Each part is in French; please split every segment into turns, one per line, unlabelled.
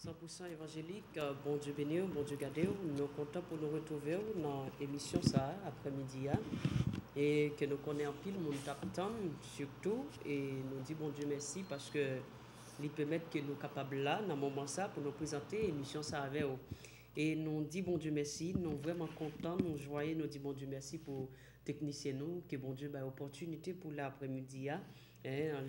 100% évangélique, bon Dieu béni, bon Dieu gardé, nous sommes contents pour nous retrouver dans l'émission ça après-midi et que nous connaissons en pile, nous t'attendons surtout et nous disons bon Dieu merci parce que il permet que nous sommes capables là, dans ce moment ça, pour nous présenter l'émission ça avec vous. Et nous disons bon Dieu merci, nous sommes vraiment contents, nous joyeux, nous disons bon Dieu merci pour technicien nous, que bon Dieu ait l'opportunité pour l'après-midi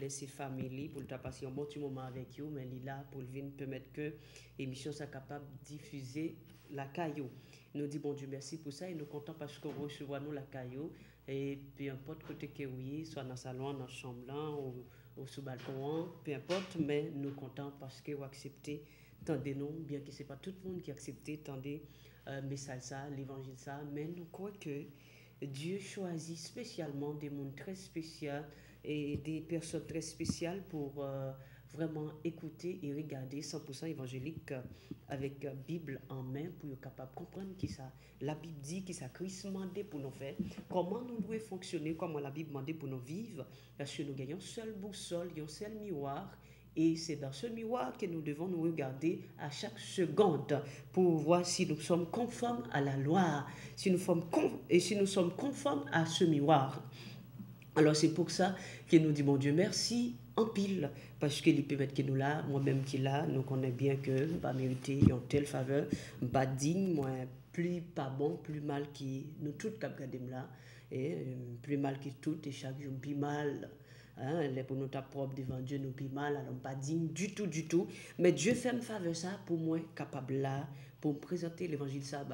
laisser famille pour passer un bon petit moment avec vous, mais il est là pour venir permettre que l'émission soit capable de diffuser la caillou. Nous disons bon Dieu merci pour ça et nous sommes contents parce qu'on reçoit nous la caillou et peu importe côté que oui, soit dans le salon, dans la chambre ou sous le balcon, peu importe, mais nous sommes contents parce que vous acceptez, tendez nous, bien que ce n'est pas tout le monde qui accepte, tendez message ça, l'évangile ça, mais nous croyons que Dieu choisit spécialement des mondes très spéciaux et des personnes très spéciales pour vraiment écouter et regarder 100% évangélique avec Bible en main pour être capable de comprendre qui ça. La Bible dit qui ça Christ demandé pour nous faire, comment nous devons fonctionner, comment la Bible demandé pour nous vivre, parce que nous gagnons seul boussole, un seul miroir. Et c'est dans ce miroir que nous devons nous regarder à chaque seconde pour voir si nous sommes conformes à la loi, si nous sommes conformes à ce miroir. Alors c'est pour ça que nous disons, bon Dieu, merci en pile, parce qu'il peut mettre que nous là, moi-même qui là, nous connaissons bien que nous pas mérité une telle faveur, pas digne, moi, plus pas bon, plus mal qui nous tous cap là, et plus mal qui tout, et chaque jour plus mal. Les pour nous ta propre devant Dieu nous plus mal, alors pas digne du tout, mais Dieu fait une faveur ça pour moi capable là, pour me présenter l'évangile ça,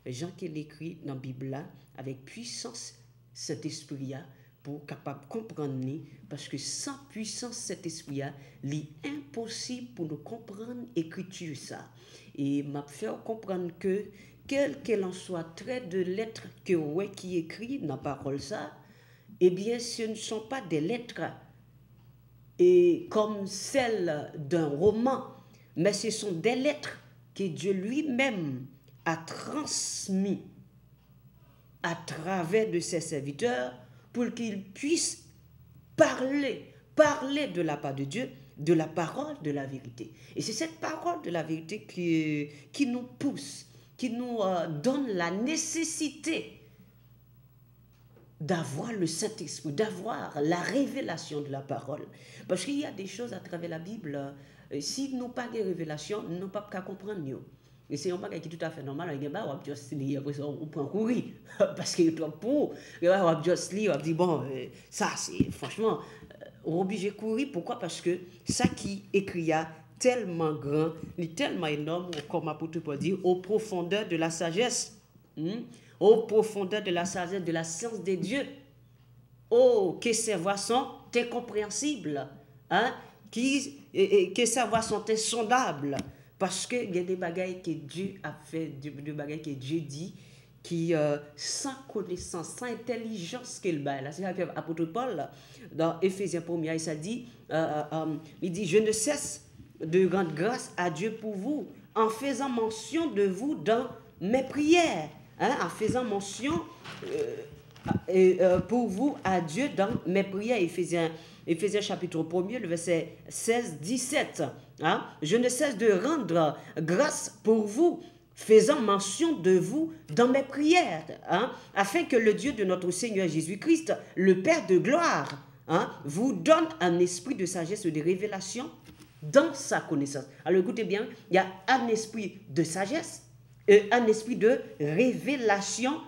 Jean qui l'écrit dans la Bible là, avec puissance, cet esprit-là, pour capable comprendre parce que sans puissance cet esprit là il est impossible pour nous comprendre l'écriture ça et m'a fait comprendre que quel qu'elle en soit trait de lettres que ouais qui écrit dans parole ça eh bien ce ne sont pas des lettres et comme celles d'un roman mais ce sont des lettres que Dieu lui-même a transmis à travers de ses serviteurs pour qu'ils puissent parler de la part de Dieu, de la parole de la vérité. Et c'est cette parole de la vérité qui nous pousse, qui nous donne la nécessité d'avoir le Saint-Esprit, d'avoir la révélation de la parole. Parce qu'il y a des choses à travers la Bible, si nous n'avons pas de révélation, nous n'avons pas qu'à comprendre. Et c'est un bagage qui est tout à fait normal. On va juste lire, après ça, on prend courir. Parce qu'il est trop pour. On va juste lire, on dit, bon, ça, c'est franchement, on est obligé de courir. Pourquoi? Parce que ça qui écrit tellement grand, tellement énorme, comme l'apôtre Paul dit, aux profondeurs de la sagesse. Aux profondeurs de la sagesse, de la science des dieux. Oh, que ces voix sont incompréhensibles. Que ces voix sont insondables. Parce qu'il y a des bagailles que Dieu a fait, des bagailles que Dieu dit, qui sans connaissance, sans intelligence qu'il bat. Là, c'est l'apôtre Paul, dans Éphésiens 1, il dit, je ne cesse de rendre grâce à Dieu pour vous, en faisant mention de vous dans mes prières, en faisant mention pour vous à Dieu dans mes prières, Éphésiens chapitre 1, le verset 16-17. Je ne cesse de rendre grâce pour vous, faisant mention de vous dans mes prières, afin que le Dieu de notre Seigneur Jésus-Christ, le Père de gloire, vous donne un esprit de sagesse et de révélation dans sa connaissance. Alors écoutez bien, il y a un esprit de sagesse et un esprit de révélation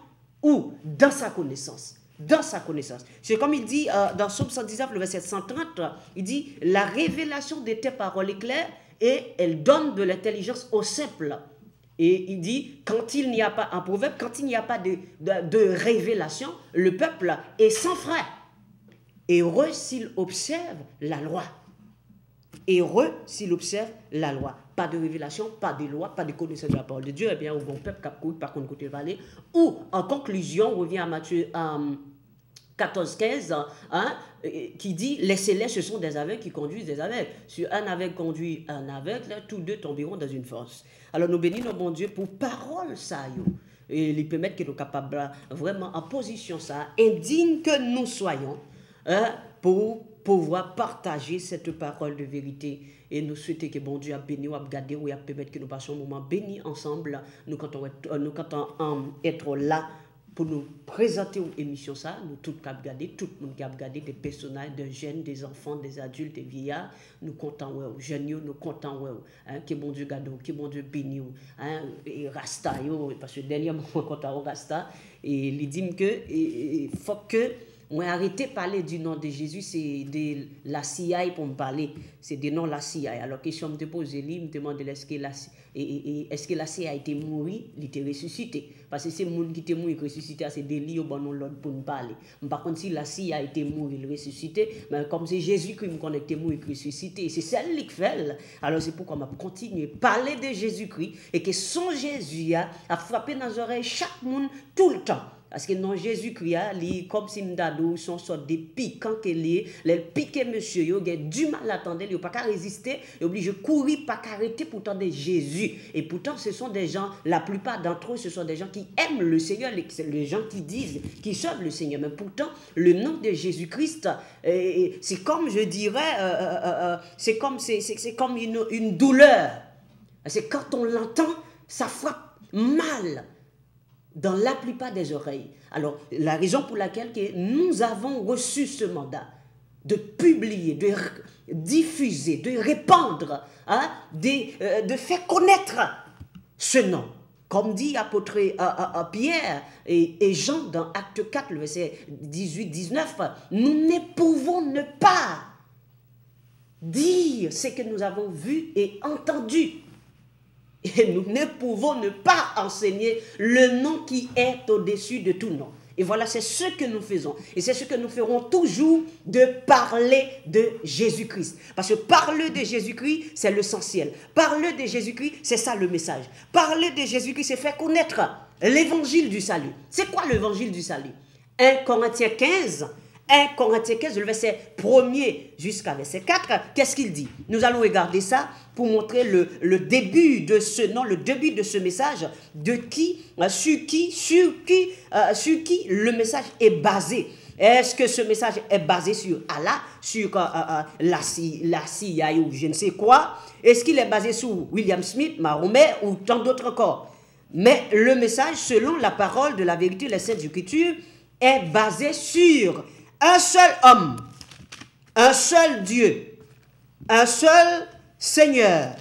ou dans sa connaissance. Dans sa connaissance. C'est comme il dit dans Psaume 119, le verset 130, il dit, la révélation de tes paroles est claire et elle donne de l'intelligence aux simples. Et il dit, quand il n'y a pas, un proverbe, quand il n'y a pas de révélation, le peuple est sans frein. Heureux s'il observe la loi. Heureux s'il observe la loi. Pas de révélation, pas de loi, pas de connaissance de la parole de Dieu. Eh bien, au bon peuple qui a par contre côté parler. Ou, en conclusion, on revient à Matthieu 14-15, qui dit, les célestes, ce sont des aveugles qui conduisent des aveugles. Si un aveugle conduit un aveugle, là, tous deux tomberont dans une fosse. Alors, nous bénissons bon Dieu pour parole ça, et lui permettre que nous capables vraiment en position ça, indigne que nous soyons, pour pouvoir partager cette parole de vérité. Et nous souhaitons que bon Dieu a béni, a gardé, ou a permettre que nous passions un moment béni ensemble. Nous comptons être là pour nous présenter une émission ça, nous tous qui avons regardé, tout le monde qui a regardé, des personnages, des jeunes, des enfants, des adultes, des vieillards, nous comptons aux jeunes, nous comptons que bon Dieu garde, que bon Dieu bénisse, et Rasta, parce que dernièrement, on compte au Rasta, et il dit que il faut que moi arrêter de parler du nom de Jésus, c'est de la CIA pour me parler, c'est des noms de la CIA. Alors question me pose, je me demande est-ce que la CIA a été morte, il était ressuscité. Parce que c'est le monde qui était mort et ressuscité, c'est des lieux bon l'autre pour nous parler. Par contre, si la CIA a été morte et ressuscité, mais comme c'est Jésus qui me connecte mort et ressuscité, c'est celle qui fait. Alors c'est pourquoi je continue à parler de Jésus-Christ et que son Jésus a frappé dans les oreilles chaque monde tout le temps. Parce que non, Jésus-Christ, comme si nous sont sorte des piquants qu'il est, les piqués monsieur, il a du mal à attendre, il n'a pas qu'à résister, il est obligé de courir, pas qu'à arrêter pour tendre Jésus. Et pourtant, ce sont des gens, la plupart d'entre eux, ce sont des gens qui aiment le Seigneur, les gens qui disent qu'ils servent le Seigneur. Mais pourtant, le nom de Jésus-Christ, c'est comme, je dirais, c'est comme une douleur. C'est quand on l'entend, ça frappe mal dans la plupart des oreilles. Alors, la raison pour laquelle nous avons reçu ce mandat de publier, de diffuser, de répandre, de faire connaître ce nom. Comme dit apôtre Pierre et Jean dans Acte 4, le verset 18-19, nous ne pouvons ne pas dire ce que nous avons vu et entendu. Et nous ne pouvons ne pas enseigner le nom qui est au-dessus de tout nom. Et voilà, c'est ce que nous faisons. Et c'est ce que nous ferons toujours, de parler de Jésus-Christ. Parce que parler de Jésus-Christ, c'est l'essentiel. Parler de Jésus-Christ, c'est ça le message. Parler de Jésus-Christ, c'est faire connaître l'évangile du salut. C'est quoi l'évangile du salut? 1 Corinthiens 15, le verset 1er jusqu'à verset 4, qu'est-ce qu'il dit? Nous allons regarder ça pour montrer le début de ce nom, le début de ce message, sur qui le message est basé. Est-ce que ce message est basé sur Allah, sur la CIA ou je ne sais quoi? Est-ce qu'il est basé sur William Smith, Mahomet ou tant d'autres encore? Mais le message, selon la parole de la vérité, les Saintes Écritures, est basé sur un seul homme, un seul Dieu, un seul Seigneur,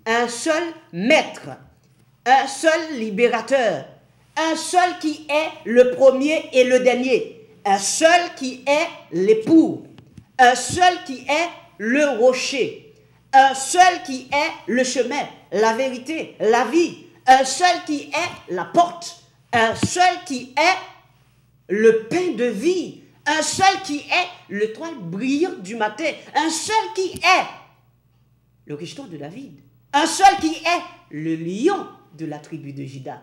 un seul Maître, un seul Libérateur, un seul qui est le premier et le dernier, un seul qui est l'époux, un seul qui est le rocher, un seul qui est le chemin, la vérité, la vie, un seul qui est la porte, un seul qui est le pain de vie, un seul qui est l'étoile brillante du matin, un seul qui est le rejeton de David, un seul qui est le lion de la tribu de Juda,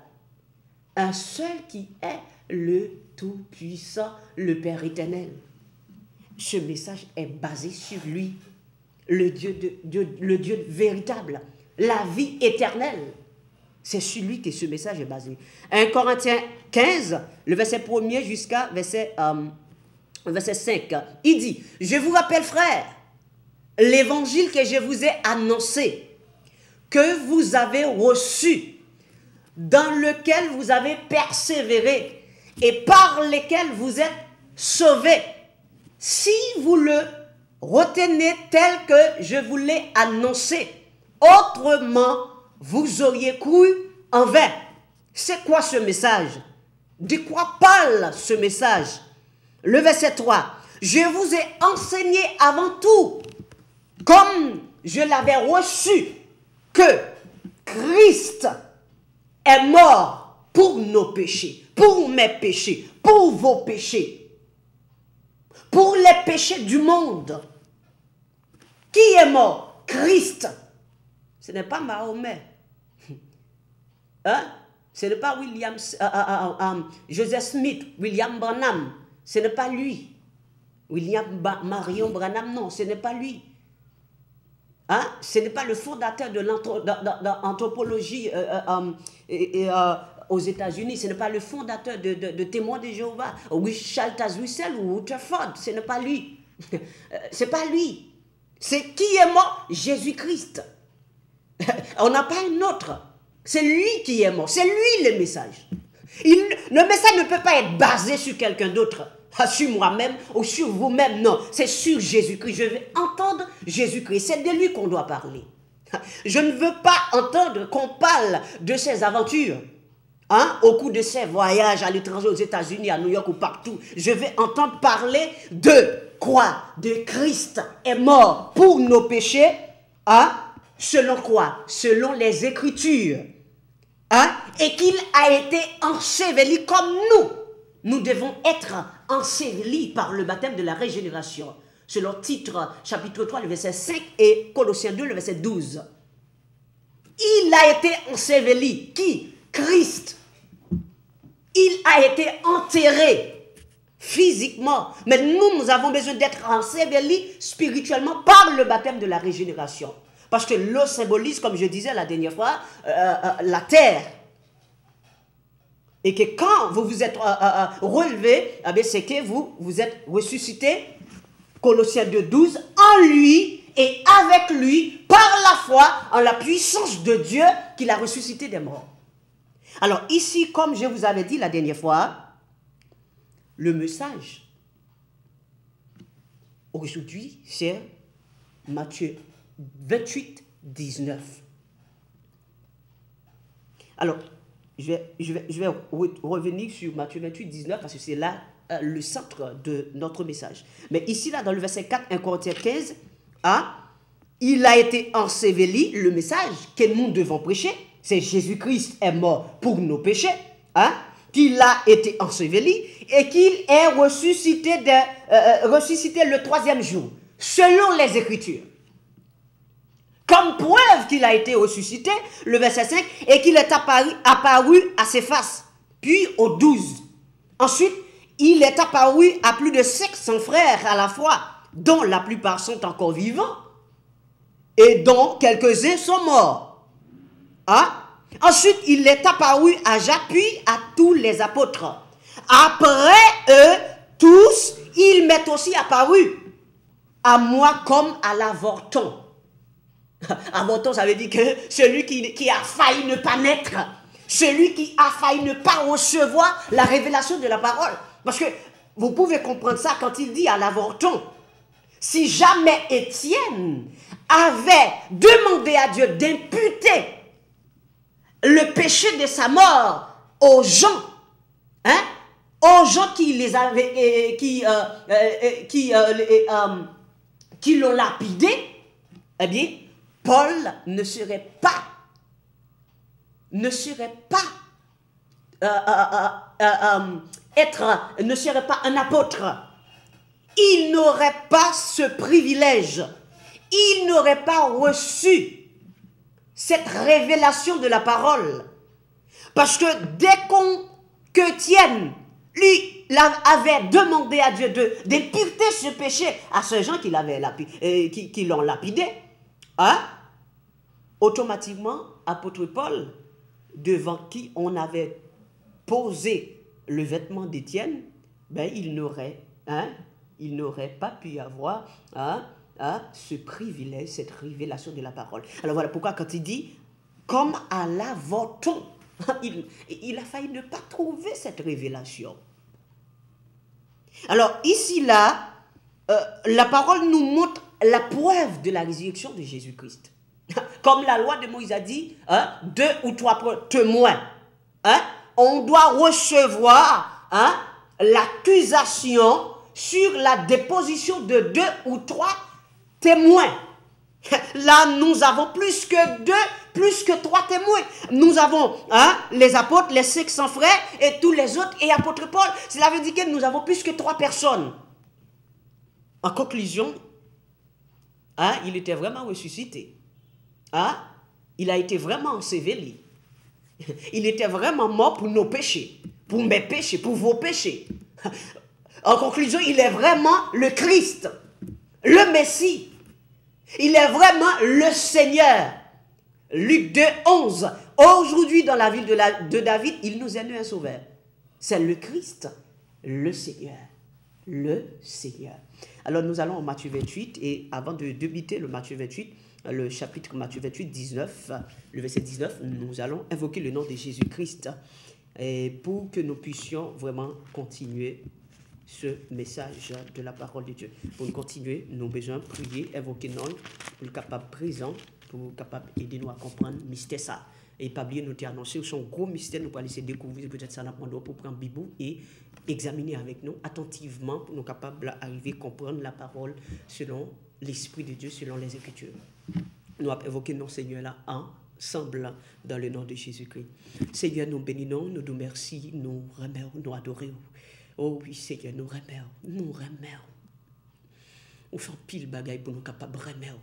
un seul qui est le Tout-Puissant, le Père éternel. Ce message est basé sur lui, le Dieu véritable, la vie éternelle. C'est sur lui que ce message est basé. 1 Corinthiens 15, le verset 1er jusqu'à verset 5, il dit, « Je vous rappelle, frères, l'évangile que je vous ai annoncé, que vous avez reçu, dans lequel vous avez persévéré et par lequel vous êtes sauvés, si vous le retenez tel que je vous l'ai annoncé, autrement, vous auriez cru en vain. » C'est quoi ce message? De quoi parle ce message? Le verset 3. « Je vous ai enseigné avant tout, comme je l'avais reçu, que Christ est mort pour nos péchés, pour mes péchés, pour vos péchés, pour les péchés du monde. » Qui est mort? Christ. Ce n'est pas Mahomet. Hein? Ce n'est pas Joseph Smith, William Branham. Ce n'est pas lui. Marion Branham, non, ce n'est pas lui. Hein? Ce n'est pas le fondateur de l'anthropologie aux États-Unis. Ce n'est pas le fondateur de Témoins de Jéhovah, Charles Taze Russell ou Rutherford. Ce n'est pas lui.
C'est pas lui. C'est qui est mort? Jésus-Christ. On n'a pas un autre. C'est lui qui est mort. C'est lui le message. Le message ne peut pas être basé sur quelqu'un d'autre, sur moi-même ou sur vous-même. Non, c'est sur Jésus-Christ. Je veux entendre Jésus-Christ. C'est de lui qu'on doit parler. Je ne veux pas entendre qu'on parle de ses aventures. Au cours de ses voyages à l'étranger, aux États-Unis, à New York ou partout. Je vais entendre parler de quoi? De Christ est mort pour nos péchés. Selon quoi? Selon les Écritures. Et qu'il a été enseveli comme nous. Nous devons être ensevelis par le baptême de la régénération. Selon titre, chapitre 3, le verset 5 et Colossiens 2, le verset 12. Il a été enseveli. Qui? Christ. Il a été enterré physiquement. Mais nous avons besoin d'être ensevelis spirituellement par le baptême de la régénération. Parce que l'eau symbolise, comme je disais la dernière fois, la terre. Et que quand vous vous êtes relevé, c'est que vous êtes ressuscité, Colossiens 2,12, en lui et avec lui, par la foi, en la puissance de Dieu qu'il a ressuscité des morts. Alors ici, comme je vous avais dit la dernière fois, le message, aujourd'hui, c'est Matthieu 28, 19. Alors, je vais revenir sur Matthieu 28, 19 parce que c'est là le centre de notre message. Mais ici, là, dans le verset 4, 1 Corinthiens 15, il a été enseveli, le message que nous devons prêcher, c'est Jésus-Christ est mort pour nos péchés, qu'il a été enseveli et qu'il est ressuscité le troisième jour, selon les Écritures. Comme preuve qu'il a été ressuscité, le verset 5, et qu'il est apparu à ses faces, puis aux 12. Ensuite, il est apparu à plus de 500 frères à la fois, dont la plupart sont encore vivants, et dont quelques-uns sont morts. Ensuite, il est apparu à Jacques, puis à tous les apôtres. Après eux tous, il m'est aussi apparu à moi comme à l'avorton. Avorton, ça veut dire que celui qui a failli ne pas naître, celui qui a failli ne pas recevoir la révélation de la parole. Parce que vous pouvez comprendre ça quand il dit à l'avorton. Si jamais Étienne avait demandé à Dieu d'imputer le péché de sa mort aux gens, qui les avaient, qui l'ont lapidé, eh bien, Paul ne serait pas un apôtre. Il n'aurait pas ce privilège. Il n'aurait pas reçu cette révélation de la parole. Parce que dès qu'Étienne, lui, avait demandé à Dieu d'imputer ce péché à ces gens qui l'ont lapidé, automatiquement, apôtre Paul, devant qui on avait posé le vêtement d'Étienne, il n'aurait pas pu avoir ce privilège, cette révélation de la parole. Alors voilà pourquoi quand il dit, comme à l'avorton, il a failli ne pas trouver cette révélation. Alors ici, là, la parole nous montre la preuve de la résurrection de Jésus-Christ. Comme la loi de Moïse a dit, 2 ou 3 témoins. On doit recevoir l'accusation sur la déposition de 2 ou 3 témoins. Là, nous avons plus que 3 témoins. Nous avons les apôtres, les 500 frères et tous les autres et apôtre Paul. Cela veut dire que nous avons plus que 3 personnes. En conclusion, il était vraiment ressuscité. Il a été vraiment enseveli. Il était vraiment mort pour nos péchés, pour mes péchés, pour vos péchés. En conclusion, il est vraiment le Christ, le Messie. Il est vraiment le Seigneur. Luc 2, 11. Aujourd'hui, dans la ville de David, il nous est né un sauveur. C'est le Christ, le Seigneur. Le Seigneur. Alors nous allons en Matthieu 28 et avant de débuter le Matthieu 28, le chapitre Matthieu 28, 19, le verset 19, nous allons invoquer le nom de Jésus-Christ et pour que nous puissions vraiment continuer ce message de la parole de Dieu. Pour continuer, nous avons besoin de prier, invoquer non, pour le capable présent, pour capable aider nous à comprendre le mystère ça. Et pas oublier nous t'annoncer son gros mystère, nous allons laisser découvrir peut-être ça pour prendre Bible et examiner avec nous attentivement pour nous capables d'arriver à comprendre la parole selon l'Esprit de Dieu, selon les Écritures. Nous avons évoqué nos Seigneur là ensemble dans le nom de Jésus-Christ. Seigneur, nous bénissons, nous nous merci, nous remercions, nous adorons. Oh oui, Seigneur, nous remercions, nous remercions. On fait pile bagaille pour nous capables de remercier.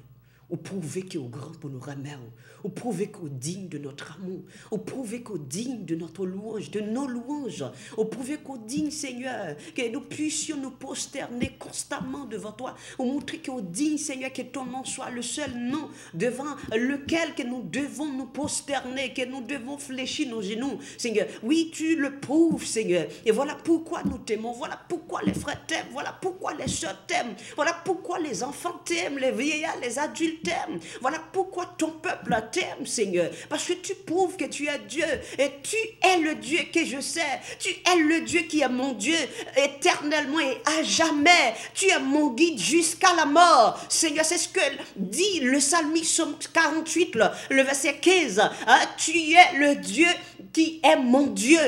Ou prouver qu'il est grand pour nous remercier. Ou prouver qu'il est digne de notre amour. Ou prouver qu'il est digne de notre louange, de nos louanges. Ou prouver qu'il est digne, Seigneur, que nous puissions nous prosterner constamment devant toi. Ou montrer qu'il est digne, Seigneur, que ton nom soit le seul nom devant lequel que nous devons nous prosterner, que nous devons fléchir nos genoux. Seigneur, oui, tu le prouves, Seigneur. Et voilà pourquoi nous t'aimons. Voilà pourquoi les frères t'aiment. Voilà pourquoi les sœurs t'aiment. Voilà pourquoi les enfants t'aiment, les vieillards, les adultes t'aiment. Voilà pourquoi ton peuple t'aime, Seigneur. Parce que tu prouves que tu es Dieu. Et tu es le Dieu que je sais. Tu es le Dieu qui est mon Dieu éternellement et à jamais. Tu es mon guide jusqu'à la mort. Seigneur, c'est ce que dit le psalmiste 48, le verset 15. Hein, tu es le Dieu qui est mon Dieu.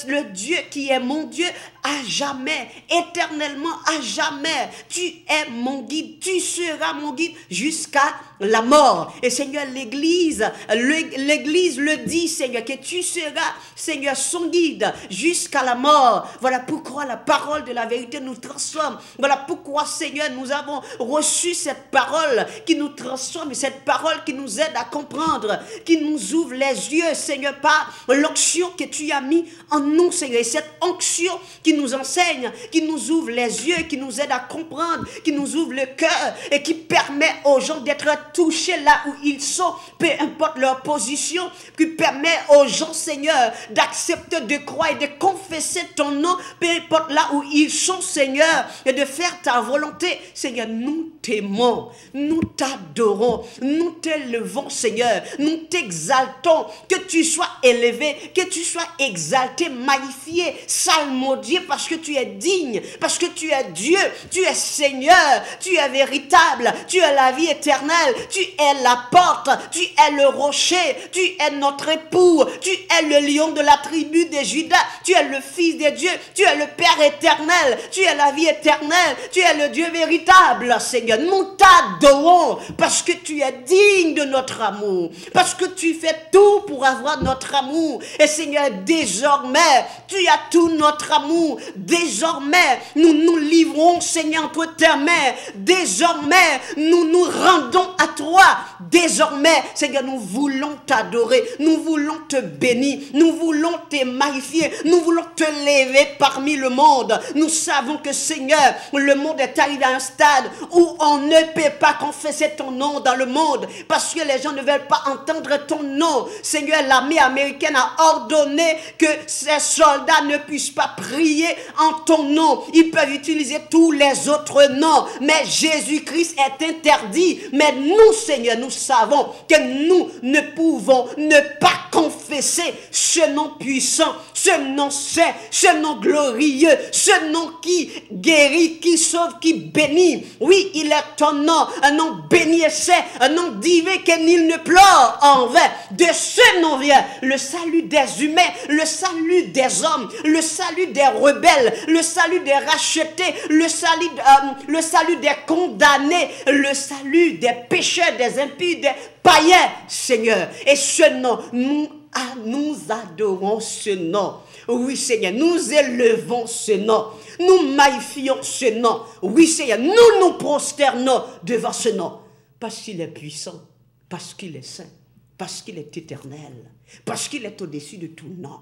Le Dieu qui est mon Dieu à jamais, éternellement à jamais. Tu es mon guide, tu seras mon guide jusqu'à la mort. Et Seigneur, l'Église le dit, Seigneur, que tu seras, Seigneur, son guide jusqu'à la mort. Voilà pourquoi la parole de la vérité nous transforme. Voilà pourquoi, Seigneur, nous avons reçu cette parole qui nous transforme, cette parole qui nous aide à comprendre, qui nous ouvre les yeux, Seigneur, par l'onction que tu as mis en nous, Seigneur. Et cette onction qui nous enseigne, qui nous ouvre les yeux, qui nous aide à comprendre, qui nous ouvre le cœur et qui permet aux gens d'être touchés là où ils sont, peu importe leur position, qui permet aux gens, Seigneur, d'accepter, de croire et de confesser ton nom, peu importe là où ils sont, Seigneur, et de faire ta volonté. Seigneur, nous t'aimons, nous t'adorons, nous t'élevons, Seigneur, nous t'exaltons, que tu sois élevé, que tu sois exalté, magnifié, salmodié, parce que tu es digne, parce que tu es Dieu, tu es Seigneur, tu es véritable, tu es la vie éternelle, tu es la porte, tu es le rocher, tu es notre époux, tu es le lion de la tribu de Juda, tu es le Fils de Dieu, tu es le Père éternel, tu es la vie éternelle, tu es le Dieu véritable, Seigneur. Nous t'adorons parce que tu es digne de notre amour, parce que tu fais tout pour avoir notre amour. Et Seigneur, désormais, tu as tout notre amour. Désormais, nous nous livrons, Seigneur, entre tes mains. Désormais, nous nous rendons à toi. Désormais, Seigneur, nous voulons t'adorer. Nous voulons te bénir. Nous voulons te magnifier. Nous voulons te lever parmi le monde. Nous savons que, Seigneur, le monde est arrivé à un stade où on ne peut pas confesser ton nom dans le monde parce que les gens ne veulent pas entendre ton nom. Seigneur, l'armée américaine a ordonné que ces soldats ne puissent pas prier en ton nom. Ils peuvent utiliser tous les autres noms, mais Jésus-Christ est interdit. Mais nous, Seigneur, nous savons que nous ne pouvons ne pas confesser ce nom puissant, ce nom saint, ce nom glorieux, ce nom qui guérit, qui sauve, qui bénit. Oui, il est ton nom, un nom béni et saint, un nom divin que nul ne pleure en vain. De ce nom vient le salut des humains, le salut des hommes, le salut des rebelles, le salut des rachetés, le salut des condamnés, le salut des pécheurs, des impies, des païens, Seigneur. Et ce nom, nous adorons ce nom. Oui, Seigneur, nous élevons ce nom. Nous magnifions ce nom. Oui, Seigneur, nous nous prosternons devant ce nom. Parce qu'il est puissant, parce qu'il est saint, parce qu'il est éternel, parce qu'il est au-dessus de tout nom.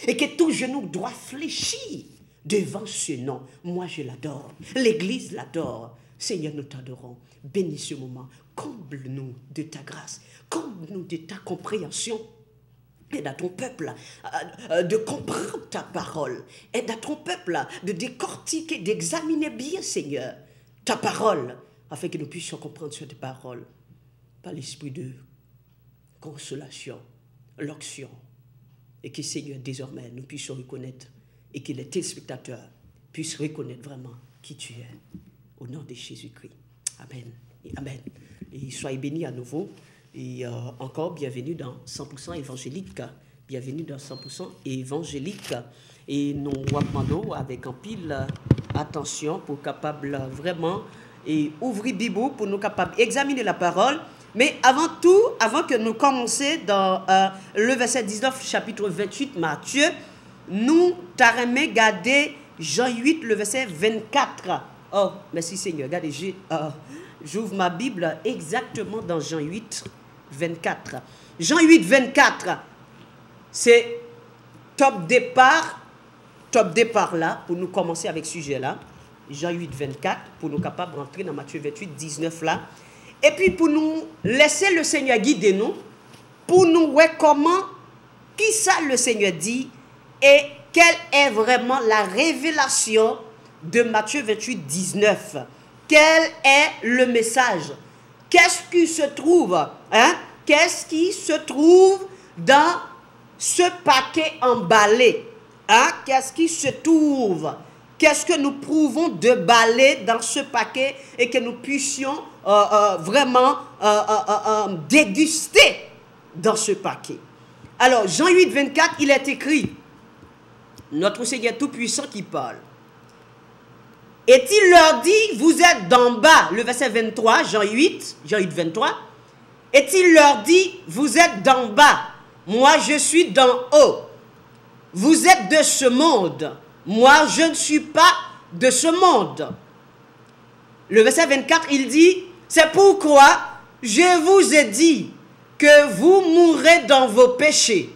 Et que tout genou doit fléchir devant ce nom. Moi, je l'adore. L'Église l'adore. Seigneur, nous t'adorons. Bénis ce moment. Comble-nous de ta grâce. Comble-nous de ta compréhension. Aide à ton peuple de comprendre ta parole. Aide à ton peuple de décortiquer, d'examiner bien, Seigneur, ta parole, afin que nous puissions comprendre cette parole par l'esprit de consolation, l'onction, et que Seigneur, désormais, nous puissions reconnaître et que les téléspectateurs puissent reconnaître vraiment qui tu es, au nom de Jésus-Christ. Amen. Et amen. Et soyez bénis à nouveau. Et encore, bienvenue dans 100% évangélique. Bienvenue dans 100% évangélique. Et nous demandons avec un pile attention pour capable vraiment et ouvrir Bible pour nous capable examiner la parole. Mais avant tout, avant que nous commencions dans le verset 19, chapitre 28, Matthieu, nous t'arrêtons garder Jean 8, le verset 24. Oh, merci Seigneur. Regardez, j'ouvre ma Bible exactement dans Jean 8, 24. Jean 8, 24, c'est top départ là, pour nous commencer avec ce sujet-là. Jean 8, 24, pour nous capables de rentrer dans Matthieu 28, 19 là. Et puis pour nous laisser le Seigneur guider nous, pour nous voir comment, qui ça le Seigneur dit, et quelle est vraiment la révélation de Matthieu 28, 19. Quel est le message? Qu'est-ce qui se trouve? Qu'est-ce qui se trouve dans ce paquet emballé? Qu'est-ce qui se trouve? Qu'est-ce que nous prouvons de baler dans ce paquet et que nous puissions vraiment déguster dans ce paquet? Alors, Jean 8, 24, il est écrit, notre Seigneur Tout-Puissant qui parle. Et il leur dit, vous êtes d'en bas, le verset 23, Jean 8, 23. Et il leur dit, vous êtes d'en bas, moi je suis d'en haut. Vous êtes de ce monde, moi je ne suis pas de ce monde. Le verset 24, il dit, c'est pourquoi je vous ai dit que vous mourrez dans vos péchés.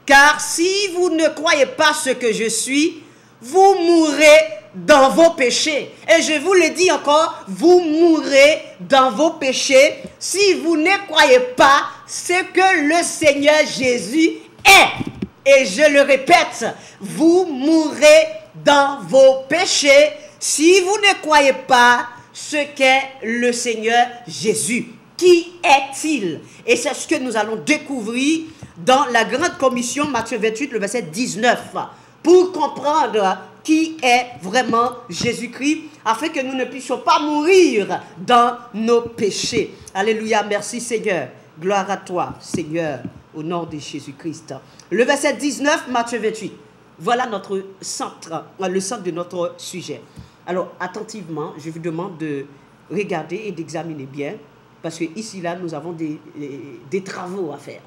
Car si vous ne croyez pas ce que je suis, vous mourrez dans vos péchés. Et je vous le dis encore, vous mourrez dans vos péchés si vous ne croyez pas ce que le Seigneur Jésus est. Et je le répète, vous mourrez dans vos péchés si vous ne croyez pas ce qu'est le Seigneur Jésus. Qui est-il? Et c'est ce que nous allons découvrir dans la grande commission, Matthieu 28, le verset 19, pour comprendre qui est vraiment Jésus-Christ, afin que nous ne puissions pas mourir dans nos péchés. Alléluia, merci Seigneur. Gloire à toi, Seigneur, au nom de Jésus-Christ. Le verset 19, Matthieu 28. Voilà notre centre, le centre de notre sujet. Alors, attentivement, je vous demande de regarder et d'examiner bien, parce que ici, là, nous avons des travaux à faire.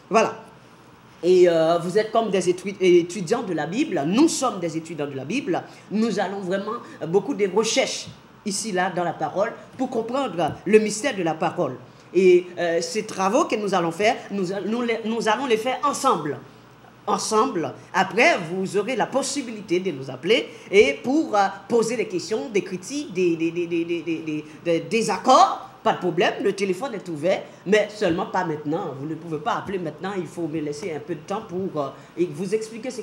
Voilà. Et vous êtes comme des étudiants de la Bible. Nous sommes des étudiants de la Bible. Nous allons vraiment beaucoup de recherches ici, là, dans la parole, pour comprendre le mystère de la parole. Et ces travaux que nous allons faire, nous allons les faire ensemble. Après, vous aurez la possibilité de nous appeler et pour poser des questions, des critiques, des désaccords. Pas de problème, le téléphone est ouvert, mais seulement pas maintenant. Vous ne pouvez pas appeler maintenant, il faut me laisser un peu de temps pour vous expliquer ce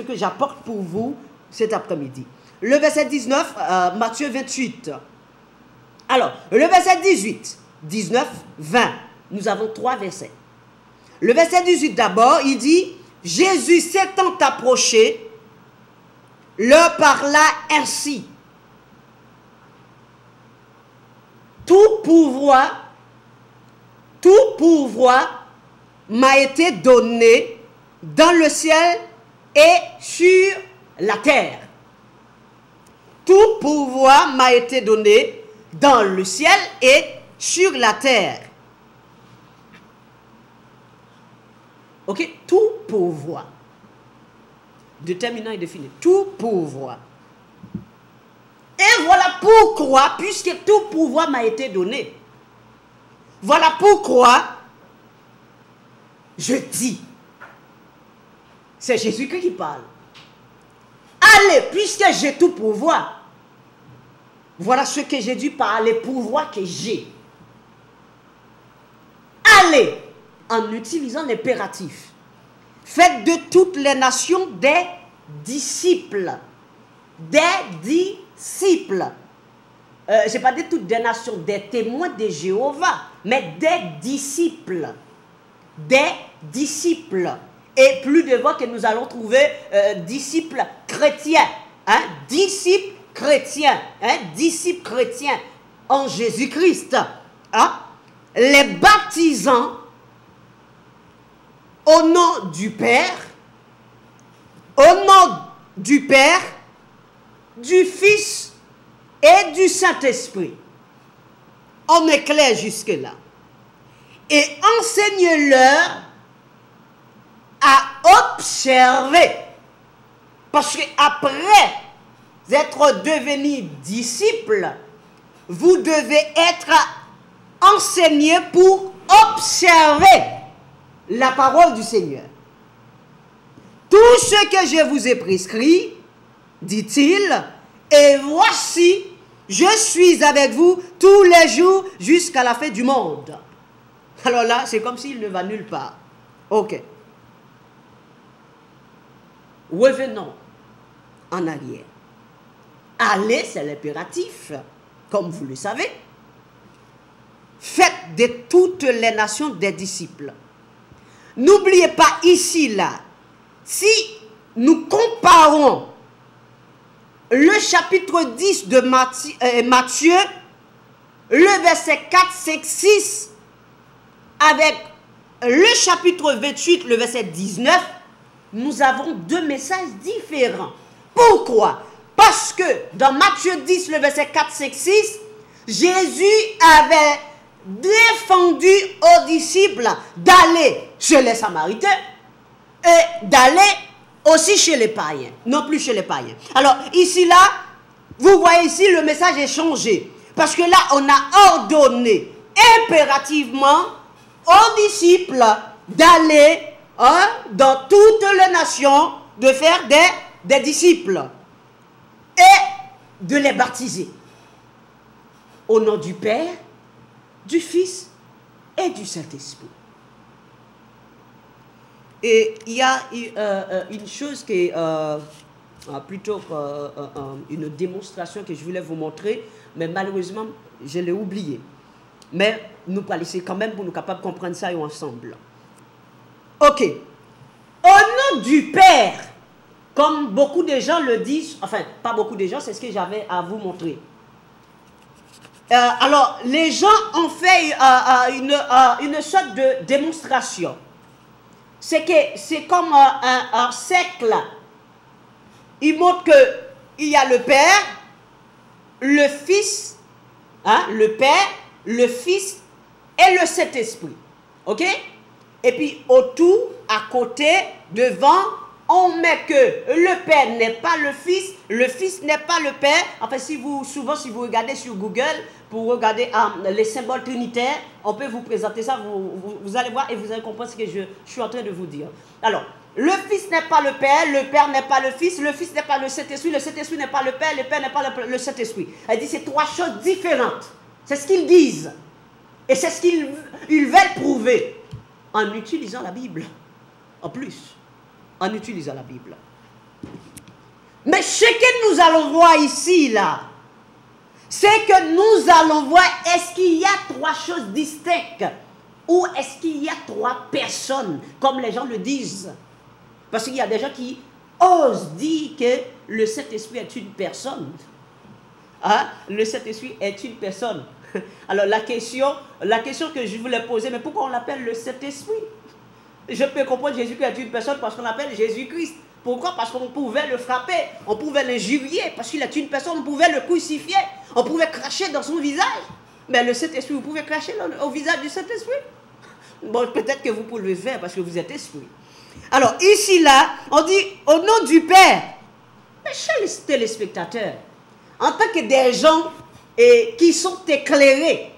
que j'apporte pour vous cet après-midi. Le verset 19, Matthieu 28. Alors, le verset 18, 19, 20. Nous avons 3 versets. Le verset 18 d'abord, il dit, Jésus s'étant approché, leur parla ainsi. Tout pouvoir m'a été donné dans le ciel et sur la terre. Tout pouvoir m'a été donné dans le ciel et sur la terre. Ok, tout pouvoir. Déterminant et défini. Tout pouvoir. Et voilà pourquoi, puisque tout pouvoir m'a été donné, voilà pourquoi je dis, c'est Jésus-Christ qui parle. Allez, puisque j'ai tout pouvoir, voilà ce que j'ai dit par les pouvoirs que j'ai. Allez, en utilisant l'impératif, faites de toutes les nations des disciples. Des disciples. je n'ai pas dit toutes des nations, des témoins de Jéhovah, mais des disciples. Des disciples. Et plus devant que nous allons trouver disciples chrétiens. Hein? Disciples chrétiens. Hein? Disciples chrétiens en Jésus-Christ. Hein? Les baptisants au nom du Père, du Fils et du Saint-Esprit. On est clair jusque-là. Et enseigne-leur à observer. Parce qu'après être devenus disciples, vous devez être enseignés pour observer la parole du Seigneur. Tout ce que je vous ai prescrit, dit-il, et voici, je suis avec vous tous les jours jusqu'à la fin du monde. Alors là, c'est comme s'il ne va nulle part. Ok. Revenons en arrière. Aller, c'est l'impératif, comme vous le savez. Faites de toutes les nations des disciples. N'oubliez pas ici, là, si nous comparons le chapitre 10 de Matthieu, le verset 4, 5, 6, avec le chapitre 28, le verset 19, nous avons deux messages différents. Pourquoi? Parce que dans Matthieu 10, le verset 4, 5, 6, Jésus avait défendu aux disciples d'aller chez les Samaritains et d'aller aussi chez les païens, non plus chez les païens. Alors ici, là, vous voyez ici, le message est changé. Parce que là, on a ordonné impérativement aux disciples d'aller dans toutes les nations, de faire des disciples et de les baptiser au nom du Père, du Fils et du Saint-Esprit. Et il y a une chose qui est plutôt une démonstration que je voulais vous montrer, mais malheureusement, je l'ai oublié. Mais nous allons laisser quand même pour nous capables de comprendre ça ensemble. Ok. Au nom du Père, comme beaucoup de gens le disent, enfin, pas beaucoup de gens, c'est ce que j'avais à vous montrer. Alors, les gens ont fait une sorte de démonstration. C'est comme un cercle. Ils montrent qu'il y a le Père, le Fils, le Père, le Fils et le Saint-Esprit. Ok? Et puis autour, à côté, devant, on met que le Père n'est pas le Fils n'est pas le Père. Enfin, souvent, si vous regardez sur Google, pour regarder les symboles trinitaires, on peut vous présenter ça, vous allez voir et vous allez comprendre ce que je suis en train de vous dire. Alors, le Fils n'est pas le Père n'est pas le Fils n'est pas le Saint-Esprit n'est pas le Père n'est pas le Saint-Esprit. Elle dit c'est trois choses différentes. C'est ce qu'ils disent. Et c'est ce qu'ils veulent prouver en utilisant la Bible. En plus, en utilisant la Bible. Mais ce que nous allons voir ici, là, c'est que nous allons voir, est-ce qu'il y a trois choses distinctes ou est-ce qu'il y a trois personnes, comme les gens le disent? Parce qu'il y a des gens qui osent dire que le Saint-Esprit est une personne. Le Saint-Esprit est une personne. Alors la question que je voulais poser, mais pourquoi on l'appelle le Saint-Esprit? Je peux comprendre Jésus-Christ est une personne parce qu'on l'appelle Jésus-Christ. Pourquoi? Parce qu'on pouvait le frapper, on pouvait l'injurier, parce qu'il est une personne, on pouvait le crucifier, on pouvait cracher dans son visage. Mais le Saint-Esprit, vous pouvez cracher au visage du Saint-Esprit? Bon, peut-être que vous pouvez le faire parce que vous êtes esprit. Alors, ici, là, on dit au nom du Père. Mais chers téléspectateurs, en tant que des gens qui sont éclairés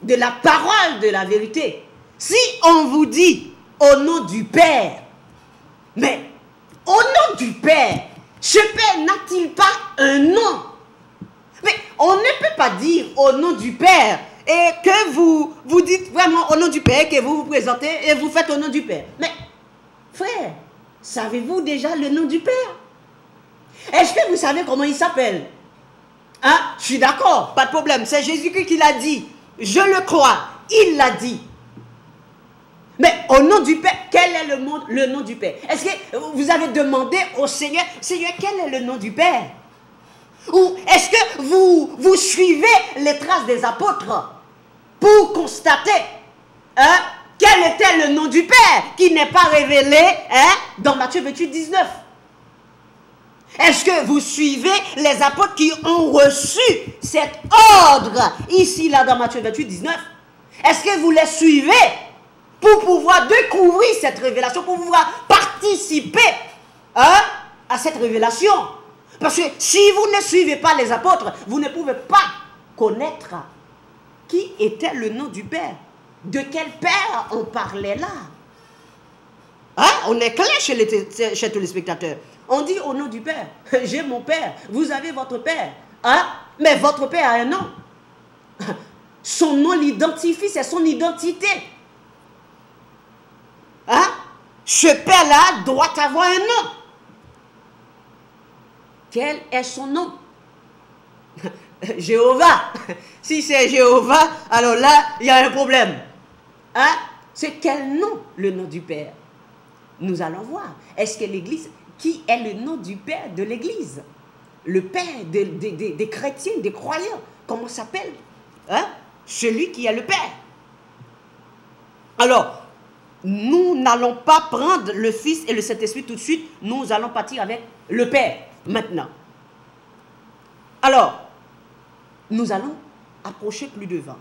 de la parole de la vérité, si on vous dit au nom du Père, mais au nom du Père, ce Père n'a-t-il pas un nom? Mais on ne peut pas dire au nom du Père et que vous dites vraiment au nom du Père, que vous vous présentez et vous faites au nom du Père. Mais, frère, savez-vous déjà le nom du Père? Est-ce que vous savez comment il s'appelle? Hein? Je suis d'accord, pas de problème. C'est Jésus-Christ qui l'a dit. Je le crois. Il l'a dit. Mais au nom du Père, quel est le nom du Père? Est-ce que vous avez demandé au Seigneur, Seigneur, quel est le nom du Père? Ou est-ce que vous suivez les traces des apôtres pour constater quel était le nom du Père qui n'est pas révélé dans Matthieu 28, 19? Est-ce que vous suivez les apôtres qui ont reçu cet ordre ici, là, dans Matthieu 28, 19? Est-ce que vous les suivez pour pouvoir découvrir cette révélation, pour pouvoir participer à cette révélation? Parce que si vous ne suivez pas les apôtres, vous ne pouvez pas connaître qui était le nom du Père. De quel Père on parlait là? On est clair chez tous les spectateurs. On dit au nom du Père. J'ai mon Père. Vous avez votre Père. Mais votre Père a un nom. Son nom l'identifie, c'est son identité. Ce Père-là doit avoir un nom. Quel est son nom? Jéhovah. Si c'est Jéhovah, alors là, il y a un problème. C'est quel nom, le nom du Père? Nous allons voir. Est-ce que l'Église, qui est le nom du Père de l'Église? Le Père des chrétiens, des croyants. Comment s'appelle? Celui qui est le Père. Alors, nous n'allons pas prendre le Fils et le Saint-Esprit tout de suite. Nous allons partir avec le Père maintenant. Alors, nous allons approcher plus devant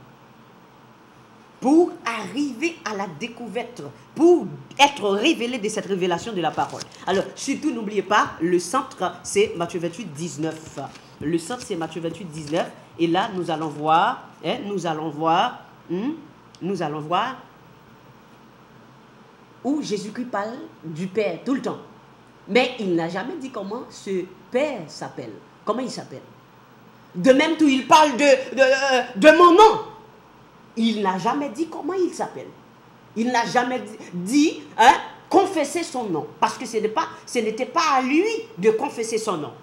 pour arriver à la découverte, pour être révélé de cette révélation de la parole. Alors, surtout, n'oubliez pas, le centre, c'est Matthieu 28, 19. Le centre, c'est Matthieu 28, 19. Et là, nous allons voir, où Jésus-Christ parle du Père tout le temps. Mais il n'a jamais dit comment ce Père s'appelle. Comment il s'appelle? De même tout, il parle de mon nom. Il n'a jamais dit comment il s'appelle. Il n'a jamais dit confesser son nom. Parce que ce n'était pas à lui de confesser son nom.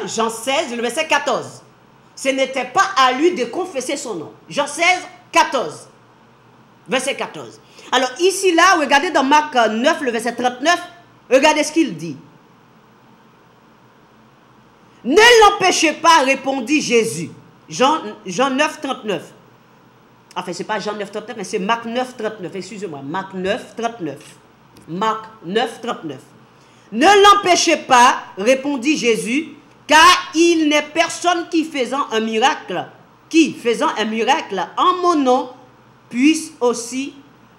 Jean 16, le verset 14. Ce n'était pas à lui de confesser son nom. Jean 16, 14. Verset 14. Alors ici, là, regardez dans Marc 9, le verset 39. Regardez ce qu'il dit. Ne l'empêchez pas, répondit Jésus. Jean 9, 39. Enfin, ce n'est pas Jean 9, 39, mais c'est Marc 9, 39. Excusez-moi, Marc 9, 39. Marc 9, 39. Ne l'empêchez pas, répondit Jésus, car il n'est personne qui faisant un miracle en mon nom, puisse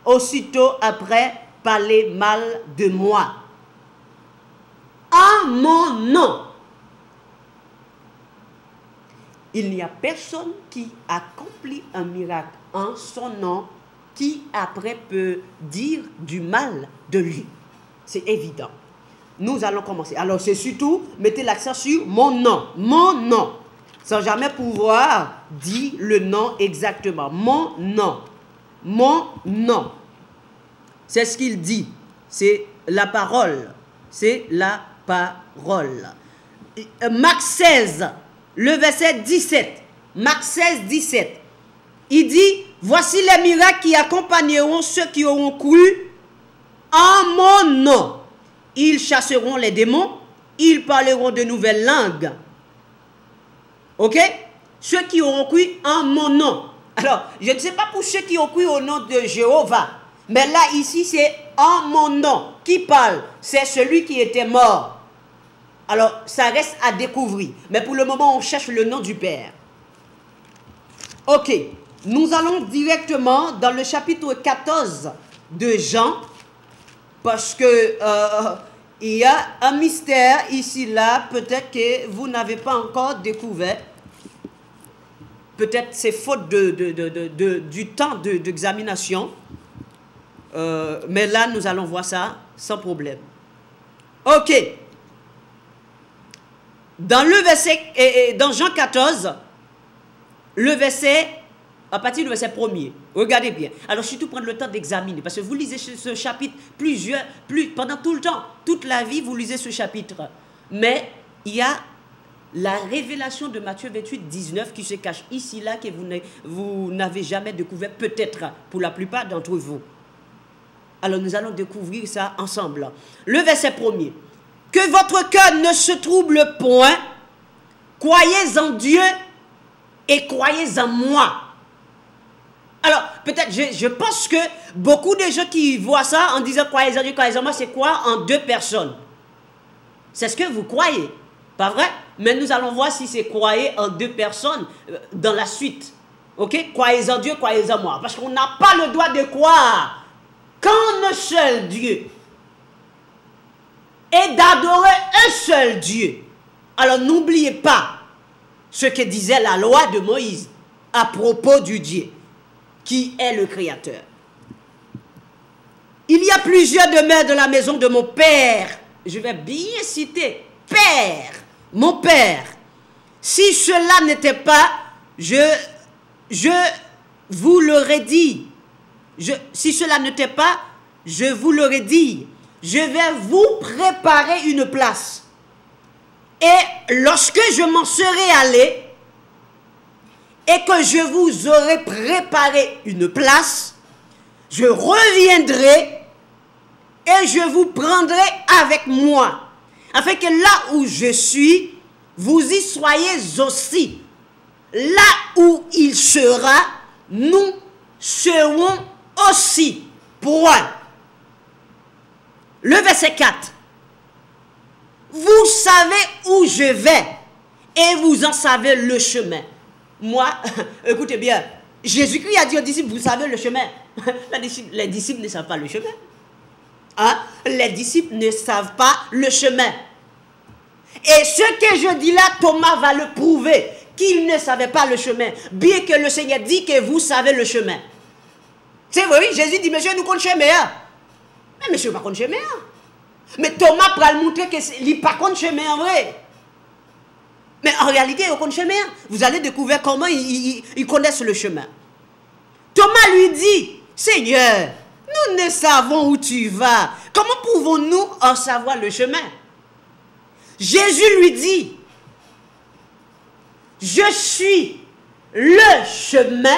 aussitôt après parler mal de moi. En mon nom. Il n'y a personne qui accomplit un miracle en son nom qui après peut dire du mal de lui. C'est évident. Nous allons commencer. Alors c'est surtout, mettez l'accent sur mon nom. Mon nom. Sans jamais pouvoir dire le nom exactement. Mon nom. Mon nom. C'est ce qu'il dit. C'est la parole. C'est la parole. Marc 16. Le verset 17, Marc 16, 17, il dit, voici les miracles qui accompagneront ceux qui auront cru en mon nom. Ils chasseront les démons, ils parleront de nouvelles langues. Ok? Ceux qui auront cru en mon nom. Alors, je ne sais pas pour ceux qui ont cru au nom de Jéhovah, mais là, ici, c'est en mon nom. Qui parle? C'est celui qui était mort. Alors, ça reste à découvrir. Mais pour le moment, on cherche le nom du Père. Ok. Nous allons directement dans le chapitre 14 de Jean. Parce que il y a un mystère ici, là. Peut-être que vous n'avez pas encore découvert. Peut-être c'est faute du temps d'examination. Mais là, nous allons voir ça sans problème. Ok. Dans le verset, dans Jean 14, le verset, à partir du verset 1er, regardez bien. Alors surtout prendre le temps d'examiner, parce que vous lisez ce chapitre pendant tout le temps, toute la vie, vous lisez ce chapitre. Mais il y a la révélation de Matthieu 28, 19 qui se cache ici, là, que vous n'avez jamais découvert, peut-être pour la plupart d'entre vous. Alors nous allons découvrir ça ensemble. Le verset 1er. Que votre cœur ne se trouble point, croyez en Dieu et croyez en moi. Alors, peut-être, je pense que beaucoup de gens qui voient ça en disant croyez en Dieu, croyez en moi, c'est quoi? En deux personnes. C'est ce que vous croyez, pas vrai? Mais nous allons voir si c'est croyez en deux personnes dans la suite. Ok? Croyez en Dieu, croyez en moi. Parce qu'on n'a pas le droit de croire qu'en un seul Dieu et d'adorer un seul Dieu. Alors n'oubliez pas ce que disait la loi de Moïse à propos du Dieu qui est le Créateur. Il y a plusieurs demeures dans la maison de mon Père. Je vais bien citer Père, mon Père. Si cela n'était pas, je vous l'aurais dit. Si cela n'était pas, je vous l'aurais dit. Je vais vous préparer une place. Et lorsque je m'en serai allé, et que je vous aurai préparé une place, je reviendrai et je vous prendrai avec moi, afin que là où je suis, vous y soyez aussi. Là où il sera, nous serons aussi. Point. Le verset 4. Vous savez où je vais et vous en savez le chemin. Moi, écoutez bien, Jésus-Christ a dit aux disciples, vous savez le chemin. Les disciples ne savent pas le chemin. Hein? Les disciples ne savent pas le chemin. Et ce que je dis là, Thomas va le prouver, qu'il ne savait pas le chemin, bien que le Seigneur dit que vous savez le chemin. C'est vrai, Jésus dit, monsieur, nous connaissons le chemin. Mais monsieur, pas connaît le chemin. Mais Thomas va le montrer qu'il n'est pas contre le chemin en vrai. Mais en réalité, il connaît le chemin. Vous allez découvrir comment ils connaissent le chemin. Thomas lui dit, Seigneur, nous ne savons où tu vas. Comment pouvons-nous en savoir le chemin? Jésus lui dit, je suis le chemin,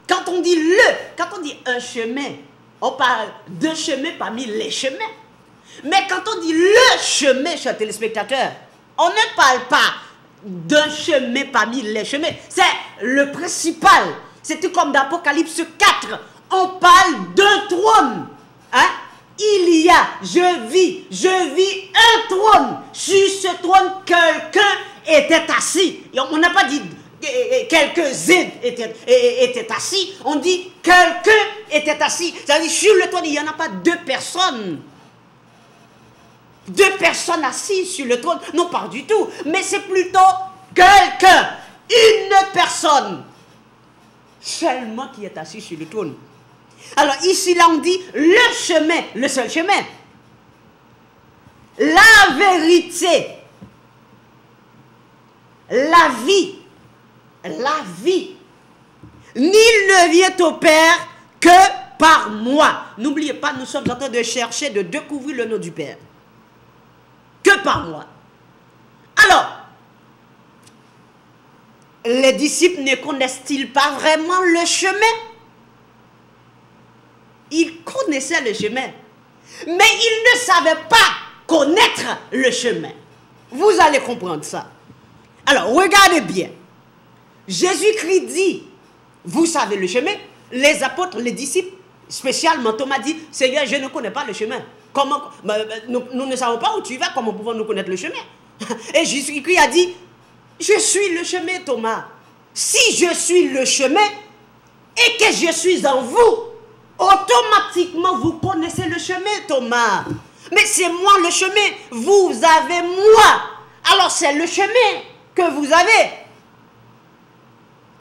Quand on dit quand on dit un chemin, on parle d'un chemin parmi les chemins. Mais quand on dit le chemin, chers téléspectateurs, on ne parle pas d'un chemin parmi les chemins. C'est le principal. C'est tout comme dans Apocalypse 4. On parle d'un trône. Hein? Je vis un trône. Sur ce trône, quelqu'un était assis. Et on n'a pas dit quelques-uns étaient assis. On dit quelqu'un était assis. C'est-à-dire sur le trône, il n'y en a pas deux personnes. Deux personnes assises sur le trône. Non, pas du tout. Mais c'est plutôt quelqu'un. Une personne. Seulement qui est assis sur le trône. Alors ici, là, on dit le chemin. Le seul chemin. La vérité. La vie. La vie. Nul ne vient au Père que par moi. N'oubliez pas, nous sommes en train de chercher, de découvrir le nom du Père. Que par moi. Alors, les disciples ne connaissent-ils pas vraiment le chemin? Ils connaissaient le chemin. Mais ils ne savaient pas connaître le chemin. Vous allez comprendre ça. Alors, regardez bien. Jésus-Christ dit, vous savez le chemin. Les apôtres, les disciples, spécialement Thomas dit, Seigneur, je ne connais pas le chemin. Comment, nous ne savons pas où tu vas, comment pouvons-nous connaître le chemin? Et Jésus-Christ a dit, je suis le chemin, Thomas. Si je suis le chemin et que je suis en vous, automatiquement vous connaissez le chemin, Thomas. Mais c'est moi le chemin, vous avez moi. Alors c'est le chemin que vous avez.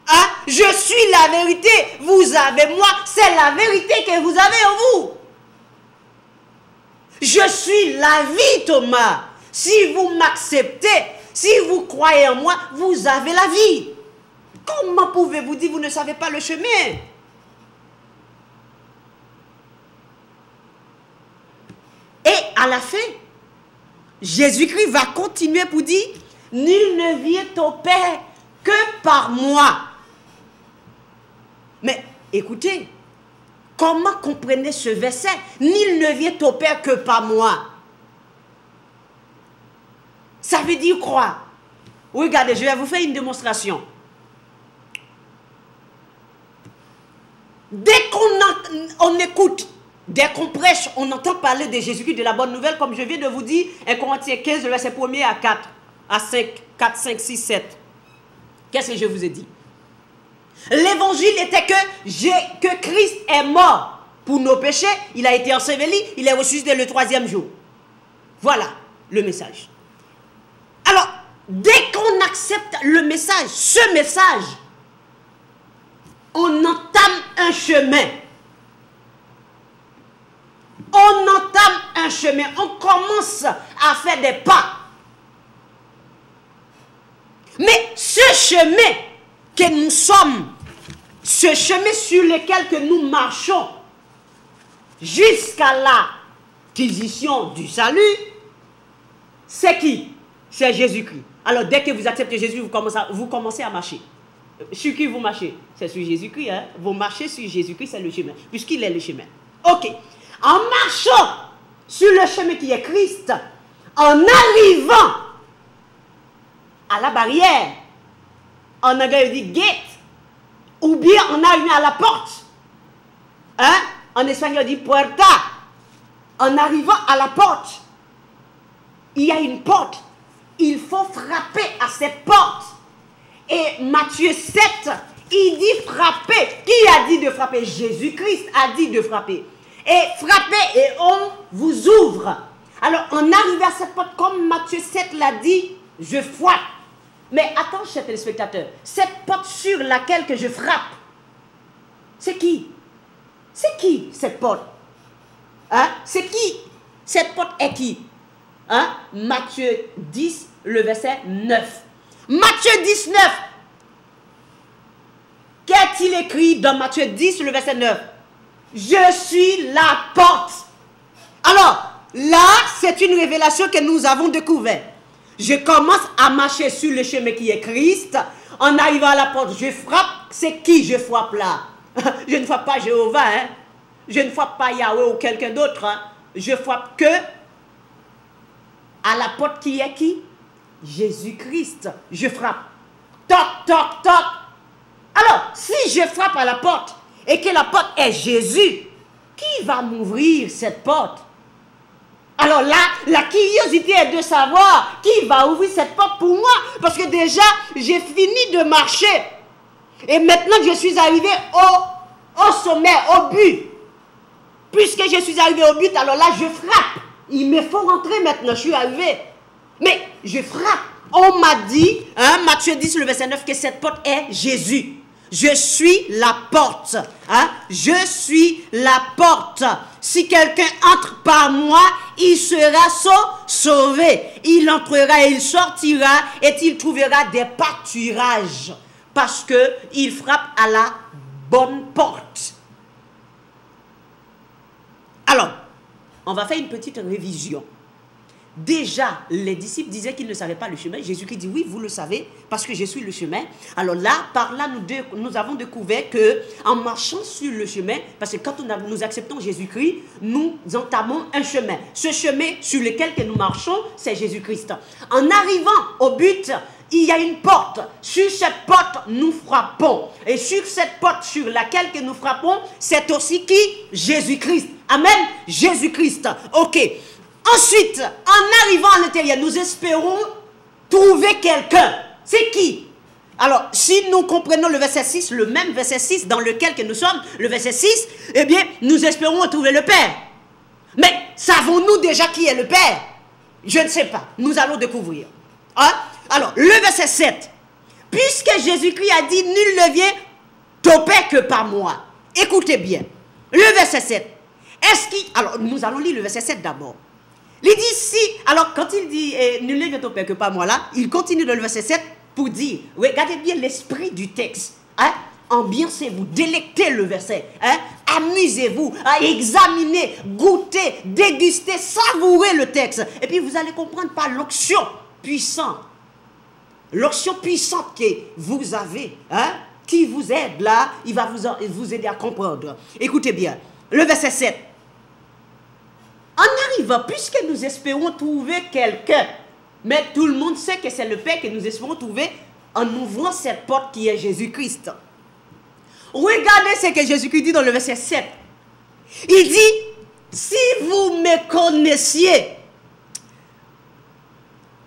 Hein? Je suis la vérité, vous avez moi, c'est la vérité que vous avez en vous. Je suis la vie, Thomas. Si vous m'acceptez, si vous croyez en moi, vous avez la vie. Comment pouvez-vous dire que vous ne savez pas le chemin? Et à la fin, Jésus-Christ va continuer pour dire, nul ne vient au Père que par moi. Mais écoutez, comment comprenez ce verset? Nul ne vient au Père que par moi. Ça veut dire quoi? Regardez, je vais vous faire une démonstration. Dès qu'on écoute, dès qu'on prêche, on entend parler de Jésus-Christ, de la bonne nouvelle, comme je viens de vous dire, 1 Corinthiens 15, le verset 1er à 4, à 5, 4, 5, 6, 7. Qu'est-ce que je vous ai dit? L'évangile était que Christ est mort pour nos péchés, il a été enseveli, il est ressuscité le 3e jour. Voilà le message. Alors, dès qu'on accepte le message, ce message, on entame un chemin. On entame un chemin. On commence à faire des pas. Mais ce chemin que nous sommes, ce chemin sur lequel que nous marchons jusqu'à l'acquisition du salut, c'est qui? C'est Jésus-Christ. Alors dès que vous acceptez Jésus, vous commencez à marcher. Sur qui vous marchez? C'est sur Jésus-Christ. Hein? Vous marchez sur Jésus-Christ, c'est le chemin. Puisqu'il est le chemin. Ok. En marchant sur le chemin qui est Christ, en arrivant à la barrière, en anglais on dit gate, ou bien en arrivant à la porte. Hein? En espagnol on dit puerta. En arrivant à la porte, il y a une porte. Il faut frapper à cette porte. Et Matthieu 7, il dit frapper. Qui a dit de frapper? Jésus-Christ a dit de frapper. Et frapper et on vous ouvre. Alors, en arrivant à cette porte, comme Matthieu 7 l'a dit, je frappe. Mais attends, chers téléspectateurs, cette porte sur laquelle que je frappe, c'est qui? C'est qui cette porte? Hein? C'est qui? Cette porte est qui? Hein? Matthieu 10, le verset 9. Matthieu 19. Qu'est-il écrit dans Matthieu 10, le verset 9? Je suis la porte. Alors, là, c'est une révélation que nous avons découverte. Je commence à marcher sur le chemin qui est Christ. En arrivant à la porte, je frappe. C'est qui je frappe là? Je ne frappe pas Jéhovah. Hein? Je ne frappe pas Yahweh ou quelqu'un d'autre. Hein? Je frappe que à la porte qui est qui? Jésus-Christ. Je frappe. Toc, toc, toc. Alors, si je frappe à la porte et que la porte est Jésus, qui va m'ouvrir cette porte? Alors là, la curiosité est de savoir qui va ouvrir cette porte pour moi. Parce que déjà, j'ai fini de marcher. Et maintenant, je suis arrivé au sommet, au but. Puisque je suis arrivé au but, alors là, je frappe. Il me faut rentrer maintenant, je suis arrivé. Mais je frappe. On m'a dit, hein, Matthieu 10, le verset 9, que cette porte est Jésus. Je suis la porte. Hein? Je suis la porte. Si quelqu'un entre par moi, il sera sauvé. Il entrera, il sortira et il trouvera des pâturages. Parce qu'il frappe à la bonne porte. Alors, on va faire une petite révision. Déjà, les disciples disaient qu'ils ne savaient pas le chemin. Jésus-Christ dit, oui, vous le savez, parce que je suis le chemin. Alors là, par là, nous avons découvert qu'en marchant sur le chemin, parce que quand nous acceptons Jésus-Christ, nous entamons un chemin. Ce chemin sur lequel que nous marchons, c'est Jésus-Christ. En arrivant au but, il y a une porte. Sur cette porte, nous frappons. Et sur cette porte sur laquelle que nous frappons, c'est aussi qui? Jésus-Christ. Amen. Jésus-Christ. Ok. Ensuite, en arrivant à l'intérieur, nous espérons trouver quelqu'un. C'est qui? Alors, si nous comprenons le verset 6, le même verset 6 dans lequel que nous sommes, le verset 6, eh bien, nous espérons trouver le Père. Mais savons-nous déjà qui est le Père? Je ne sais pas. Nous allons découvrir. Hein? Alors, le verset 7. Puisque Jésus-Christ a dit, nul ne vient au Père que par moi. Écoutez bien. Le verset 7. Alors, nous allons lire le verset 7 d'abord. Il dit si, alors quand il dit nul ne vient au Père que par moi là, il continue dans le verset 7 pour dire, regardez bien l'esprit du texte, hein? Ambiancez-vous, délectez le verset, hein? amusez-vous à examiner, goûter, déguster, savourer le texte. Et puis vous allez comprendre par l'onction puissante. L'onction puissante que vous avez, hein, qui vous aide là, il va vous aider à comprendre. Écoutez bien, le verset 7. En arrivant, puisque nous espérons trouver quelqu'un, mais tout le monde sait que c'est le Père que nous espérons trouver en ouvrant cette porte qui est Jésus-Christ. Regardez ce que Jésus-Christ dit dans le verset 7. Il dit, si vous me connaissiez,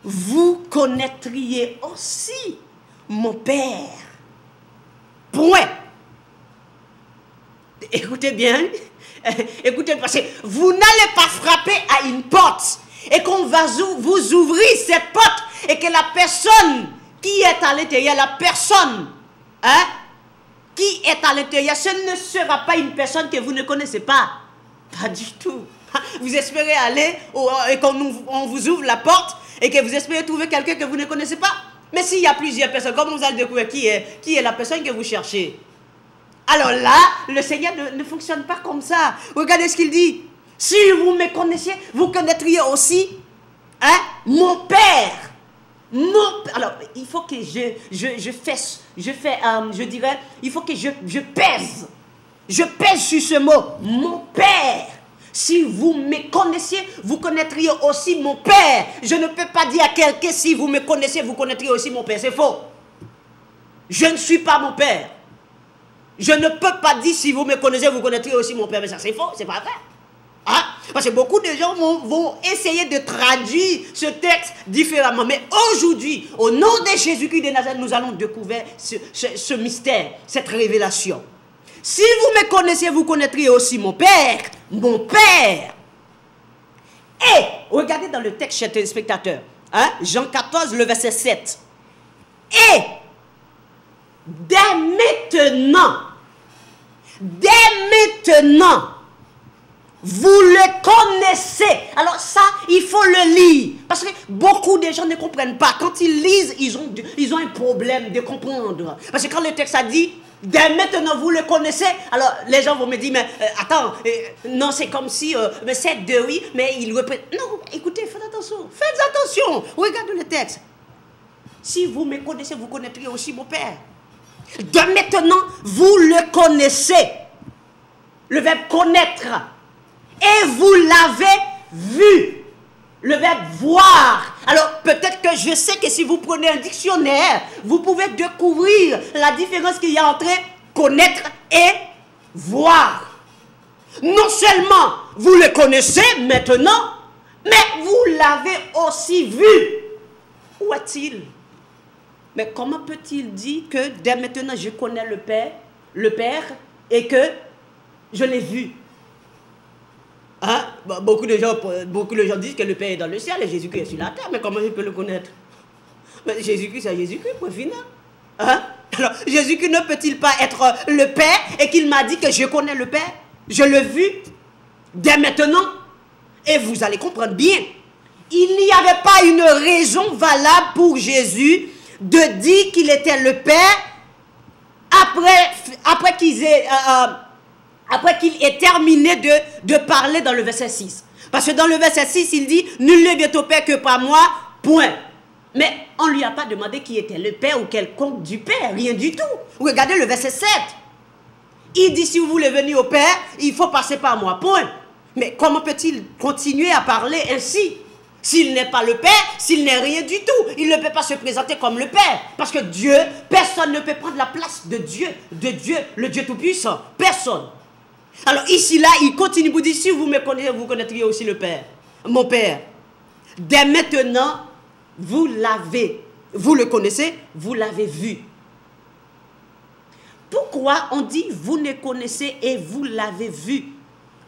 vous connaîtriez aussi mon Père. Point. Écoutez bien. Écoutez, parce que vous n'allez pas frapper à une porte et qu'on va vous ouvrir cette porte et que la personne qui est à l'intérieur, la personne qui est à l'intérieur, ce ne sera pas une personne que vous ne connaissez pas. Pas du tout. Vous espérez aller et qu'on vous ouvre la porte et que vous espérez trouver quelqu'un que vous ne connaissez pas. Mais s'il y a plusieurs personnes, comment vous allez découvrir qui est la personne que vous cherchez? Alors là, le Seigneur ne fonctionne pas comme ça. Regardez ce qu'il dit. Si vous me connaissiez, vous connaîtriez aussi mon Père. Alors, il faut que il faut que je pèse. Je pèse sur ce mot. Mon Père. Si vous me connaissiez, vous connaîtriez aussi mon Père. Je ne peux pas dire à quelqu'un, si vous me connaissiez, vous connaîtriez aussi mon Père. C'est faux. Je ne suis pas mon Père. Je ne peux pas dire, si vous me connaissez, vous connaîtriez aussi mon Père. Mais ça, c'est faux, c'est pas vrai. Hein? Parce que beaucoup de gens vont essayer de traduire ce texte différemment. Mais aujourd'hui, au nom de Jésus-Christ de Nazareth, nous allons découvrir ce mystère, cette révélation. Si vous me connaissiez, vous connaîtriez aussi mon Père. Mon Père. Et, regardez dans le texte, chers téléspectateurs, Jean 14, le verset 7. Et, dès maintenant, vous le connaissez. Alors ça, il faut le lire. Parce que beaucoup de gens ne comprennent pas. Quand ils lisent, ils ont un problème de comprendre. Parce que quand le texte a dit, dès maintenant vous le connaissez, alors les gens vont me dire, mais attends, non, c'est comme si, mais c'est de oui, mais il représente. Non, écoutez, faites attention. Faites attention. Regardez le texte. Si vous me connaissez, vous connaîtrez aussi mon Père. Dès maintenant, vous le connaissez. Le verbe connaître. Et vous l'avez vu. Le verbe voir. Alors, peut-être que je sais que si vous prenez un dictionnaire, vous pouvez découvrir la différence qu'il y a entre connaître et voir. Non seulement vous le connaissez maintenant, mais vous l'avez aussi vu. Où est-il? Mais comment peut-il dire que dès maintenant je connais le Père, et que je l'ai vu? Hein? Beaucoup de gens disent que le Père est dans le ciel et Jésus-Christ est sur la terre. Mais comment je peux le connaître? Mais Jésus-Christ, c'est Jésus-Christ, point final. Hein? Alors, Jésus-Christ ne peut-il pas être le Père et qu'il m'a dit que je connais le Père? Je l'ai vu dès maintenant. Et vous allez comprendre bien. Il n'y avait pas une raison valable pour Jésus de dire qu'il était le Père après qu'il ait terminé de parler dans le verset 6. Parce que dans le verset 6, il dit, nul ne vient au Père que par moi, point. Mais on ne lui a pas demandé qui était le Père ou quelconque du Père, rien du tout. Regardez le verset 7. Il dit, si vous voulez venir au Père, il faut passer par moi, point. Mais comment peut-il continuer à parler ainsi? S'il n'est pas le Père, s'il n'est rien du tout, il ne peut pas se présenter comme le Père. Parce que Dieu, personne ne peut prendre la place de Dieu, le Dieu Tout-Puissant. Personne. Alors ici, là, il continue pour dire, si vous me connaissez, vous connaîtriez aussi le Père. Mon Père. Dès maintenant, vous le connaissez, vous l'avez vu. Pourquoi on dit, vous le connaissez et vous l'avez vu?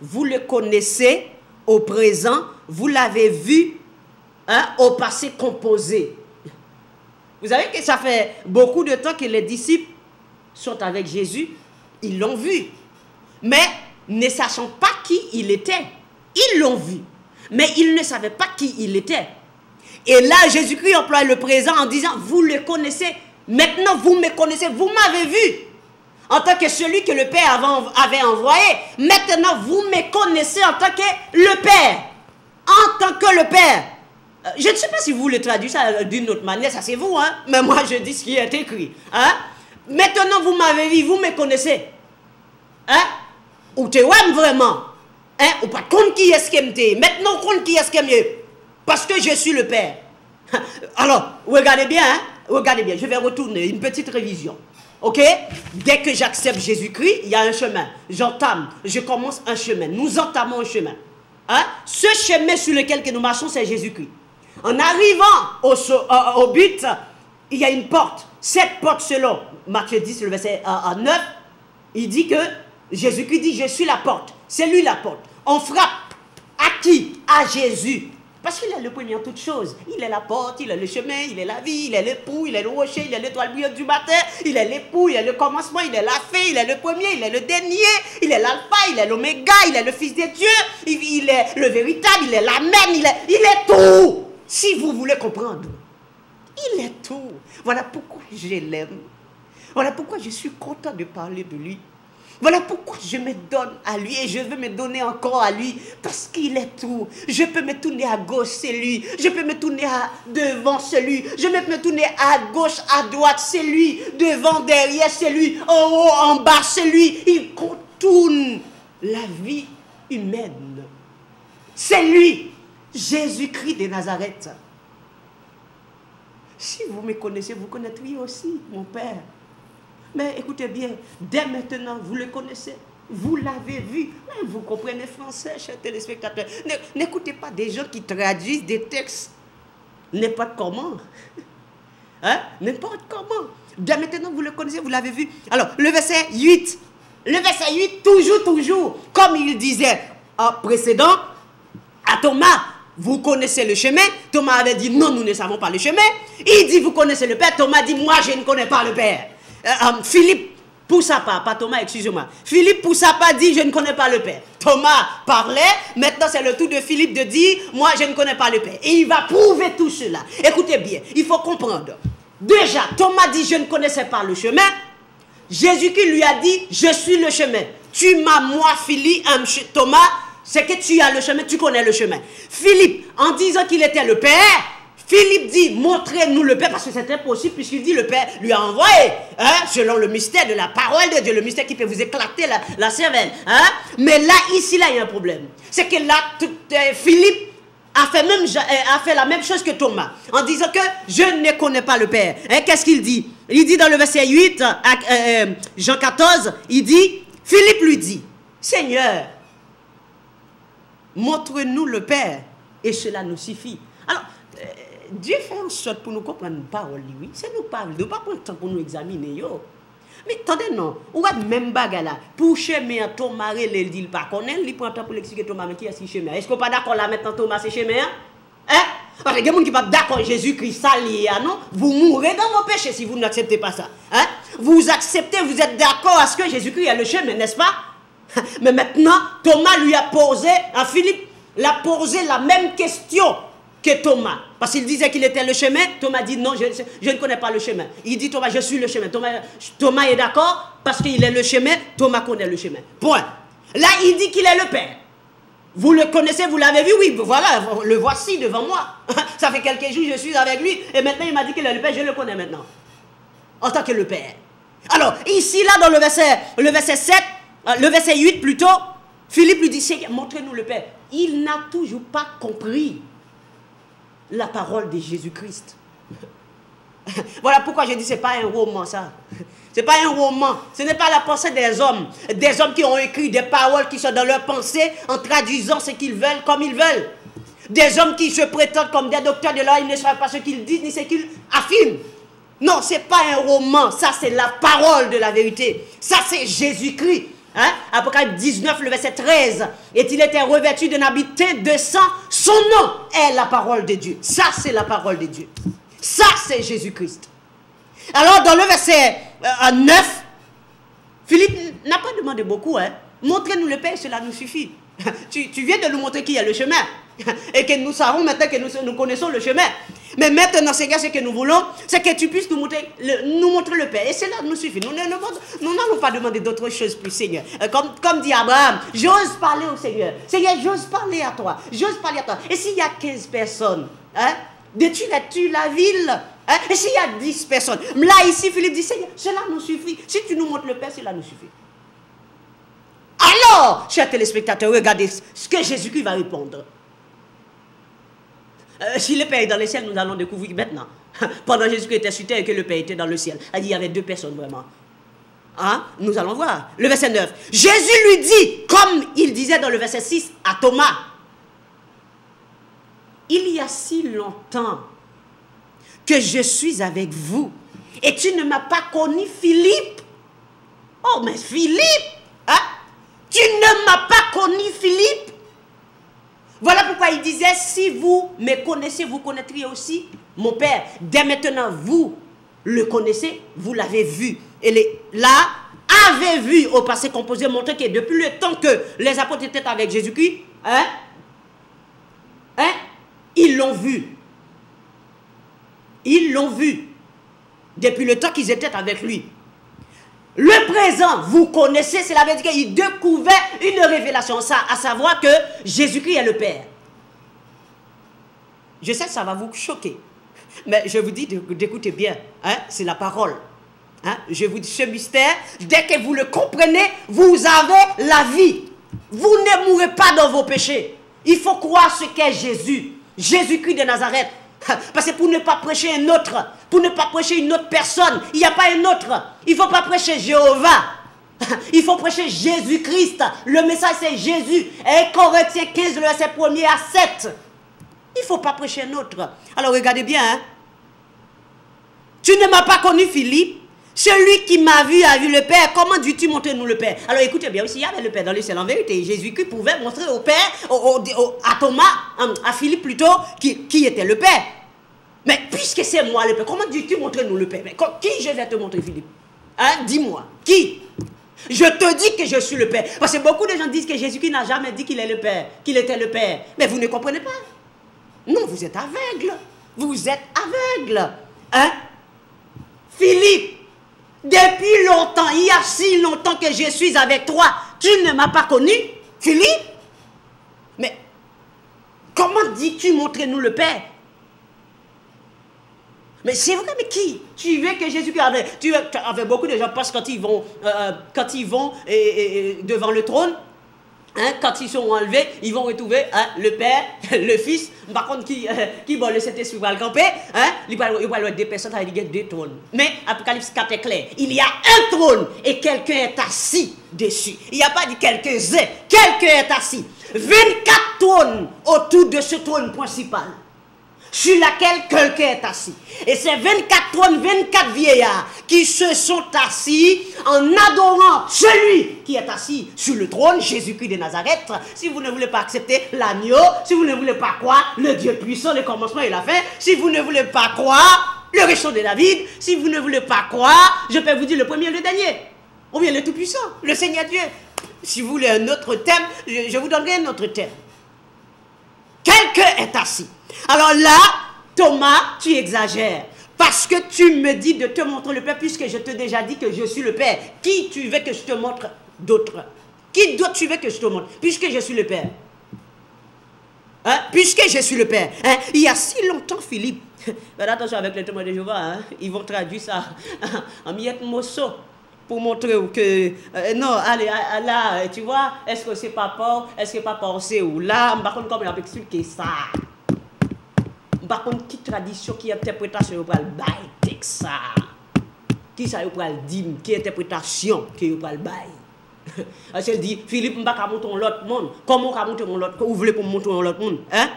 Vous le connaissez au présent, vous l'avez vu au passé composé. Vous savez que ça fait beaucoup de temps que les disciples sont avec Jésus, ils l'ont vu. Mais ne sachant pas qui il était, ils l'ont vu. Mais ils ne savaient pas qui il était. Et là, Jésus-Christ emploie le présent en disant, vous le connaissez, maintenant vous me connaissez, vous m'avez vu. en tant que celui que le Père avait envoyé. Maintenant, vous me connaissez en tant que le Père. En tant que le Père. Je ne sais pas si vous le traduisez ça d'une autre manière, ça c'est vous, hein. Mais moi je dis ce qui est écrit. Hein? Maintenant, vous m'avez vu, vous me connaissez. Hein? Ou te ouem vraiment. Hein? Ou pas compte qui est-ce qui m'était. Maintenant, compte qui est-ce qui m'est. Parce que je suis le Père. Alors, regardez bien, hein? Regardez bien, je vais retourner, une petite révision. Ok? Dès que j'accepte Jésus-Christ, il y a un chemin. J'entame, je commence un chemin. Nous entamons un chemin. Hein? Ce chemin sur lequel que nous marchons, c'est Jésus-Christ. En arrivant au but, il y a une porte. Cette porte, selon Matthieu 10, le verset 9, il dit que Jésus-Christ dit, je suis la porte. C'est lui la porte. On frappe. À qui? À Jésus. Parce qu'il est le premier en toutes choses. Il est la porte, il est le chemin, il est la vie, il est l'époux, il est le rocher, il est l'étoile brillante du matin, il est l'époux, il est le commencement, il est la fin, il est le premier, il est le dernier, il est l'alpha, il est l'oméga, il est le fils de Dieu, il est le véritable, il est l'amen, il est tout. Si vous voulez comprendre, il est tout. Voilà pourquoi je l'aime. Voilà pourquoi je suis content de parler de lui. Voilà pourquoi je me donne à lui et je veux me donner encore à lui. Parce qu'il est tout. Je peux me tourner à gauche, c'est lui. Je peux me tourner devant, c'est lui. Je peux me tourner à gauche, à droite, c'est lui. Devant, derrière, c'est lui. En haut, en bas, c'est lui. Il contourne la vie humaine. C'est lui. Jésus-Christ de Nazareth. Si vous me connaissez, vous connaîtriez aussi mon Père. Mais écoutez bien, dès maintenant, vous le connaissez. Vous l'avez vu. Vous comprenez français, chers téléspectateurs. N'écoutez pas des gens qui traduisent des textes n'importe comment. Hein? N'importe comment. Dès maintenant, vous le connaissez, vous l'avez vu. Alors, le verset 8. Le verset 8, toujours, comme il disait en précédent, à Thomas, vous connaissez le chemin. Thomas avait dit, non, nous ne savons pas le chemin. Il dit, vous connaissez le Père. Thomas dit, moi, je ne connais pas le Père. Philippe poussa pas Thomas, excusez-moi. Philippe poussa pas, dit, je ne connais pas le Père. Thomas parlait, maintenant c'est le tour de Philippe de dire, moi, je ne connais pas le Père. Et il va prouver tout cela. Écoutez bien, il faut comprendre. Déjà, Thomas dit, je ne connaissais pas le chemin. Jésus-Christ lui a dit, je suis le chemin. Tu m'as, moi, Philippe, Thomas, c'est que tu as le chemin, tu connais le chemin. Philippe, en disant qu'il était le Père, Philippe dit, montrez-nous le Père, parce que c'est impossible, puisqu'il dit, le Père lui a envoyé, hein, selon le mystère de la parole de Dieu, le mystère qui peut vous éclater la cervelle. Hein. Mais là, ici, là, il y a un problème. C'est que là, Philippe a fait la même chose que Thomas, en disant que je ne connais pas le Père. Hein, qu'est-ce qu'il dit? Il dit dans le verset 8, Jean 14, il dit, Philippe lui dit, Seigneur, montre-nous le Père, et cela nous suffit. Alors, Dieu fait en sorte pour nous comprendre une parole, oui. C'est nous parler, nous pas prendre le temps pour nous examiner, yo. Mais attendez, non, ou même bagarre là, pour chemin, Thomas, il dit pas connaît, il prend le temps pour l'expliquer Thomas, mais qui est ce chemin? Est-ce qu'on pas d'accord là maintenant, Thomas, c'est chemin? Hein? Parce que les gens qui ne sont pas d'accord, Jésus-Christ, ça lié, non? Vous mourrez dans vos péchés si vous n'acceptez pas ça. Hein? Vous acceptez, vous êtes d'accord à ce que Jésus-Christ est le chemin, n'est-ce pas? Mais maintenant, Thomas lui a posé, à Philippe, l'a posé la même question que Thomas. Parce qu'il disait qu'il était le chemin. Thomas dit non, je ne connais pas le chemin. Il dit Thomas, je suis le chemin. Thomas est d'accord parce qu'il est le chemin. Thomas connaît le chemin. Point. Là, il dit qu'il est le Père. Vous le connaissez, vous l'avez vu? Oui, voilà, le voici devant moi. Ça fait quelques jours, je suis avec lui. Et maintenant, il m'a dit qu'il est le Père. Je le connais maintenant. En tant que le Père. Alors, ici, là, dans le verset 7, le verset 8 plutôt, Philippe lui dit, montrez-nous le Père. Il n'a toujours pas compris la parole de Jésus-Christ. Voilà pourquoi je dis ce n'est pas un roman, ça. Ce n'est pas un roman. Ce n'est pas la pensée des hommes. Des hommes qui ont écrit des paroles qui sont dans leur pensée en traduisant ce qu'ils veulent comme ils veulent. Des hommes qui se prétendent comme des docteurs de la loi, ils ne savent pas ce qu'ils disent ni ce qu'ils affirment. Non, ce n'est pas un roman. Ça, c'est la parole de la vérité. Ça, c'est Jésus-Christ. Hein? Apocalypse 19, le verset 13. Et il était revêtu d'un habit teint de sang. Son nom est la parole de Dieu. Ça, c'est la parole de Dieu. Ça, c'est Jésus-Christ. Alors, dans le verset 9, Philippe n'a pas demandé beaucoup. Hein? Montrez-nous le Père, cela nous suffit. Tu viens de nous montrer qui est le chemin. Et que nous savons maintenant que nous connaissons le chemin. Mais maintenant, Seigneur, ce que nous voulons, c'est que tu puisses nous montrer le Père. Et cela nous suffit. Nous n'allons pas demander d'autres choses plus, Seigneur. Comme dit Abraham, j'ose parler au Seigneur. Seigneur, j'ose parler à toi. J'ose parler à toi. Et s'il y a 15 personnes, hein, détruis la ville. Hein, et s'il y a 10 personnes, là ici, Philippe dit, Seigneur, cela nous suffit. Si tu nous montres le Père, cela nous suffit. Alors, chers téléspectateurs, regardez ce que Jésus-Christ va répondre. Si le Père est dans le ciel, nous allons découvrir maintenant. Pendant que Jésus-Christ était sur terre et que le Père était dans le ciel. Il y avait 2 personnes vraiment. Hein? Nous allons voir. Le verset 9. Jésus lui dit, comme il disait dans le verset 6 à Thomas, il y a si longtemps que je suis avec vous et tu ne m'as pas connu, Philippe. Oh, mais Philippe, hein? Tu ne m'as pas connu, Philippe. Voilà pourquoi il disait, si vous me connaissez, vous connaîtriez aussi mon Père. Dès maintenant, vous le connaissez, vous l'avez vu. Et là, avez vu au passé composé, montrer que depuis le temps que les apôtres étaient avec Jésus-Christ, ils l'ont vu. Ils l'ont vu. Depuis le temps qu'ils étaient avec lui. Le présent, vous connaissez, cela veut dire qu'il découvrait une révélation, ça, à savoir que Jésus-Christ est le Père. Je sais que ça va vous choquer, mais je vous dis d'écouter bien, hein, c'est la parole. Hein, je vous dis ce mystère, dès que vous le comprenez, vous avez la vie. Vous ne mourrez pas dans vos péchés. Il faut croire ce qu'est Jésus, Jésus-Christ de Nazareth. Parce que pour ne pas prêcher un autre, pour ne pas prêcher une autre personne, il n'y a pas un autre. Il ne faut pas prêcher Jéhovah. Il faut prêcher Jésus-Christ. Le message c'est Jésus. Et Corinthiens 15, le verset 1er à 7. Il ne faut pas prêcher un autre. Alors regardez bien. Hein? Tu ne m'as pas connu, Philippe. Celui qui m'a vu a vu le Père. Comment dis-tu montrer-nous le Père? Alors écoutez bien, aussi il y avait le Père dans le ciel. En vérité, Jésus-Christ pouvait montrer au Père, à Thomas, à Philippe plutôt, qui était le Père. Mais puisque c'est moi le Père, comment dis-tu montrer-nous le Père? Mais qui je vais te montrer, Philippe? Hein? Dis-moi, qui? Je te dis que je suis le Père. Parce que beaucoup de gens disent que Jésus-Christ n'a jamais dit qu'il est le Père, qu'il était le Père. Mais vous ne comprenez pas. Non, vous êtes aveugle. Vous êtes aveugle. Hein? Philippe, depuis longtemps, il y a si longtemps que je suis avec toi, tu ne m'as pas connu, Philippe? Mais comment dis-tu montrer-nous le Père? Mais c'est vrai, mais qui? Tu veux que Jésus avec beaucoup de gens parce que quand ils vont devant le trône, hein, quand ils sont enlevés, ils vont retrouver le Père, le Fils. Par contre, qui bon, le Saint-Esprit va le camper, hein, il va être des personnes avec des trônes. Mais Apocalypse 4 est clair. Il y a un trône et quelqu'un est assis dessus. Il n'y a pas dit quelques-uns. Quelqu'un est assis. 24 trônes autour de ce trône principal, sur laquelle quelqu'un est assis. Et ces 24 trônes, 24 vieillards qui se sont assis en adorant celui qui est assis sur le trône, Jésus-Christ de Nazareth. Si vous ne voulez pas accepter l'agneau, si vous ne voulez pas croire le Dieu puissant, le commencement et la fin, si vous ne voulez pas croire le réchaud de David, si vous ne voulez pas croire, je peux vous dire le premier et le dernier, ou bien le tout-puissant, le Seigneur Dieu. Si vous voulez un autre thème, je vous donnerai un autre thème. Quelqu'un est assis. Alors là, Thomas, tu exagères. Parce que tu me dis de te montrer le Père, puisque je t'ai déjà dit que je suis le Père. Qui tu veux que je te montre d'autres? Qui d'autre tu veux que je te montre? Puisque je suis le Père. Hein? Puisque je suis le Père. Hein? Il y a si longtemps, Philippe. Mais attention avec les témoins de Jéhovah. Hein? Ils vont traduire ça en miette mosso. Pour montrer que, non, allez, là, tu vois, est-ce que c'est pas fort, est-ce que pas pensé ou là, par contre, comme on a expliqué ça. Par contre, qui tradition, qui interprétation, on va le bail, texte ça. Qui ça, on va le dire, qui interprétation, qui on va le bail. Elle dit, Philippe, on va montrer l'autre monde. Comment on va montrer l'autre monde? Vous voulez pour montrer l'autre monde? Hein?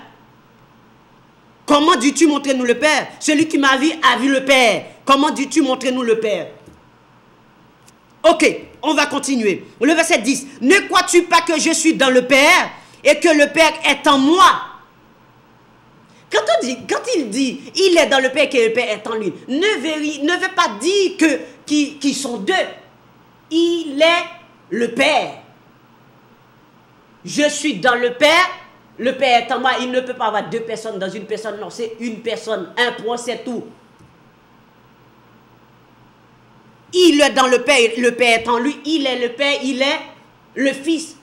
Comment dis-tu montrer-nous le Père? Celui qui m'a vu a vu le Père. Comment dis-tu montrer-nous le Père? Ok, on va continuer. Le verset 10. Ne crois-tu pas que je suis dans le Père et que le Père est en moi? Quand il dit il est dans le Père et que le Père est en lui, ne veut pas dire qu'ils sont deux. Il est le Père. Je suis dans le Père, Le Père est en moi, il ne peut pas avoir deux personnes dans une personne. Non, c'est une personne, un point, c'est tout. Il est dans le Père est en lui, il est le Père, il est le Fils.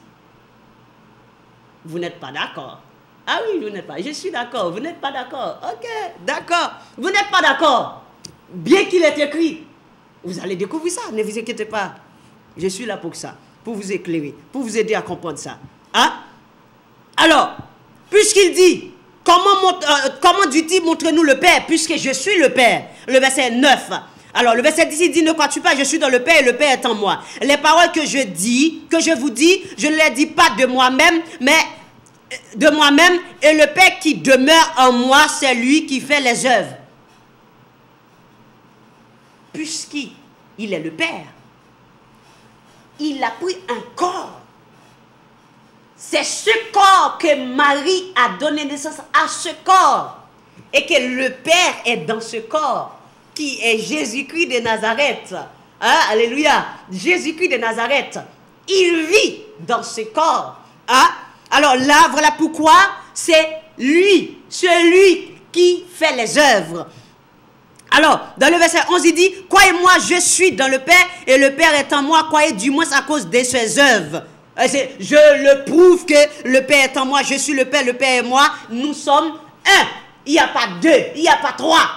Vous n'êtes pas d'accord? Ah oui, vous n'êtes pas. Je suis d'accord, vous n'êtes pas d'accord. Ok, d'accord. Vous n'êtes pas d'accord. Bien qu'il est écrit, vous allez découvrir ça, ne vous inquiétez pas. Je suis là pour ça, pour vous éclairer, pour vous aider à comprendre ça. Hein? Alors, puisqu'il dit, comment dit-il, montre-nous le Père, puisque je suis le Père. Le verset 9. Alors, le verset 10, il dit, ne crois-tu pas, je suis dans le Père et le Père est en moi. Les paroles que je vous dis, je ne les dis pas de moi-même, mais de moi-même, et le Père qui demeure en moi, c'est lui qui fait les œuvres. Puisqu'il est le Père, il a pris un corps. C'est ce corps que Marie a donné naissance à ce corps. Et que le Père est dans ce corps, qui est Jésus-Christ de Nazareth. Hein? Alléluia. Jésus-Christ de Nazareth. Il vit dans ce corps. Hein? Alors là, voilà pourquoi c'est lui, celui qui fait les œuvres. Alors, dans le verset 11, il dit, croyez-moi, je suis dans le Père et le Père est en moi, croyez du moins à cause de ses œuvres. Je le prouve que le Père est en moi, je suis le Père et moi, nous sommes un. Il n'y a pas deux, il n'y a pas trois.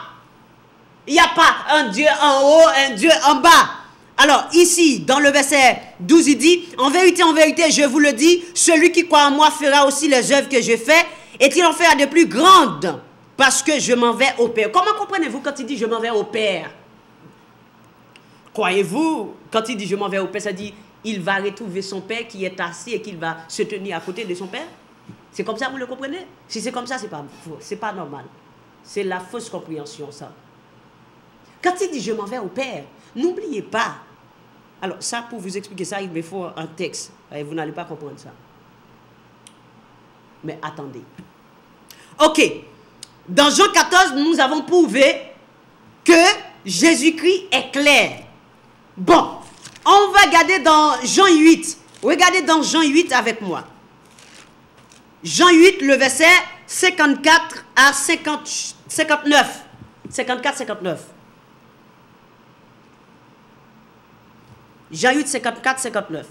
Il n'y a pas un Dieu en haut, un Dieu en bas. Alors, ici, dans le verset 12, il dit, en vérité, je vous le dis, celui qui croit en moi fera aussi les œuvres que je fais, et il en fera de plus grandes, parce que je m'en vais au Père. Comment comprenez-vous quand il dit, je m'en vais au Père? Croyez-vous, quand il dit, je m'en vais au Père, ça dit, il va retrouver son Père qui est assis et qu'il va se tenir à côté de son Père? C'est comme ça, vous le comprenez? Si c'est comme ça, c'est pas normal. C'est la fausse compréhension, ça. Quand il dit, je m'en vais au Père, n'oubliez pas. Alors, ça, pour vous expliquer ça, il me faut un texte. Et vous n'allez pas comprendre ça. Mais attendez. Ok. Dans Jean 14, nous avons prouvé que Jésus-Christ est clair. Bon. On va regarder dans Jean 8. Regardez dans Jean 8 avec moi. Jean 8, le verset 54 à 59. 54-59. Jean 8, 54-59.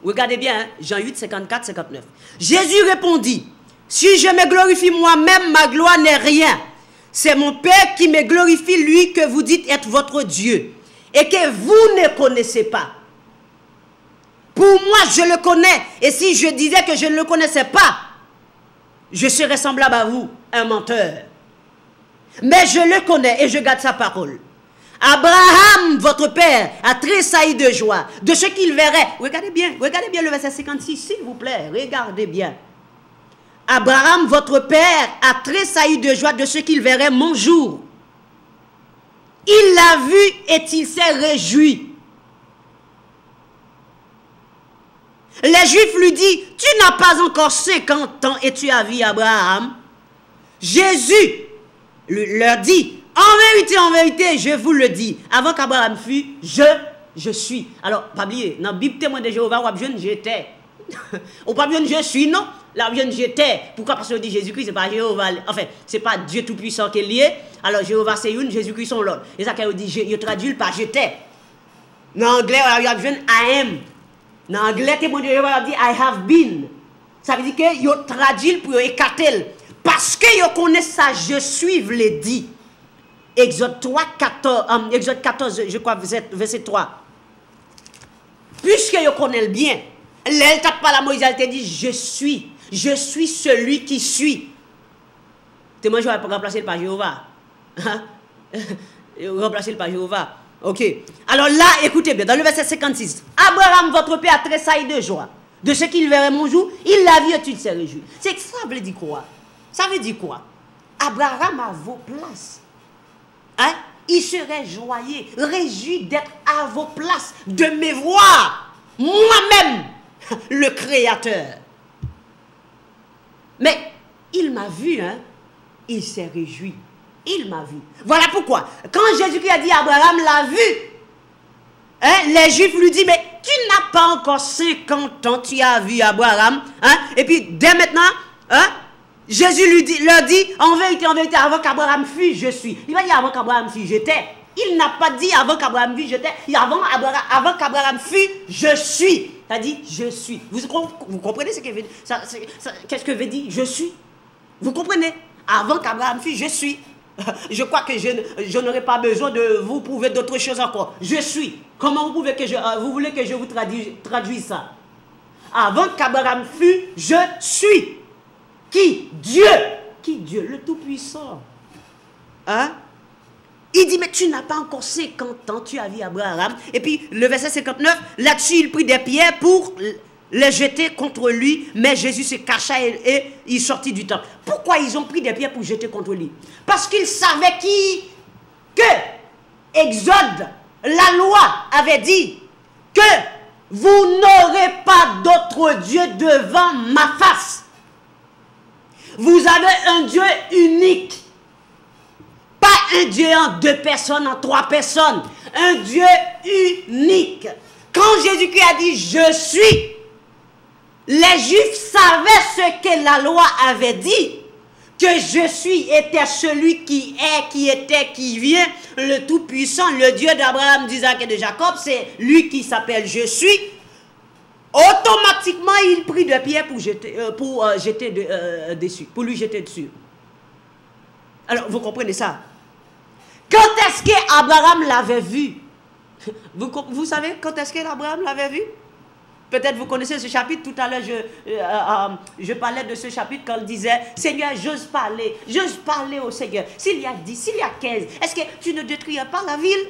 Regardez bien, hein? Jean 8, 54-59. Jésus répondit, si je me glorifie moi-même, ma gloire n'est rien. C'est mon Père qui me glorifie, lui que vous dites être votre Dieu, et que vous ne connaissez pas. Pour moi, je le connais, et si je disais que je ne le connaissais pas, je serais semblable à vous, un menteur. Mais je le connais et je garde sa parole. Abraham, votre père, a tressailli de joie de ce qu'il verrait. Regardez bien le verset 56, s'il vous plaît, regardez bien. Abraham, votre père, a tressailli de joie de ce qu'il verrait mon jour. Il l'a vu et il s'est réjoui. Les Juifs lui disent, tu n'as pas encore 50 ans et tu as vu Abraham. Jésus leur dit, en vérité, je vous le dis, avant qu'Abraham fût, je suis. Alors, pas oublier, dans la Bible témoin de Jéhovah, on a besoin de j'étais. On pas besoin de je suis, non. Là, on j'étais. Pourquoi? Parce qu'on dit Jésus-Christ, c'est pas Jéhovah. Enfin, c'est pas Dieu Tout-Puissant qui est lié. Alors, Jéhovah, c'est une, Jésus-Christ, sont l'autre. Et ça, quand on dit, je traduis par j'étais. Dans l'anglais, on a besoin de I am. Dans l'anglais, témoin de Jéhovah, on dit I have been. Ça veut dire que yo traduit pour écarter. Parce que yo connaît ça, je suis, le dit. Exode 14, je crois, verset 3. Puisque yo connaît bien, elle tape pas la Moïse, elle te dit, je suis celui qui suis. Témoin, je vais remplacer par Jéhovah. Remplacer par Jéhovah. Ok. Alors là, écoutez bien, dans le verset 56, Abraham, votre père, a tressailli de joie de ce qu'il verrait mon jour, il l'a vu et il s'est réjoui. C'est que ça veut dire quoi? Ça veut dire quoi? Abraham a vos places. Hein? Il serait joyeux, réjoui d'être à vos places, de me voir, moi-même, le Créateur. Mais il m'a vu, hein? Il s'est réjoui. Il m'a vu. Voilà pourquoi, quand Jésus-Christ a dit Abraham l'a vu, hein, les Juifs lui disent, mais tu n'as pas encore 50 ans, tu as vu Abraham. Hein? Et puis, dès maintenant, hein, leur dit, en vérité, avant qu'Abraham fût, je suis. Il va dire avant qu'Abraham fût, j'étais. Il n'a pas dit avant qu'Abraham fût, j'étais. Avant qu'Abraham fût, je suis. Il a dit, je suis. Vous comprenez ce que veut dire? Qu'est-ce que veut dire je suis? Vous comprenez? Avant qu'Abraham fût, je suis. Je crois que je n'aurai pas besoin de vous prouver d'autres choses encore. Je suis. Comment vous voulez que je vous traduise ça? Avant qu'Abraham fût, je suis. Qui? Dieu. Qui Dieu? Le Tout-Puissant. Hein? Il dit, mais tu n'as pas encore 50 ans, tu as vu Abraham. Et puis, le verset 59, là-dessus, il prit des pierres pour les jeter contre lui, mais Jésus se cacha et il sortit du temple. Pourquoi ils ont pris des pierres pour jeter contre lui? Parce qu'ils savaient que Exode, la loi avait dit que vous n'aurez pas d'autre Dieu devant ma face. Vous avez un Dieu unique. Pas un Dieu en 2 personnes, en 3 personnes. Un Dieu unique. Quand Jésus-Christ a dit « Je suis », les Juifs savaient ce que la loi avait dit. Que je suis était celui qui est, qui était, qui vient, le Tout-Puissant, le Dieu d'Abraham, d'Isaac et de Jacob. C'est lui qui s'appelle « Je suis ». Automatiquement, il prit de pierres pour lui jeter dessus. Alors, vous comprenez ça? Quand est-ce qu'Abraham l'avait vu? Vous savez quand est-ce qu'Abraham l'avait vu? Peut-être vous connaissez ce chapitre. Tout à l'heure, je parlais de ce chapitre quand il disait « Seigneur, j'ose parler au Seigneur. S'il y a 10, s'il y a 15, est-ce que tu ne détruiras pas la ville ?»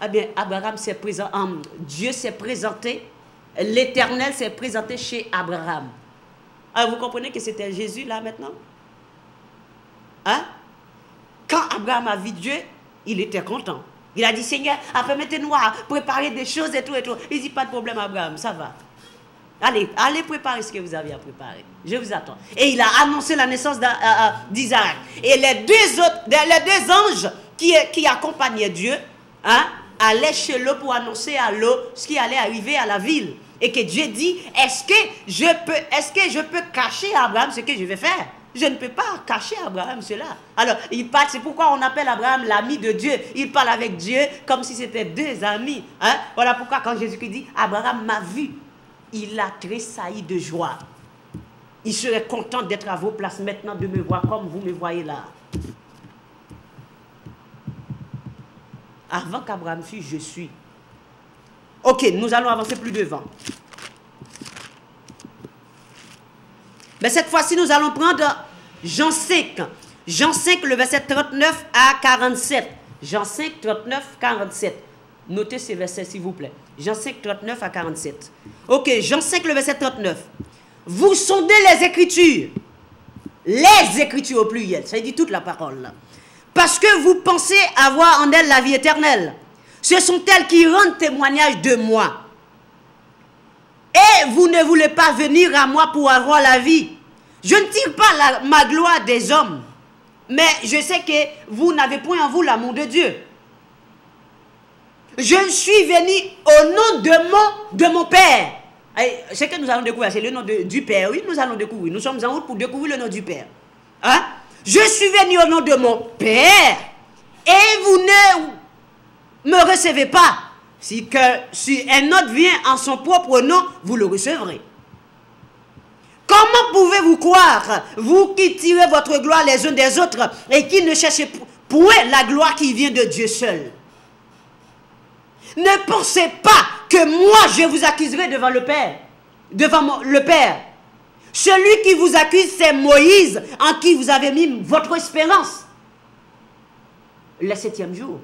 Eh bien, Abraham s'est présenté, Dieu s'est présenté, l'Éternel s'est présenté chez Abraham. Alors, vous comprenez que c'était Jésus là maintenant? Hein? Quand Abraham a vu Dieu, il était content. Il a dit, Seigneur, permettez-nous à préparer des choses et tout et tout. Il dit, pas de problème Abraham, ça va. Allez préparer ce que vous avez à préparer. Je vous attends. Et il a annoncé la naissance d'Isaac. Et les deux anges qui accompagnaient Dieu, hein, allaient chez l'eau pour annoncer à l'eau ce qui allait arriver à la ville. Et que Dieu dit, est-ce que je peux cacher à Abraham ce que je vais faire? Je ne peux pas cacher à Abraham cela. Alors, il parle, c'est pourquoi on appelle Abraham l'ami de Dieu. Il parle avec Dieu comme si c'était 2 amis. Hein? Voilà pourquoi quand Jésus-Christ dit, Abraham m'a vu, il a tressailli de joie. Il serait content d'être à vos places maintenant, de me voir comme vous me voyez là. Avant qu'Abraham fût, je suis. Ok, nous allons avancer plus devant. Mais cette fois-ci, nous allons prendre Jean 5. Jean 5, le verset 39 à 47. Jean 5, 39, 47. Notez ces versets, s'il vous plaît. Jean 5, 39 à 47. Ok, Jean 5, le verset 39. Vous sondez les Écritures. Les Écritures au pluriel. Ça dit toute la parole là. Parce que vous pensez avoir en elles la vie éternelle. Ce sont elles qui rendent témoignage de moi. Et vous ne voulez pas venir à moi pour avoir la vie. Je ne tire pas ma gloire des hommes. Mais je sais que vous n'avez point en vous l'amour de Dieu. Je suis venu au nom de mon Père. Ce que nous allons découvrir, c'est le nom du Père. Oui, nous allons découvrir. Nous sommes en route pour découvrir le nom du Père. Hein? Je suis venu au nom de mon Père. Et vous ne me recevez pas. Si un autre vient en son propre nom, vous le recevrez. Comment pouvez-vous croire, vous qui tirez votre gloire les uns des autres et qui ne cherchez point la gloire qui vient de Dieu seul? Ne pensez pas que moi je vous accuserai devant le Père. Devant le Père. Celui qui vous accuse, c'est Moïse, en qui vous avez mis votre espérance. Le 7e jour.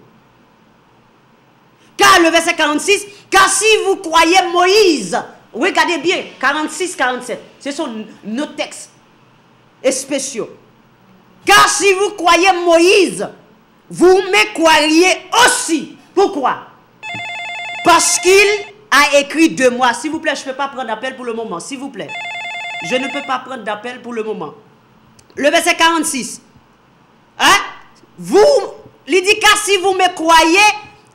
Car le verset 46, car si vous croyez Moïse, regardez bien, 46-47, ce sont nos textes spéciaux. Car si vous croyez Moïse, vous me croiriez aussi. Pourquoi? Parce qu'il a écrit de moi. S'il vous plaît, je ne peux pas prendre d'appel pour le moment. S'il vous plaît. Je ne peux pas prendre d'appel pour le moment. Le verset 46. Hein? Il dit, car si vous me croyez,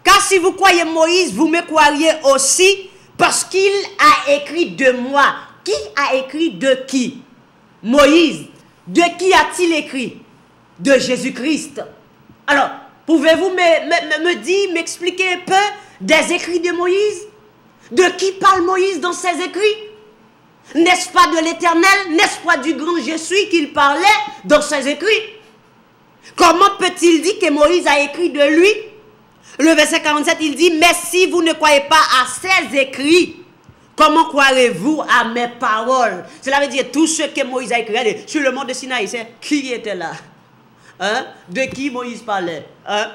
car si vous croyez Moïse, vous me croiriez aussi, parce qu'il a écrit de moi. Qui a écrit de qui? Moïse. De qui a-t-il écrit? De Jésus-Christ. Alors, pouvez-vous me dire, m'expliquer un peu des écrits de Moïse? De qui parle Moïse dans ses écrits? N'est-ce pas de l'Éternel? N'est-ce pas du grand je suis qu'il parlait dans ses écrits? Comment peut-il dire que Moïse a écrit de lui? Le verset 47, il dit, mais si vous ne croyez pas à ses écrits, comment croirez-vous à mes paroles? Cela veut dire tout ce que Moïse a écrit. Regardez, sur le mont de Sinaï, c'est qui était là? Hein? De qui Moïse parlait? Hein?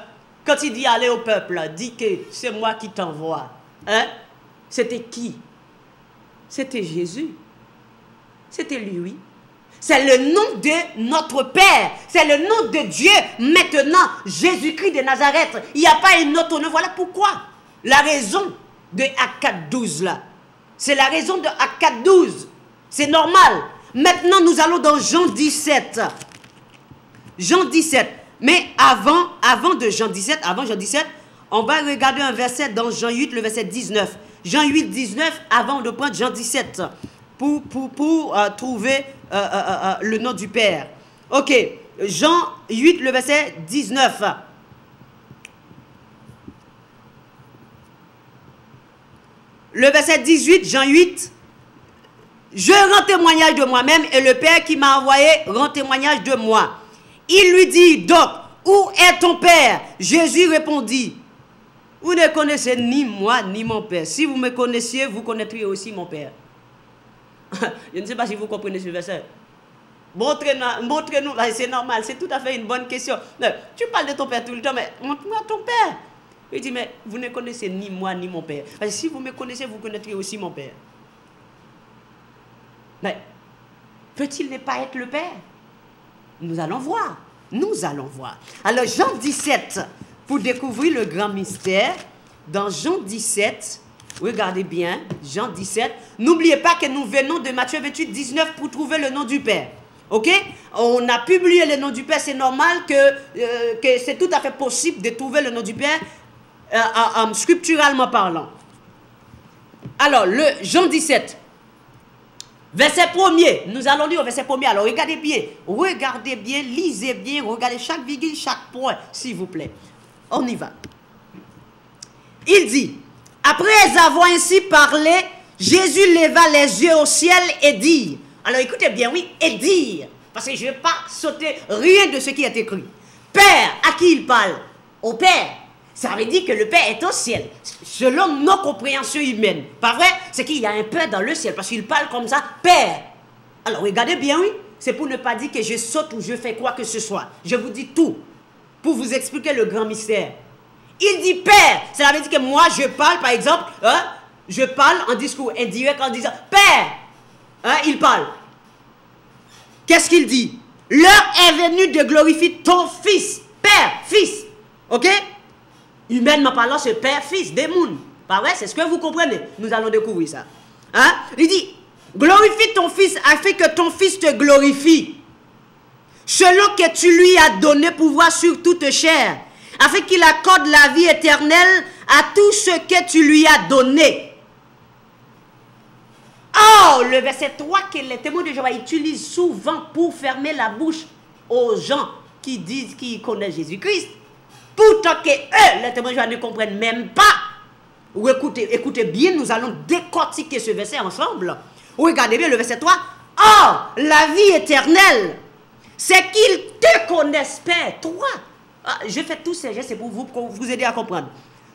Quand il dit allez au peuple, dit que c'est moi qui t'envoie. Hein? C'était qui? C'était Jésus. C'était lui. C'est le nom de notre Père. C'est le nom de Dieu. Maintenant, Jésus-Christ de Nazareth. Il n'y a pas un autre nom. Voilà pourquoi. La raison de Acte 12 là. C'est la raison de Acte 12. C'est normal. Maintenant, nous allons dans Jean 17. Jean 17. Mais avant Jean 17, on va regarder un verset dans Jean 8, le verset 19. Jean 8, 19, avant de prendre Jean 17, pour trouver le nom du Père. Ok, Jean 8, le verset 19. Le verset 18, Jean 8. Je rends témoignage de moi-même et le Père qui m'a envoyé rend témoignage de moi. Il lui dit donc, où est ton Père? Jésus répondit, vous ne connaissez ni moi ni mon Père. Si vous me connaissiez, vous connaîtriez aussi mon Père. Je ne sais pas si vous comprenez ce verset. Montrez-nous, c'est normal, c'est tout à fait une bonne question. Tu parles de ton Père tout le temps, mais montre-moi ton Père. Il dit, mais vous ne connaissez ni moi ni mon Père. Parce que si vous me connaissez, vous connaîtriez aussi mon Père. Mais peut-il ne pas être le Père? Nous allons voir. Nous allons voir. Alors, Jean 17, pour découvrir le grand mystère, dans Jean 17, regardez bien, Jean 17, n'oubliez pas que nous venons de Matthieu 28, 19 pour trouver le nom du Père. Ok? On a publié le nom du Père, c'est normal que c'est tout à fait possible de trouver le nom du Père scripturalement parlant. Alors, le Jean 17, verset 1er, nous allons lire au verset 1er. Alors, regardez bien, lisez bien, regardez chaque virgule, chaque point, s'il vous plaît. On y va. Il dit, après avoir ainsi parlé, Jésus leva les yeux au ciel et dit, alors écoutez bien, oui, et dire, parce que je ne vais pas sauter rien de ce qui est écrit. Père, à qui il parle? Au Père. Ça veut dire que le Père est au ciel, selon nos compréhensions humaines. Pas vrai? C'est qu'il y a un Père dans le ciel, parce qu'il parle comme ça, Père. Alors regardez bien, oui, c'est pour ne pas dire que je saute ou je fais quoi que ce soit. Je vous dis tout, pour vous expliquer le grand mystère. Il dit Père, ça veut dire que moi je parle, par exemple, hein, je parle en discours indirect en disant Père, hein, il parle. Qu'est-ce qu'il dit? L'heure est venue de glorifier ton Fils, Père, Fils, ok? Humainement parlant, c'est Père, Fils, démon. Pas vrai? C'est ce que vous comprenez. Nous allons découvrir ça. Hein? Il dit, glorifie ton Fils afin que ton Fils te glorifie. Selon que tu lui as donné pouvoir sur toute chair, afin qu'il accorde la vie éternelle à tout ce que tu lui as donné. Oh, le verset 3 que les témoins de Jéhovah utilisent souvent pour fermer la bouche aux gens qui disent qu'ils connaissent Jésus-Christ. Pourtant que eux, les témoins de Jéhovah, ne comprennent même pas. Ou écoutez bien, nous allons décortiquer ce verset ensemble. Regardez bien le verset 3. Oh, la vie éternelle, c'est qu'ils te connaissent, Père. Toi, je fais tous ces gestes pour vous aider à comprendre.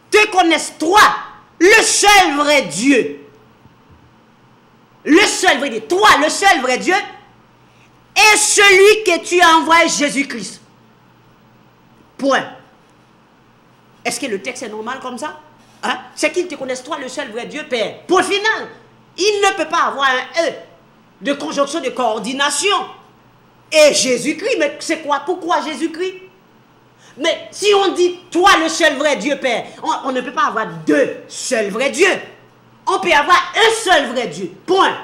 Te connaissent, toi, le seul vrai Dieu. Le seul vrai Dieu. Toi, le seul vrai Dieu. Et celui que tu as envoyé, Jésus-Christ. Point. Est-ce que le texte est normal comme ça? Hein? C'est qu'ils te connaissent, toi, le seul vrai Dieu, Père. Point final. Il ne peut pas avoir un E de conjonction, de coordination. Et Jésus-Christ, mais c'est quoi? Pourquoi Jésus-Christ? Mais si on dit, toi, le seul vrai Dieu, Père, on ne peut pas avoir deux seuls vrais dieux. On peut avoir un seul vrai Dieu. Point.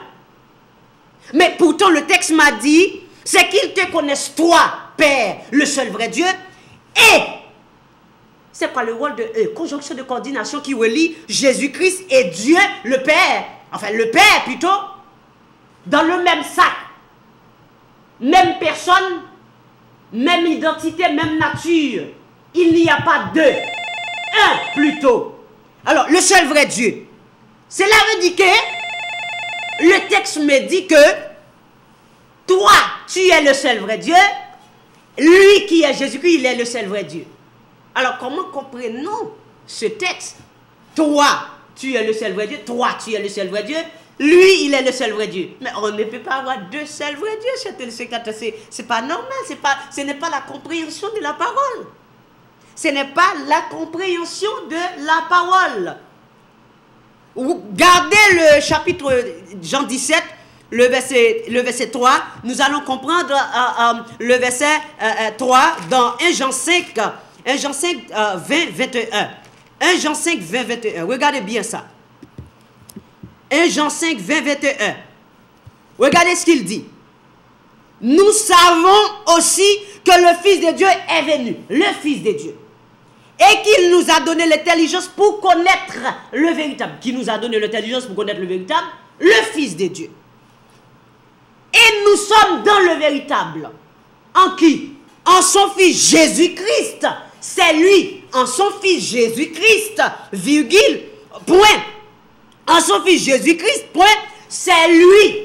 Mais pourtant, le texte m'a dit, c'est qu'ils te connaissent, toi, Père, le seul vrai Dieu, et c'est quoi le rôle de conjonction de coordination qui relie Jésus-Christ et Dieu, le Père, enfin le Père plutôt, dans le même sac. même personne, même identité, même nature. Il n'y a pas deux. Un plutôt. Alors, le seul vrai Dieu. Cela veut dire que le texte me dit que toi, tu es le seul vrai Dieu. Lui qui est Jésus-Christ, il est le seul vrai Dieu. Alors, comment comprenons ce texte? Toi, tu es le seul vrai Dieu. Toi, tu es le seul vrai Dieu. Lui, il est le seul vrai Dieu. Mais on ne peut pas avoir deux seuls vrais dieux, chers téléspectateurs. C'est pas normal. Ce n'est pas la compréhension de la parole. Ce n'est pas la compréhension de la parole. Gardez le chapitre Jean 17, le verset 3. Nous allons comprendre le verset 3 dans 1 Jean 5, 20, 21. 1 Jean 5, 20, 21. Regardez bien ça. 1 Jean 5, 20, 21. Regardez ce qu'il dit. Nous savons aussi que le Fils de Dieu est venu. Le Fils de Dieu. Et qu'il nous a donné l'intelligence pour connaître le véritable. Qui nous a donné l'intelligence pour connaître le véritable? Le Fils de Dieu. Et nous sommes dans le véritable. En qui? En son Fils Jésus-Christ. C'est lui. En son Fils Jésus-Christ. Virgule. Point. En son Fils Jésus-Christ. Point. C'est lui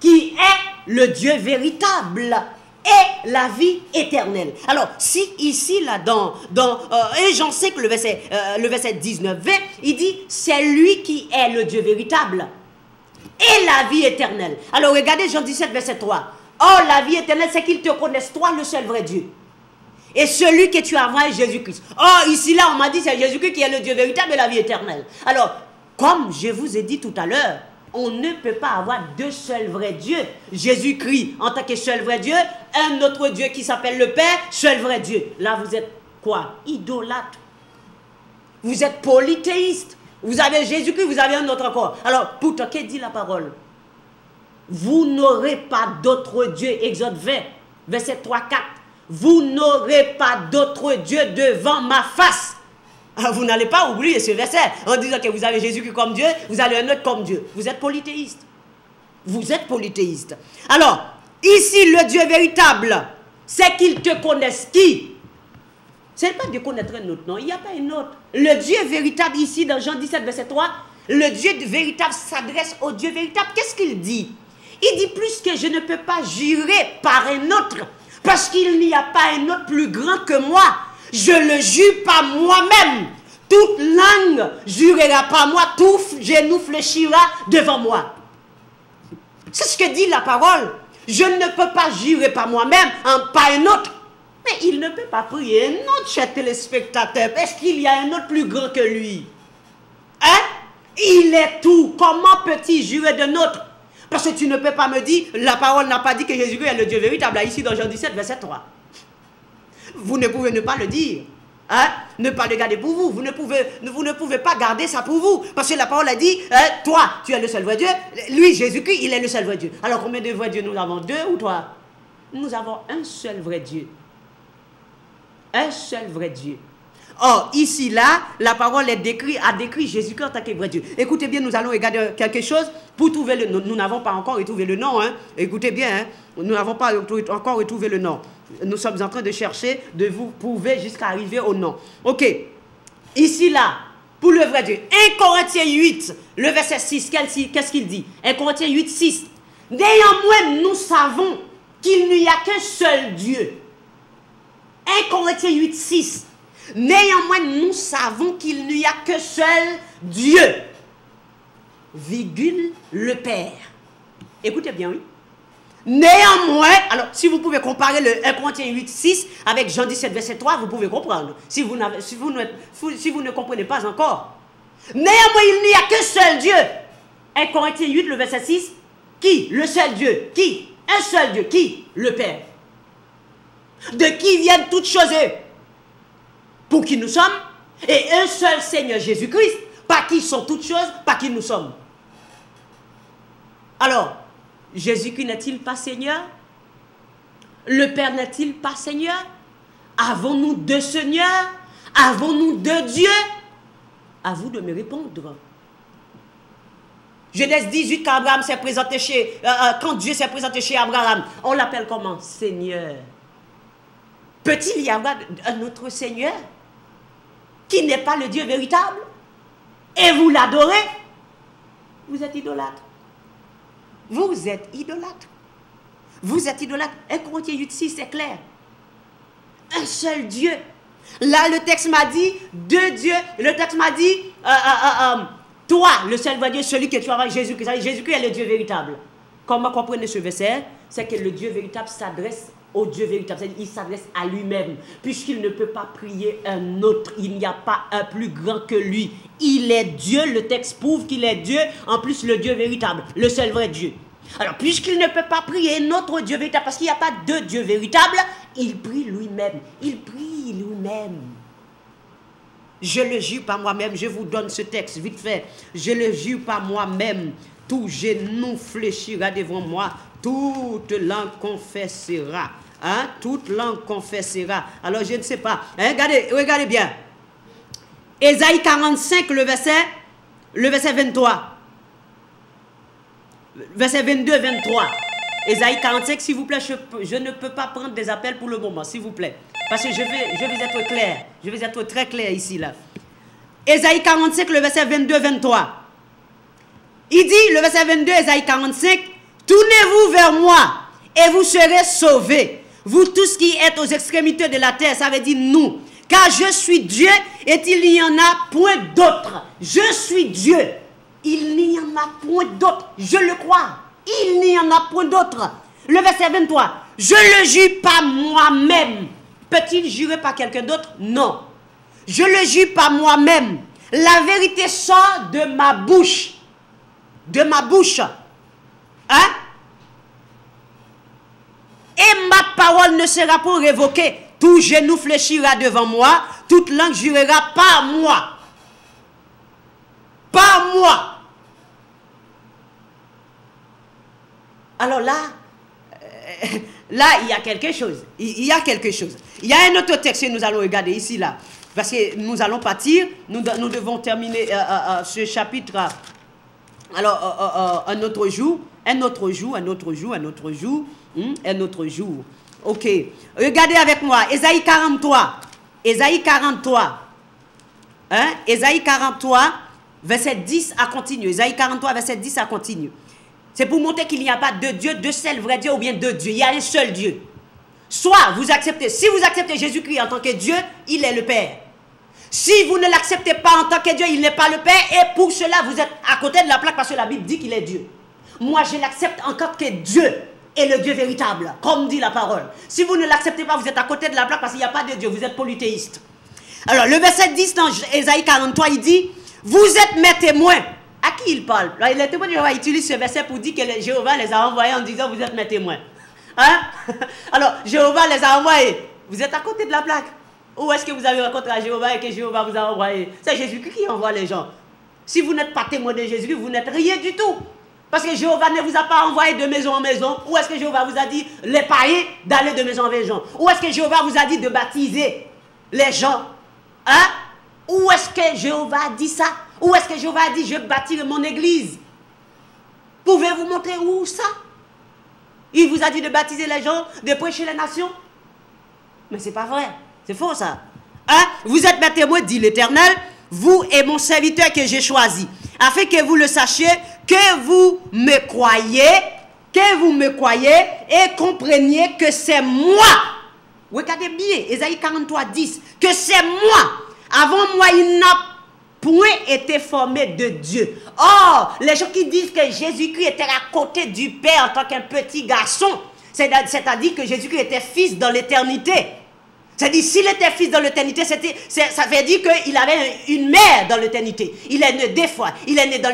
qui est le Dieu véritable et la vie éternelle. Alors, si ici, là, dans 1 Jean 5, le verset 19, 20, il dit, c'est lui qui est le Dieu véritable et la vie éternelle. Alors, regardez Jean 17, verset 3. Oh, la vie éternelle, c'est qu'ils te connaissent, toi, le seul vrai Dieu. Et celui que tu as envoyé, Jésus-Christ. Oh, ici, là, on m'a dit, c'est Jésus-Christ qui est le Dieu véritable et la vie éternelle. Alors, comme je vous ai dit tout à l'heure, on ne peut pas avoir deux seuls vrais dieux. Jésus-Christ en tant que seul vrai Dieu, un autre Dieu qui s'appelle le Père, seul vrai Dieu. Là, vous êtes quoi? Idolâtre. Vous êtes polythéiste. Vous avez Jésus-Christ, vous avez un autre encore. Alors, pourtant, qu'est-ce que dit la parole? Vous n'aurez pas d'autre Dieu. Exode 20, verset 3, 4. Vous n'aurez pas d'autre Dieu devant ma face. Vous n'allez pas oublier ce verset en disant que vous avez Jésus-Christ comme Dieu, vous avez un autre comme Dieu. Vous êtes polythéiste. Vous êtes polythéiste. Alors, ici, le Dieu véritable, c'est qu'ils te connaissent qui? Ce n'est pas de connaître un autre, non. Il n'y a pas un autre. Le Dieu véritable, ici, dans Jean 17, verset 3, le Dieu véritable s'adresse au Dieu véritable. Qu'est-ce qu'il dit? Il dit plus que je ne peux pas jurer par un autre, parce qu'il n'y a pas un autre plus grand que moi. Je le jure par moi-même. Toute langue jurera par moi, tout genou fléchira devant moi. C'est ce que dit la parole. Je ne peux pas jurer par moi-même, par un autre. Mais il ne peut pas prier un autre, cher téléspectateur. Est-ce qu'il y a un autre plus grand que lui? Hein? Il est tout. Comment peut-il jurer d'un autre? Parce que tu ne peux pas me dire, la parole n'a pas dit que Jésus-Christ est le Dieu véritable. Là, ici, dans Jean 17, verset 3. Vous ne pouvez ne pas le dire. Hein? Ne pas le garder pour vous. Vous ne pouvez pas garder ça pour vous. Parce que la parole a dit, toi, tu es le seul vrai Dieu. Lui, Jésus-Christ, il est le seul vrai Dieu. Alors, combien de vrais dieux nous avons? Deux ou trois? Nous avons un seul vrai Dieu. Un seul vrai Dieu. Or, ici, là, la parole a décrit Jésus-Christ en tant que vrai Dieu. Écoutez bien, nous allons regarder quelque chose pour trouver le nom. Nous n'avons pas encore retrouvé le nom. Hein. Écoutez bien, hein. Nous n'avons pas encore retrouvé le nom. Nous sommes en train de chercher, de vous prouver jusqu'à arriver au nom. Ok. Ici, là, pour le vrai Dieu. 1 Corinthiens 8, le verset 6, qu'est-ce qu'il dit? 1 Corinthiens 8, 6. Néanmoins, nous savons qu'il n'y a qu'un seul Dieu. 1 Corinthiens 8, 6. Néanmoins, nous savons qu'il n'y a que seul Dieu, virgule, le Père. Écoutez bien, oui. Néanmoins, alors si vous pouvez comparer le 1 Corinthiens 8, 6 avec Jean 17, verset 3, vous pouvez comprendre. Si vous ne comprenez pas encore. Néanmoins, il n'y a que seul Dieu. 1 Corinthiens 8, le verset 6. Qui? Le seul Dieu. Qui? Un seul Dieu. Qui? Le Père. De qui viennent toutes choses? Pour qui nous sommes, et un seul Seigneur Jésus-Christ, par qui sont toutes choses, par qui nous sommes. Alors, Jésus-Christ n'est-il pas Seigneur? Le Père n'est-il pas Seigneur? Avons-nous deux Seigneurs? Avons-nous deux dieux? À vous de me répondre. Genèse 18, quand Abraham s'est présenté quand Dieu s'est présenté chez Abraham, on l'appelle comment? Seigneur. Peut-il y avoir un autre Seigneur qui n'est pas le Dieu véritable? Et vous l'adorez? Vous êtes idolâtre. Vous êtes idolâtre. Vous êtes idolâtre. 1 Corinthiens 8,6, c'est clair. Un seul Dieu. Là, le texte m'a dit, deux dieux. Le texte m'a dit, toi, le seul vrai Dieu, celui que tu as avec Jésus-Christ. Jésus-Christ est le Dieu véritable. Comment comprenez ce verset? C'est que le Dieu véritable s'adresse au Dieu véritable. Il s'adresse à lui-même. Puisqu'il ne peut pas prier un autre. Il n'y a pas un plus grand que lui. Il est Dieu. Le texte prouve qu'il est Dieu. En plus, le Dieu véritable. Le seul vrai Dieu. Alors, puisqu'il ne peut pas prier notre Dieu véritable, parce qu'il n'y a pas de Dieu véritable, il prie lui-même. Il prie lui-même. Je le jure par moi-même. Je vous donne ce texte vite fait. Je le jure par moi-même. Tout genou fléchira devant moi. Toute langue confessera. Hein? Toute langue confessera. Alors, je ne sais pas. Hein? Regardez bien. Ésaïe 45, le verset 23. Verset 22-23. Ésaïe 45, s'il vous plaît, je ne peux pas prendre des appels pour le moment, s'il vous plaît. Parce que je vais être clair. Je vais être très clair ici, là. Ésaïe 45, le verset 22-23. Il dit, le verset 22, Ésaïe 45, « Tournez-vous vers moi, et vous serez sauvés. Vous tous qui êtes aux extrémités de la terre, ça veut dire nous. Car je suis Dieu, et il n'y en a point d'autre. Je suis Dieu. Il n'y en a point d'autre. Je le crois. Il n'y en a point d'autre. » Le verset 23. « Je le jure par moi-même. » Peut-il jurer par quelqu'un d'autre? Non. Je le jure par moi-même. La vérité sort de ma bouche. De ma bouche. Hein? Et ma parole ne sera pas révoquée. Tout genou fléchira devant moi. Toute langue jurera par moi. Par moi. Alors là, il y a quelque chose. Il y a quelque chose. Il y a un autre texte que nous allons regarder ici, là. Parce que nous allons partir. Nous devons terminer ce chapitre. Alors, un autre jour. Un autre jour, un autre jour, un autre jour. Un autre jour. Ok. Regardez avec moi. Ésaïe 43. Ésaïe 43. Hein? Ésaïe 43, verset 10 à continuer. Ésaïe 43, verset 10 à continuer. C'est pour montrer qu'il n'y a pas deux dieux, deux seuls vrais dieux ou bien deux dieux. Il y a un seul Dieu. Soit vous acceptez, si vous acceptez Jésus-Christ en tant que Dieu, il est le Père. Si vous ne l'acceptez pas en tant que Dieu, il n'est pas le Père. Et pour cela, vous êtes à côté de la plaque parce que la Bible dit qu'il est Dieu. Moi, je l'accepte en tant que Dieu et le Dieu véritable, comme dit la parole. Si vous ne l'acceptez pas, vous êtes à côté de la plaque parce qu'il n'y a pas de Dieu. Vous êtes polythéiste. Alors, le verset 10 dans Ésaïe 43, il dit, « Vous êtes mes témoins. » À qui il parle? Là, les témoins de Jéhovah utilisent ce verset pour dire que Jéhovah les a envoyés en disant, « Vous êtes mes témoins. » Hein? Alors, Jéhovah les a envoyés. Vous êtes à côté de la plaque. Où est-ce que vous avez rencontré à Jéhovah et que Jéhovah vous a envoyé? C'est Jésus-Christ qui envoie les gens. Si vous n'êtes pas témoin de Jésus, vous n'êtes rien du tout. Parce que Jéhovah ne vous a pas envoyé de maison en maison. Où est-ce que Jéhovah vous a dit, les païens, d'aller de maison en maison? Où est-ce que Jéhovah vous a dit de baptiser les gens? Hein? Où est-ce que Jéhovah a dit ça? Où est-ce que Jéhovah a dit, je bâtirai mon église? Pouvez-vous montrer où ça? Il vous a dit de baptiser les gens, de prêcher les nations? Mais c'est pas vrai. C'est faux ça. Hein? Vous êtes mes témoins, dit l'Éternel, vous et mon serviteur que j'ai choisi, afin que vous le sachiez, que vous me croyez et compreniez que c'est moi. Regardez bien, Ésaïe 43, 10, que c'est moi. Avant moi, il n'a point été formé de Dieu. Or, les gens qui disent que Jésus-Christ était à côté du Père en tant qu'un petit garçon, c'est-à-dire que Jésus-Christ était fils dans l'éternité. C'est-à-dire, s'il était fils dans l'éternité, ça veut dire qu'il avait une mère dans l'éternité. Il est né deux fois. Il est né dans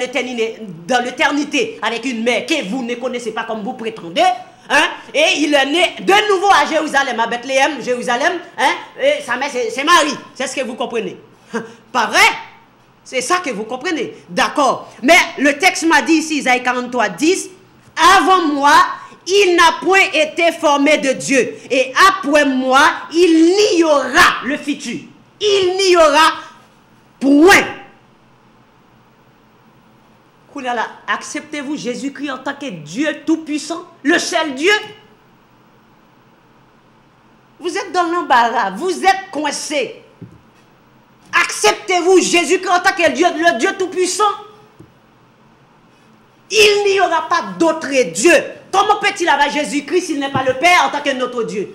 l'éternité avec une mère que vous ne connaissez pas comme vous prétendez. Hein? Et il est né de nouveau à Jérusalem, à Bethléem, Jérusalem. Hein? Et sa mère, c'est Marie. C'est ce que vous comprenez. Pas vrai? C'est ça que vous comprenez. D'accord. Mais le texte m'a dit ici, Isaïe 43, 10, « Avant moi, il n'a point été formé de Dieu. Et après moi, il n'y aura le futur. Il n'y aura point. » Acceptez-vous Jésus-Christ en tant que Dieu tout-puissant, le seul Dieu? Vous êtes dans l'embarras, vous êtes coincé. Acceptez-vous Jésus-Christ en tant que Dieu, le Dieu tout-puissant? Il n'y aura pas d'autre Dieu. Comment peut-il avoir Jésus-Christ s'il n'est pas le Père en tant que notre Dieu?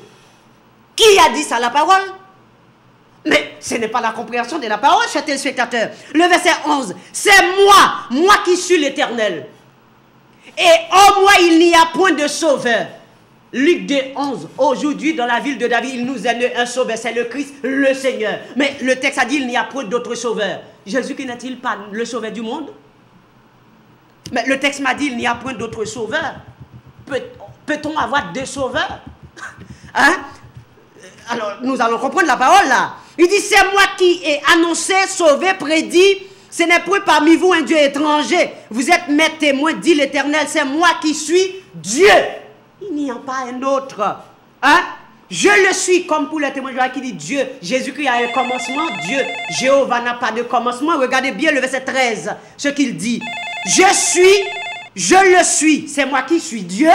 Qui a dit ça, la parole? Mais ce n'est pas la compréhension de la parole, chers téléspectateurs. Le verset 11. C'est moi qui suis l'Éternel. Et en moi, il n'y a point de sauveur. Luc 2, 11. Aujourd'hui, dans la ville de David, il nous a donné un sauveur, c'est le Christ, le Seigneur. Mais le texte a dit, il n'y a point d'autre sauveur. Jésus-Christ n'est-il pas le sauveur du monde? Mais le texte m'a dit, il n'y a point d'autre sauveur. Peut-on avoir deux sauveurs? Hein? Alors, nous allons comprendre la parole là. Il dit, c'est moi qui ai annoncé, sauvé, prédit. Ce n'est point parmi vous un Dieu étranger. Vous êtes mes témoins, dit l'Éternel. C'est moi qui suis Dieu. Il n'y a pas un autre. Hein? Je le suis, comme pour les témoins qui dit Dieu. Jésus-Christ a un commencement. Dieu, Jéhovah n'a pas de commencement. Regardez bien le verset 13, ce qu'il dit. Je le suis. C'est moi qui suis Dieu.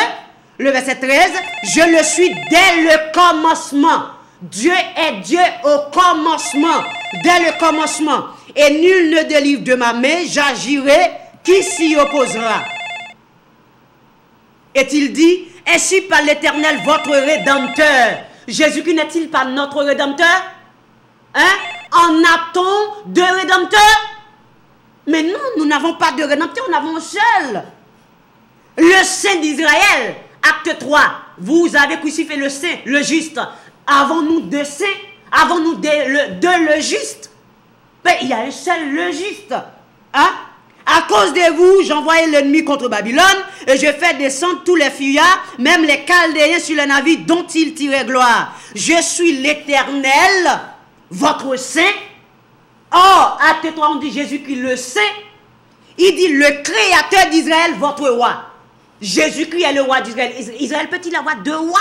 Le verset 13, je le suis dès le commencement. Dieu est Dieu au commencement, dès le commencement. Et nul ne délivre de ma main, j'agirai, qui s'y opposera. Est-il dit, ainsi par l'Éternel, votre Rédempteur. Jésus-Christ n'est-il pas notre Rédempteur? Hein? En a-t-on de Rédempteur? Mais non, nous n'avons pas de Rédempteur, nous avons un seul. Le Saint d'Israël, acte 3. Vous avez crucifié le Saint, le juste. Avons-nous deux saints? Avons-nous deux le juste? Mais il y a un seul le juste. Hein? À cause de vous, j'envoyais l'ennemi contre Babylone et je fais descendre tous les fuyards, même les Chaldéens sur les navires dont ils tiraient gloire. Je suis l'Éternel, votre Saint. Or, acte 3, on dit Jésus-Christ le Saint. Il dit le Créateur d'Israël, votre roi. Jésus-Christ est le roi d'Israël. Israël peut-il avoir deux rois?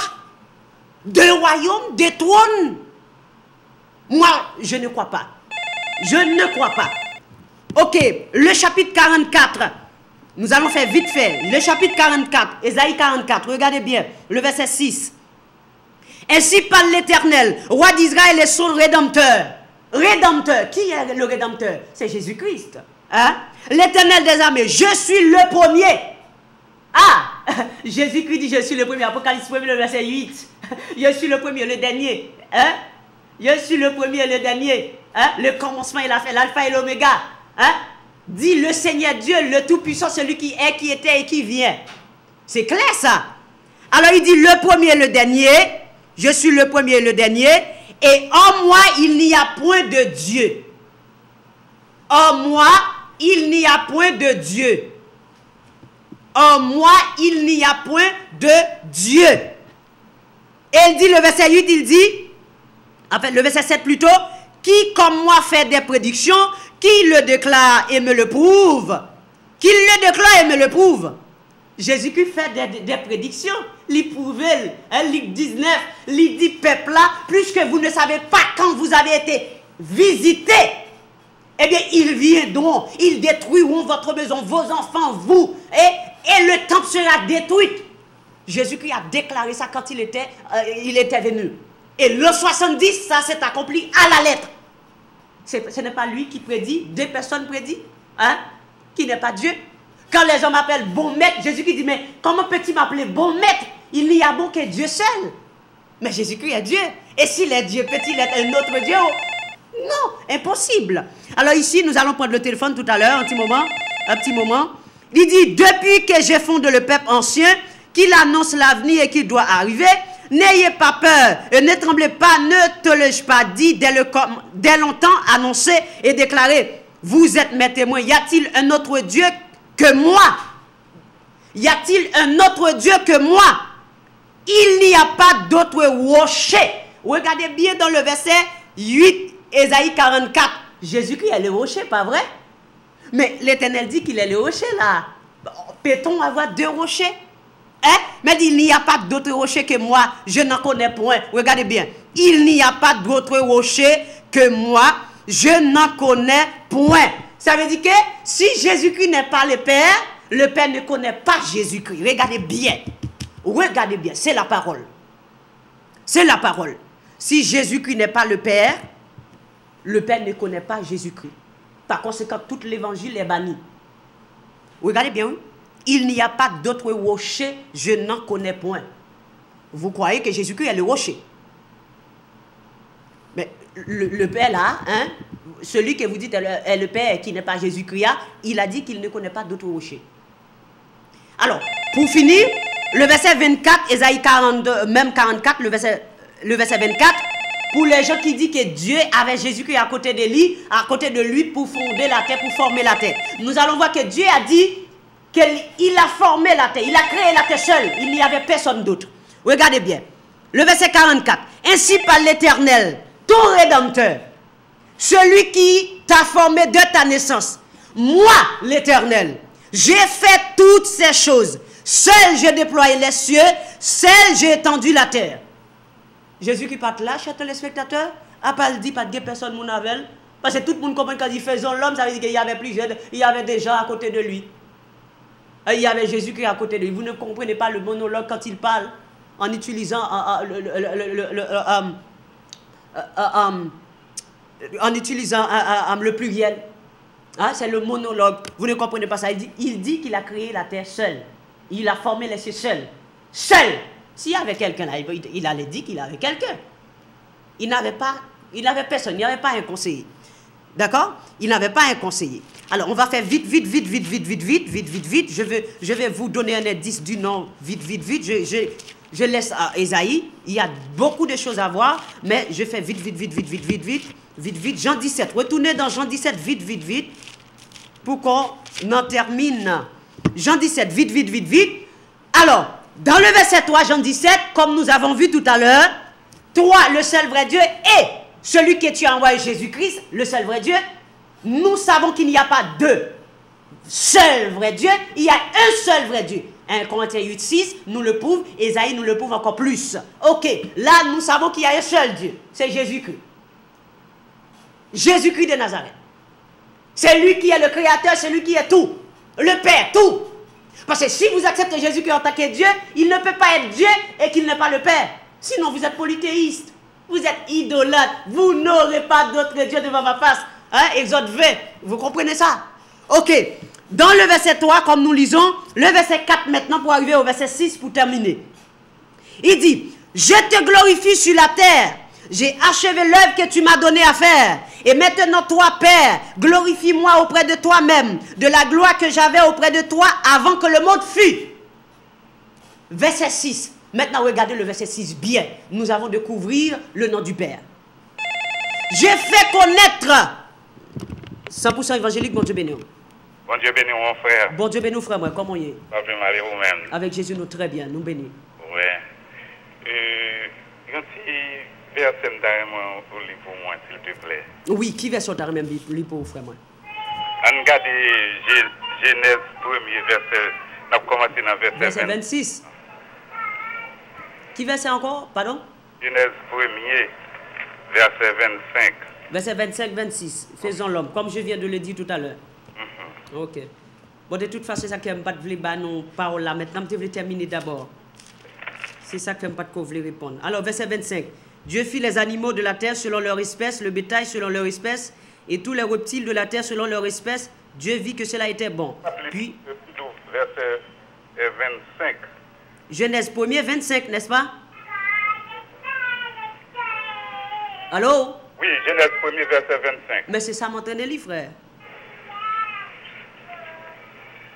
Deux royaumes, deux trônes? Moi, je ne crois pas. Je ne crois pas. Ok, le chapitre 44. Nous allons faire vite fait. Le chapitre 44, Ésaïe 44. Regardez bien, le verset 6. Ainsi parle l'Éternel, roi d'Israël et son Rédempteur. Rédempteur, qui est le Rédempteur? C'est Jésus-Christ. Hein? L'Éternel des armées, je suis le premier. Ah, Jésus-Christ dit je suis le premier. Apocalypse 1, le verset 8. Je suis le premier, le dernier. Hein? Je suis le premier, le dernier. Hein? Le commencement et la fin, l'alpha et l'oméga. Hein? Dit le Seigneur Dieu, le Tout-Puissant, celui qui est, qui était et qui vient. C'est clair ça. Alors il dit le premier et le dernier. Je suis le premier et le dernier. Et en moi, il n'y a point de Dieu. En moi, il n'y a point de Dieu. En moi, il n'y a point de Dieu. Et il dit, le verset 8, il dit, en fait, le verset 7 plutôt, qui comme moi fait des prédictions, qui le déclare et me le prouve. Qui le déclare et me le prouve. Jésus-Christ fait des prédictions. Il prouve, Luc 19, il dit, peuple là, puisque vous ne savez pas quand vous avez été visité, eh bien, il viendront, ils détruiront votre maison, vos enfants, vous, et le temple sera détruit. Jésus-Christ a déclaré ça quand il était venu. Et le 70, ça s'est accompli à la lettre. Ce n'est pas lui qui prédit, deux personnes prédit, hein, qui n'est pas Dieu. Quand les gens m'appellent bon maître, Jésus-Christ dit, mais comment peut-il m'appeler bon maître? Il n'y a bon que Dieu seul. Mais Jésus-Christ est Dieu. Et s'il est Dieu, peut-il être un autre Dieu? Non, impossible. Alors ici, nous allons prendre le téléphone tout à l'heure, un petit moment. Il dit, depuis que j'ai fondé le peuple ancien, qu'il annonce l'avenir et qu'il doit arriver, n'ayez pas peur et ne tremblez pas, ne te l'ai-je pas dit dès longtemps annoncé et déclaré, vous êtes mes témoins. Y a-t-il un autre Dieu que moi? Y a-t-il un autre Dieu que moi? Il n'y a pas d'autre rocher. Regardez bien dans le verset 8, Ésaïe 44. Jésus-Christ est le rocher, pas vrai? Mais l'Éternel dit qu'il est le rocher là. Peut-on avoir deux rochers? Hein? Mais il n'y a pas d'autre rocher que moi. Je n'en connais point. Regardez bien. Il n'y a pas d'autre rocher que moi. Je n'en connais point. Ça veut dire que si Jésus-Christ n'est pas le Père ne connaît pas Jésus-Christ. Regardez bien. Regardez bien. C'est la parole. C'est la parole. Si Jésus-Christ n'est pas le Père ne connaît pas Jésus-Christ. Par conséquent, tout l'évangile est banni. Regardez bien. Il n'y a pas d'autre rocher, je n'en connais point. Vous croyez que Jésus-Christ est le rocher? Mais le Père là, hein, celui que vous dites est le Père qui n'est pas Jésus-Christ, il a dit qu'il ne connaît pas d'autre rocher. Alors, pour finir, le verset 24, Ésaïe 42, même 44, le verset 24, pour les gens qui disent que Dieu avait Jésus-Christ à côté de lui pour fonder la terre, pour former la terre. Nous allons voir que Dieu a dit qu'il a formé la terre, il a créé la terre seul, il n'y avait personne d'autre. Regardez bien, le verset 44. Ainsi parle l'Éternel, ton Rédempteur, celui qui t'a formé de ta naissance. Moi, l'Éternel, j'ai fait toutes ces choses. Seul j'ai déployé les cieux, seul j'ai étendu la terre. Jésus qui part là, chers téléspectateurs, a pas dit pas de personne mon avec, parce que tout le monde comprend quand il faisait l'homme, ça veut dire qu'il y avait il y avait des gens à côté de lui. Il y avait Jésus qui est à côté de lui. Vous ne comprenez pas le monologue quand il parle en utilisant le pluriel. Hein, c'est le monologue. Vous ne comprenez pas ça. Il dit qu'il a créé la terre seul. Il a formé les cieux seul. Seul. S'il y avait quelqu'un là, il allait dire qu'il avait quelqu'un. Il n'avait personne. Il n'y avait pas un conseiller. D'accord? Il n'avait pas un conseiller. Alors, on va faire vite. Je vais vous donner un indice du nom vite. Je laisse à Ésaïe. Il y a beaucoup de choses à voir, mais je fais vite. Jean 17. Retournez dans Jean 17, vite. Pour qu'on en termine. Jean 17, vite. Alors, dans le verset 3, Jean 17, comme nous avons vu tout à l'heure, toi, le seul vrai Dieu, et celui que tu as envoyé, Jésus-Christ, le seul vrai Dieu, nous savons qu'il n'y a pas deux seuls vrais dieux, il y a un seul vrai Dieu. 1 Corinthiens 8, 6 nous le prouve, Ésaïe nous le prouve encore plus. Ok, là nous savons qu'il y a un seul Dieu, c'est Jésus-Christ. Jésus-Christ de Nazareth. C'est lui qui est le créateur, c'est lui qui est tout. Le Père, tout. Parce que si vous acceptez Jésus-Christ en tant que Dieu, il ne peut pas être Dieu et qu'il n'est pas le Père. Sinon vous êtes polythéiste, vous êtes idolâtre, vous n'aurez pas d'autre Dieu devant ma face. Hein? Exode 20, vous comprenez ça? Ok, dans le verset 3, comme nous lisons, le verset 4 maintenant pour arriver au verset 6 pour terminer. Il dit, je te glorifie sur la terre, j'ai achevé l'œuvre que tu m'as donné à faire. Et maintenant toi, Père, glorifie-moi auprès de toi-même, de la gloire que j'avais auprès de toi avant que le monde fût. Verset 6. Maintenant, regardez le verset 6 bien. Nous avons découvrir le nom du Père. J'ai fait connaître 100% évangélique, bon Dieu béni.
Bon Dieu béni, mon frère.
Bon Dieu béni, frère, moi, comment y est?
Vous-même.
Avec Jésus, nous très bien, nous bénis.
Ouais. Quand il verset au livre pour moi, s'il te plaît.
Oui, qui verset t'as même lui pour frère, moi?
On regarde Genèse 1er verset. On a commencé dans
verset 26. Qui verset encore, pardon?
Genèse 1er, verset 25.
Verset 25, 26. Faisons l'homme, comme je viens de le dire tout à l'heure. Ok. Bon, de toute façon, ça qui n'aime pas de vouloir nos paroles là. Maintenant, je vais terminer d'abord. C'est ça qui n'aime pas de vouloir répondre. Alors, verset 25. Dieu fit les animaux de la terre selon leur espèce, le bétail selon leur espèce, et tous les reptiles de la terre selon leur espèce. Dieu vit que cela était bon. Puis,
verset 25.
Genèse 1er, 25, n'est-ce pas? Allô?
Oui, Genèse 1er, verset 25.
Mais c'est ça, m'entendez, frère.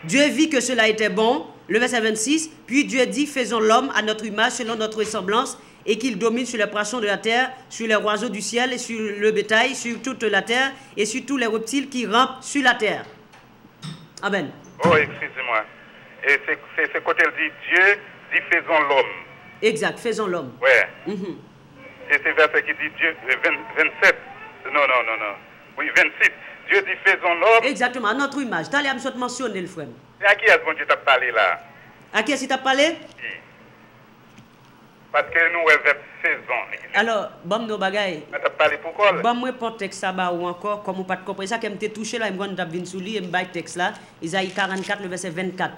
Dieu vit que cela était bon, le verset 26, puis Dieu dit, faisons l'homme à notre image, selon notre ressemblance, et qu'il domine sur les poissons de la terre, sur les oiseaux du ciel, et sur le bétail, sur toute la terre, et sur tous les reptiles qui rampent sur la terre. Amen.
Oh, excusez-moi. Et c'est ce côté dit, Dieu dit, faisons l'homme.
Exact, faisons l'homme.
Ouais. Et c'est verset qui dit Dieu, 27. Non. Oui, 26. Dieu dit, faisons l'homme.
Exactement, à notre image. T'as l'air de mentionner le frère.
Et à qui est-ce que Dieu t'a parlé là?
À qui est-ce que tu as parlé?
Parce que nous avons saison.
Alors, bon, nos bagailles.
On a parlé pourquoi?
Bon, moi, pour texte ça, ou encore, comme vous pas compris ça, qui m'était touché là, je me suis sous lui, et me texte là, Isaïe 44, le verset 24.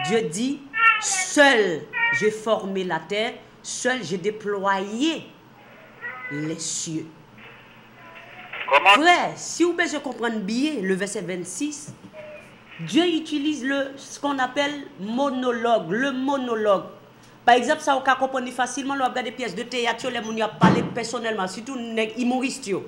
Dieu dit, seul j'ai formé la terre, seul j'ai déployé les cieux.
Comment?
Frère, si vous pouvez comprendre bien le verset 26, Dieu utilise ce qu'on appelle monologue, le monologue. Par exemple, ça, vous pouvez comprendre facilement, vous regardez des pièces de théâtre, les gens parlent personnellement, surtout les humoristes.
Bon.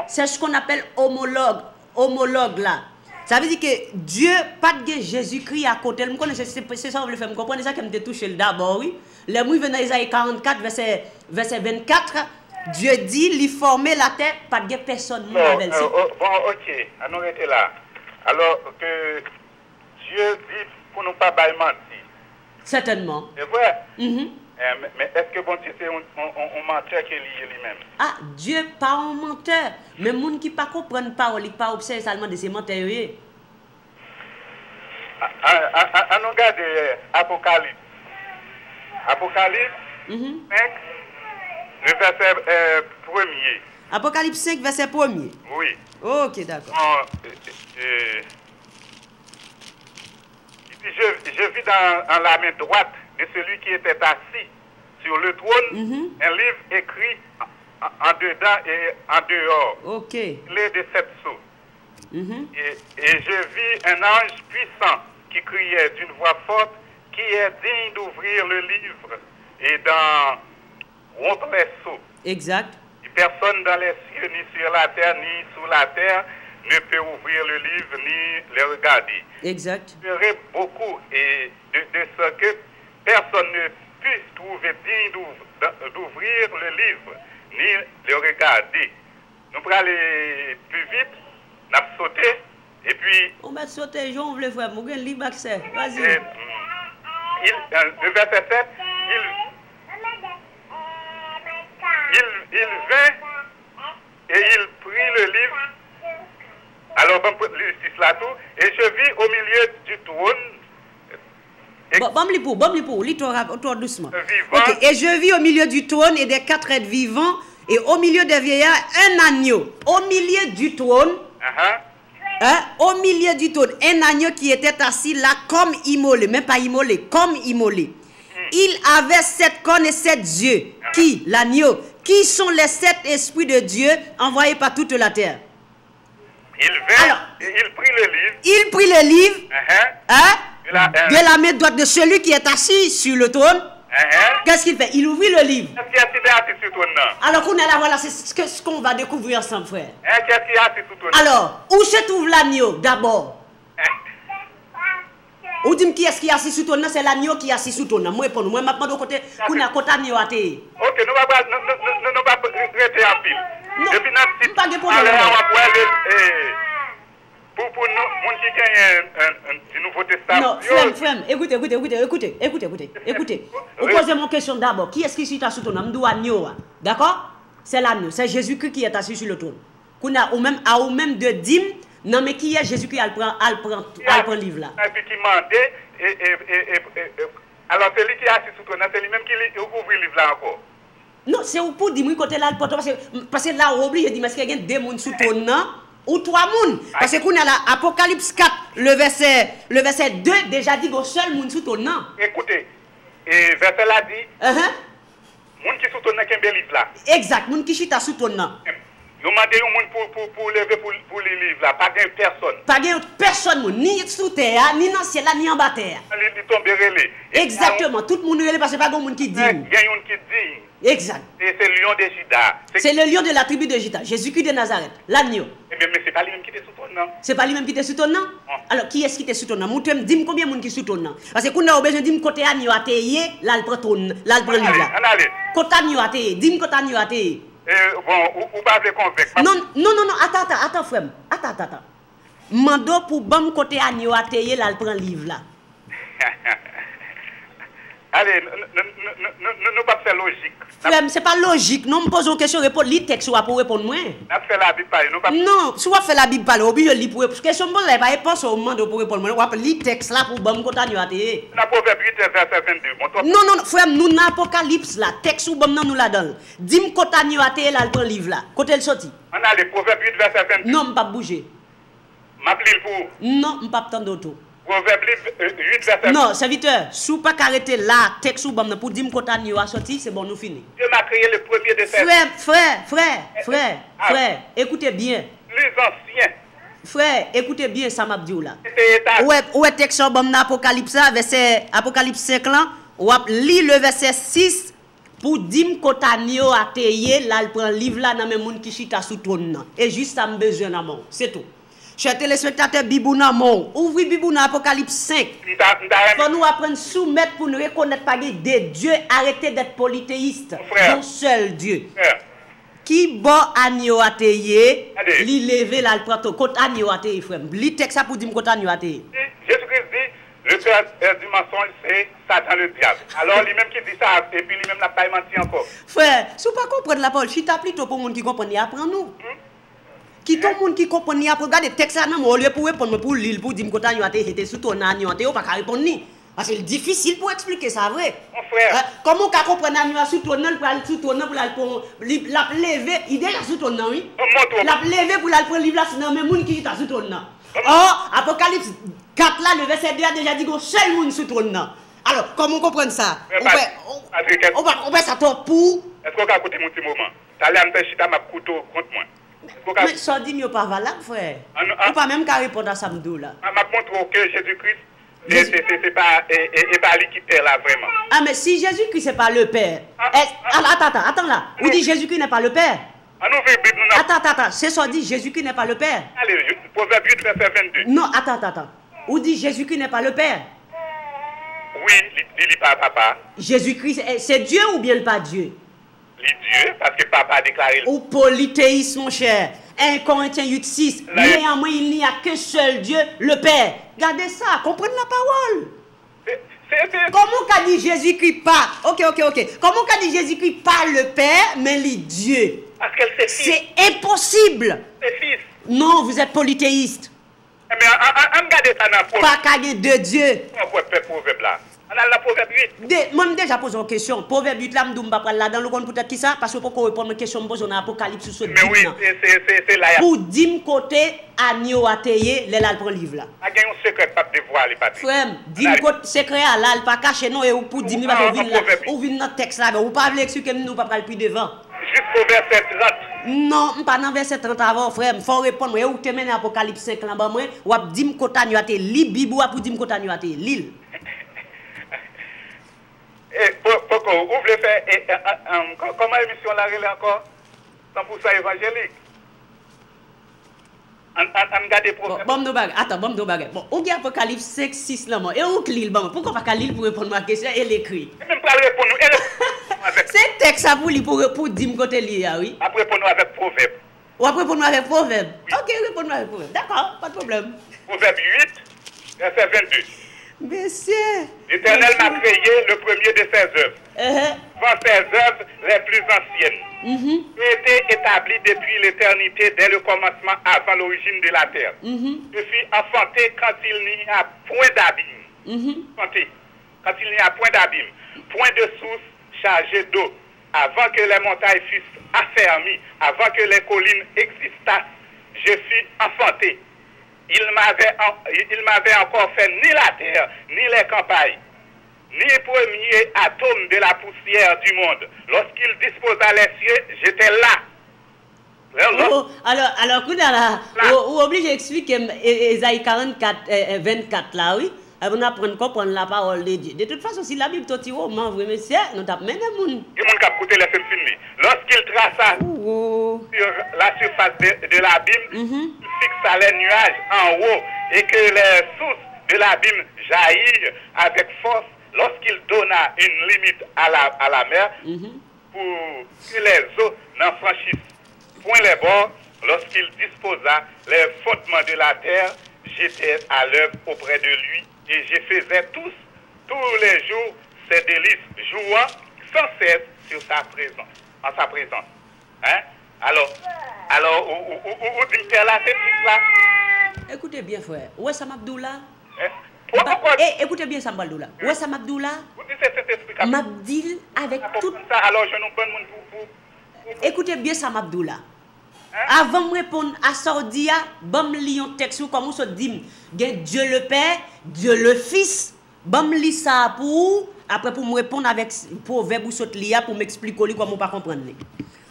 C'est ce qu'on appelle homologue là. Ça veut dire que Dieu, pas de Jésus-Christ à côté. C'est ça que vous faire. Vous comprenez ça qui me touché d'abord, oui. Les gens viennent dans Isaïe 44, verset 24. Dieu dit, il formait la terre, pas de personne.
Bon, ok, on arrête là. Alors que Dieu dit pour nous pas mentir.
Certainement.
C'est vrai? Mais est-ce que bon Dieu c'est un menteur qui est lié lui-même?
Ah, Dieu pas un menteur. Mais les gens qui ne comprennent pas, qui ne pas observer seulement de ces menteurs.
On regarde Apocalypse. Apocalypse 5, le verset 1er.
Apocalypse 5, verset 1er.
Oui.
Ok, d'accord.
Je vis dans la main droite de celui qui était assis sur le trône un livre écrit en dedans et en dehors.
Ok.
Clé de 7 sceaux. Et je vis un ange puissant qui criait d'une voix forte, qui est digne d'ouvrir le livre et d'en rompre les sceaux.
Exact.
Et personne dans les cieux, ni sur la terre, ni sous la terre, ne peut ouvrir le livre ni le regarder.
Exact.
Je ferai beaucoup et de ce que personne ne puisse trouver digne d'ouvrir le livre ni le regarder. Nous pourrons aller plus vite, nous avons sauté et puis...
On va sauter, Jean, on veut faire, on a libre accès. Vas-y.
Le verset 7, il vint et il prit le livre. Alors, bon, et je vis au milieu du trône.
Bon, lis-toi doucement.
Vivant.
Ok, et je vis au milieu du trône et des 4 êtres vivants, et au milieu des vieillards, un agneau. Au milieu du trône, au milieu du trône, un agneau qui était assis là comme immolé, même pas immolé, comme immolé. Il avait 7 cornes et 7 yeux. Qui? L'agneau. Qui sont les 7 esprits de Dieu envoyés par toute la terre?
Il vint
Alors,
et il prit le livre.
Il prit le livre de la main droite de celui qui est assis sur le trône. Qu'est-ce qu'il fait? Il ouvrit le livre.
Qu'est-ce qui est assis sur ton nom?
Alors qu'on est là, voilà, c'est ce qu'on va découvrir ensemble, frère.
Qu'est-ce qui est assis sur ton nom?
Alors, où se trouve l'agneau d'abord? Ou dis-moi qui est-ce qui est assis sur ton nom? C'est l'agneau qui est assis sur ton nom. Moi, pour nous, moi, je côté, qu'on a côté agneau à terre.
Ok, nous ne va pas rester en pile.
Non,
Depuis notre
pas de problème.
Pour nous, gens qui gagnent un Nouveau Testament.
Non, frère, écoutez. Vous posez mon question d'abord. Qui est-ce qui est assis sur ton nom? M'dou agneau. D'accord? C'est l'agneau. C'est Jésus-Christ qui est assis sur le trône. Qu'on a ou même de dîme. Non, mais qui est Jésus-Christ? Elle prend le livre là.
Et puis qui mandait. Alors, c'est lui qui est assis sur ton nom. C'est lui-même qui ouvre le livre là encore.
Non, c'est pour dire que là, parce que là, on oublie, il dit, mais est-ce qu'il y a deux personnes sous ton nom ou 3 personnes? Parce que qu'on a là, Apocalypse 4, le verset 2, déjà dit que seul monde sous ton nom.
Écoutez, et verset là dit, monde qui sous ton nom, qui est un livre là.
Exact, monde qui chita sous ton nom.
Nous demandons au monde pour lever pour les livres là, pas de personne.
Pas de personne, ni sous terre, ni dans le ciel, ni en bas terre.
Il tombe relais.
Exactement, tout le monde relais parce que pas de monde qui dit.
Il y a un qui dit.
Exact.
Et c'est le lion de Juda.
C'est le lion de la tribu de Juda, Jésus-Christ de Nazareth, l'agneau.
Mais c'est pas lui-même qui est sous ton nom.
C'est pas lui-même qui est sous ton nom? Alors, qui est-ce qui est sous ton nom? Moi, dis-moi combien de monde qui est sous ton nom. Parce que quand on a besoin de dire côté agneau à terre, là, il prend ton nom, là, il prend le livre là. Côté agneau à terre, dis-moi côté agneau à terre.
Bon, ou pas de convaincre.
Non, attends, frère. Attends. Mando pour bon côté agneau à terre, là, il prend le livre là.
allez, nous pas faire logique.
Frère, c'est pas logique. Non, me pose une question, répondre, lis texte pour répondre moi.
Nous fait la Bible parler, nous pas.
Non, si on fait la Bible parler, obligé de lire pour répondre. Question bon, là, pas réponse au moment pour répondre moi. On lis texte là pour bon continuer à te.
Dans Proverbe 8 verset 22.
Non, frère, nous dans Apocalypse là, texte ou bon nous la donne. Dis-moi continuer à te là le livre là. Côté le sorti.
On a les Proverbe 8 verset 22.
Non, pas bouger.
M'appeler pour
Non, pas attendre d'auto.
Proverbe 8 verset.
Non, serviteur, si vous pas arrêter là, texte ou bon pour dire me continuer à sortir, c'est bon nous fini.
Dieu m'a créé le premier de ses
Frère, écoutez bien.
Les anciens.
Frère, écoutez bien ça m'a dit là.
Ouais.
Ouais texte bon dans Apocalypse verset Apocalypse 5 là, ou lit le verset 6 pour dire me continuer à te là il prend livre là dans même monde qui chita sous trône et juste ça me besoin d'amour, c'est tout. Chers téléspectateurs, Bibouna Mon, ouvrez Bibouna Apocalypse 5. Faut nous apprendre à soumettre pour nous reconnaître par des dieux, arrêter d'être polythéistes. Un seul Dieu. Qui bon agneau ateye, li lever là le prend côté agneau ateye frère. Li texte ça pour dire côté agneau ateye.
Jésus-Christ dit le père du mensonge c'est Satan le diable. Alors lui-même qui dit ça et puis lui-même n'a pas menti encore.
Frère, si vous pas comprendre la parole, chita plutôt pour monde qui comprend apprend nous. Qui tout le monde qui comprend ni après regarder texte là non au lieu pour répondre pour lire pour dire me côté c'était sous ton agneau ateye pas répondre ni. Parce que c'est difficile pour expliquer ça vrai.
Mon frère.
Comment on comprendre agneau sous ton nom pour aller sous ton nom pour la lever, il déjà sous ton nom oui. La lever pour la prendre livre là sinon même monde qui est sous ton nom. Oh, Apocalypse 4 là le verset 2 a déjà dit que seul monde sous ton nom. Alors, comment on comprend ça? On va ça pour
est-ce qu'on va écouter mon petit moment? T'allais à me faire chita ma couteau contre moi.
Mais ça dit mieux pas valable frère. Ou pas même qu'à répondre à Samdou là.
M'a montré que Jésus-Christ c'est pas lui qui perd là vraiment.
Ah mais si Jésus-Christ c'est pas le Père. Attends là. Ou dit Jésus-Christ n'est pas le Père. Attends, c'est ça dit Jésus-Christ n'est pas le Père.
Allez, Proverbe 8 verset 22.
Non, attends. Ou dit Jésus-Christ n'est pas le Père.
Oui, il dit pas papa.
Jésus-Christ c'est Dieu ou bien pas Dieu?
Dieu, parce que papa a déclaré.
Ou polythéisme, mon cher. 1 Corinthiens 8:6. Néanmoins, il n'y a qu'un seul Dieu, le Père. Gardez ça, comprenez la parole. Comment qu'a dit Jésus-Christ pas? Ok. Comment qu'a dit Jésus-Christ pas le Père, mais le Dieu?
Parce qu'elle c'est fils.
C'est impossible.
C'est fils.
Non, vous êtes polythéiste.
Mais on regarde ça dans le proverbe.
Pas qu'à de Dieu.
On peut faire proverbe là. On a la proverbe 8.
Moi, déjà posé une question. Proverbe 8, là, je ne vais pas prendre là-dedans. Peut-être qui ça? Parce que pour répondre à une question, je pose un Apocalypse sur ce
mais oui, c'est là.
Pour dire côté, agneau ateye, les là, le livre là.
Il y a un secret, pas de dévoiler, Patrick.
Frère, dis-moi côté secret là, il pas caché non, et pour dire, ou vient notre texte là, ou pas expliquer nous, pas le plus devant.
Jusqu'au verset 30.
Non, pas dans verset 30 avant, frère. Il faut répondre. Ou te mène Apocalypse 5 là-bas, ou dire côté agneau ateye, lis Bible, ou dire côté agneau ateye, lis.
Et pourquoi vous voulez faire comment émission la relais encore 100% évangélique. On garde prophète.
Bon, nous baguette. Bon, on dit Apocalypse 5, 6 là, et on lit le bon. Pourquoi pas lire pour répondre à ma question et l'écrit?
Même pas répondre.
C'est texte ça pour dire côté lire, oui.
Après répondre avec proverbe.
Ou après répondre avec proverbe. Ok, répondre avec proverbe. D'accord, pas de problème.
Proverbe 8, verset 22.
Monsieur.
L'Éternel m'a créé le premier de ses œuvres. Devant ses œuvres les plus anciennes. Était établi depuis l'éternité dès le commencement avant l'origine de la terre. Je suis enfanté quand il n'y a point d'abîme. Quand il n'y a point d'abîme, point de source chargée d'eau. Avant que les montagnes fussent affermies, avant que les collines existassent, je suis enfanté. Il m'avait encore fait ni la terre, ni les campagnes, ni les premiers atomes de la poussière du monde. Lorsqu'il disposa les cieux, j'étais là.
Alors, vous obligé d'expliquer Ésaïe 44, 24 là, oui. On apprend à comprendre la parole de Dieu. De toute façon, si la Bible est un roman, vous monsieur, nous avons mené les gens.
Il y a des gens qui ont écouté les films. Lorsqu'il traça sur la surface de l'abîme, il fixa les nuages en haut et que les sources de l'abîme jaillirent avec force, lorsqu'il donna une limite à la mer pour que les eaux n'en franchissent point les bords, lorsqu'il disposa les fondements de la terre, j'étais à l'œuvre auprès de lui et je faisais tous les jours ses délices jouant sans cesse sur sa présence, en sa présence. Hein? Alors, où dit là, c'est tout là?
Écoutez bien, frère. Ouais, ça m'abdoula.
Pourquoi?
Écoutez bien, ça m'abdoula. Ouais, ça m'abdoula.
Vous dites c'est Saint-Esprit.
M'abdil avec tout.
Alors, je nous bonne pour.
Écoutez bien, ça m'abdoula. Avant de répondre à Sordia, bam li un texte comme on se dit, Dieu le Père, Dieu le Fils, bam li ça pour après pour me répondre avec proverbe ou saute lia pour m'expliquer comment on pas comprendre.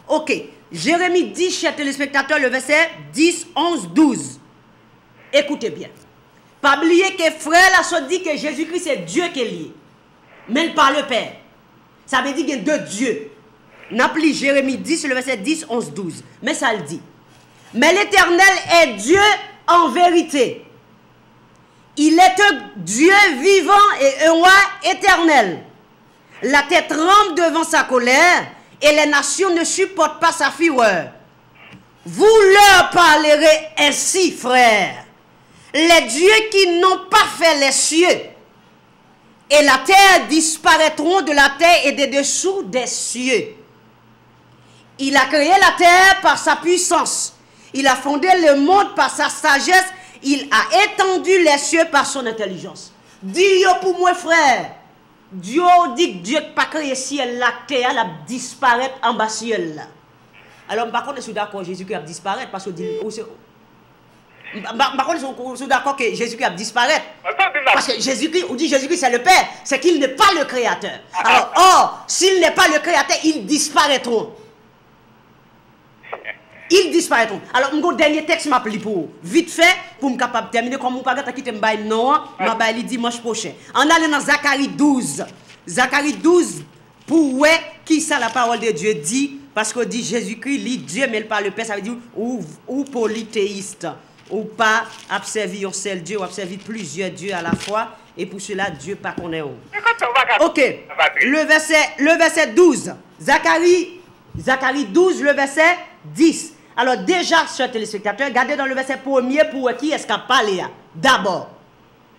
OK, Jérémie 10 chers téléspectateurs le verset 10 11 12. Écoutez bien. Pas oublier que frère là se dit que Jésus-Christ c'est Dieu qui est lié. Mais pas le Père. Ça veut dire qu'il y a deux dieux. N'appli Jérémie 10, le verset 10, 11, 12. Mais ça le dit. Mais l'Éternel est Dieu en vérité. Il est un Dieu vivant et un roi éternel. La terre tremble devant sa colère et les nations ne supportent pas sa fureur. Vous leur parlerez ainsi, frères. Les dieux qui n'ont pas fait les cieux et la terre disparaîtront de la terre et des dessous des cieux. Il a créé la terre par sa puissance. Il a fondé le monde par sa sagesse. Il a étendu les cieux par son intelligence. Dieu pour moi, frère. Dieu dit que Dieu n'a pas créé ciel, la terre, elle a disparaître en bas ciel. Alors, par contre, je suis d'accord, Jésus-Christ a disparaître parce que par contre, je suis d'accord que Jésus-Christ a disparaître. Parce que Jésus-Christ, on dit Jésus-Christ c'est le Père, c'est qu'il n'est pas le Créateur. Alors, or, s'il n'est pas le Créateur, ils disparaîtront. Ils disparaîtront. Alors, mon dernier texte m'a pris pour vite fait, pour me capable terminer, comme mon parent qui te m'a non, m'a baillé dimanche prochain. On allait dans Zacharie 12. Zacharie 12, pour ouais, qui ça la parole de Dieu dit, parce qu'on dit Jésus-Christ, lit Dieu, mais pas le Père, ça veut dire ou polythéiste, ou pas observer un seul Dieu, ou observer plusieurs dieux à la fois, et pour cela, Dieu pas qu'on est où. Ok, le verset 12. Zacharie 12, le verset 10. Alors déjà, chers téléspectateurs, regardez dans le verset premier pour qui est-ce qu'a parlé d'abord.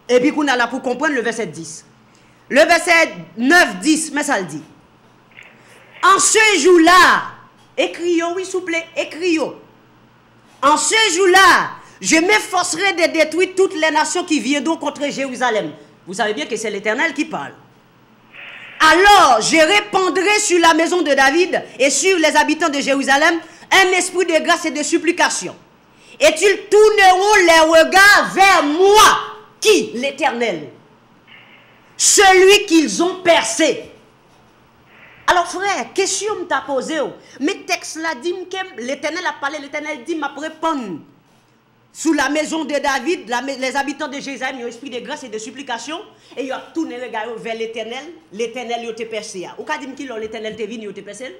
Et puis qu'on a là pour comprendre le verset 10. Le verset 9, 10, mais ça le dit. En ce jour-là, écriez, oui s'il vous plaît, écriez. En ce jour-là, je m'efforcerai de détruire toutes les nations qui viendront contre Jérusalem. Vous savez bien que c'est l'Éternel qui parle. Alors, je répandrai sur la maison de David et sur les habitants de Jérusalem un esprit de grâce et de supplication. Et ils tourneront les regards vers moi, qui? L'Éternel. Celui qu'ils ont percé. Alors frère, question que tu as posée, mais texte là dit que l'Éternel a parlé, l'Éternel dit m'a répondre. Sous la maison de David, les habitants de Jérusalem ont esprit de grâce et de supplication et ils ont tourné les regards vers l'Éternel. L'Éternel a été percé. Ou qu'a dit que l'Éternel est venu, il a été percé?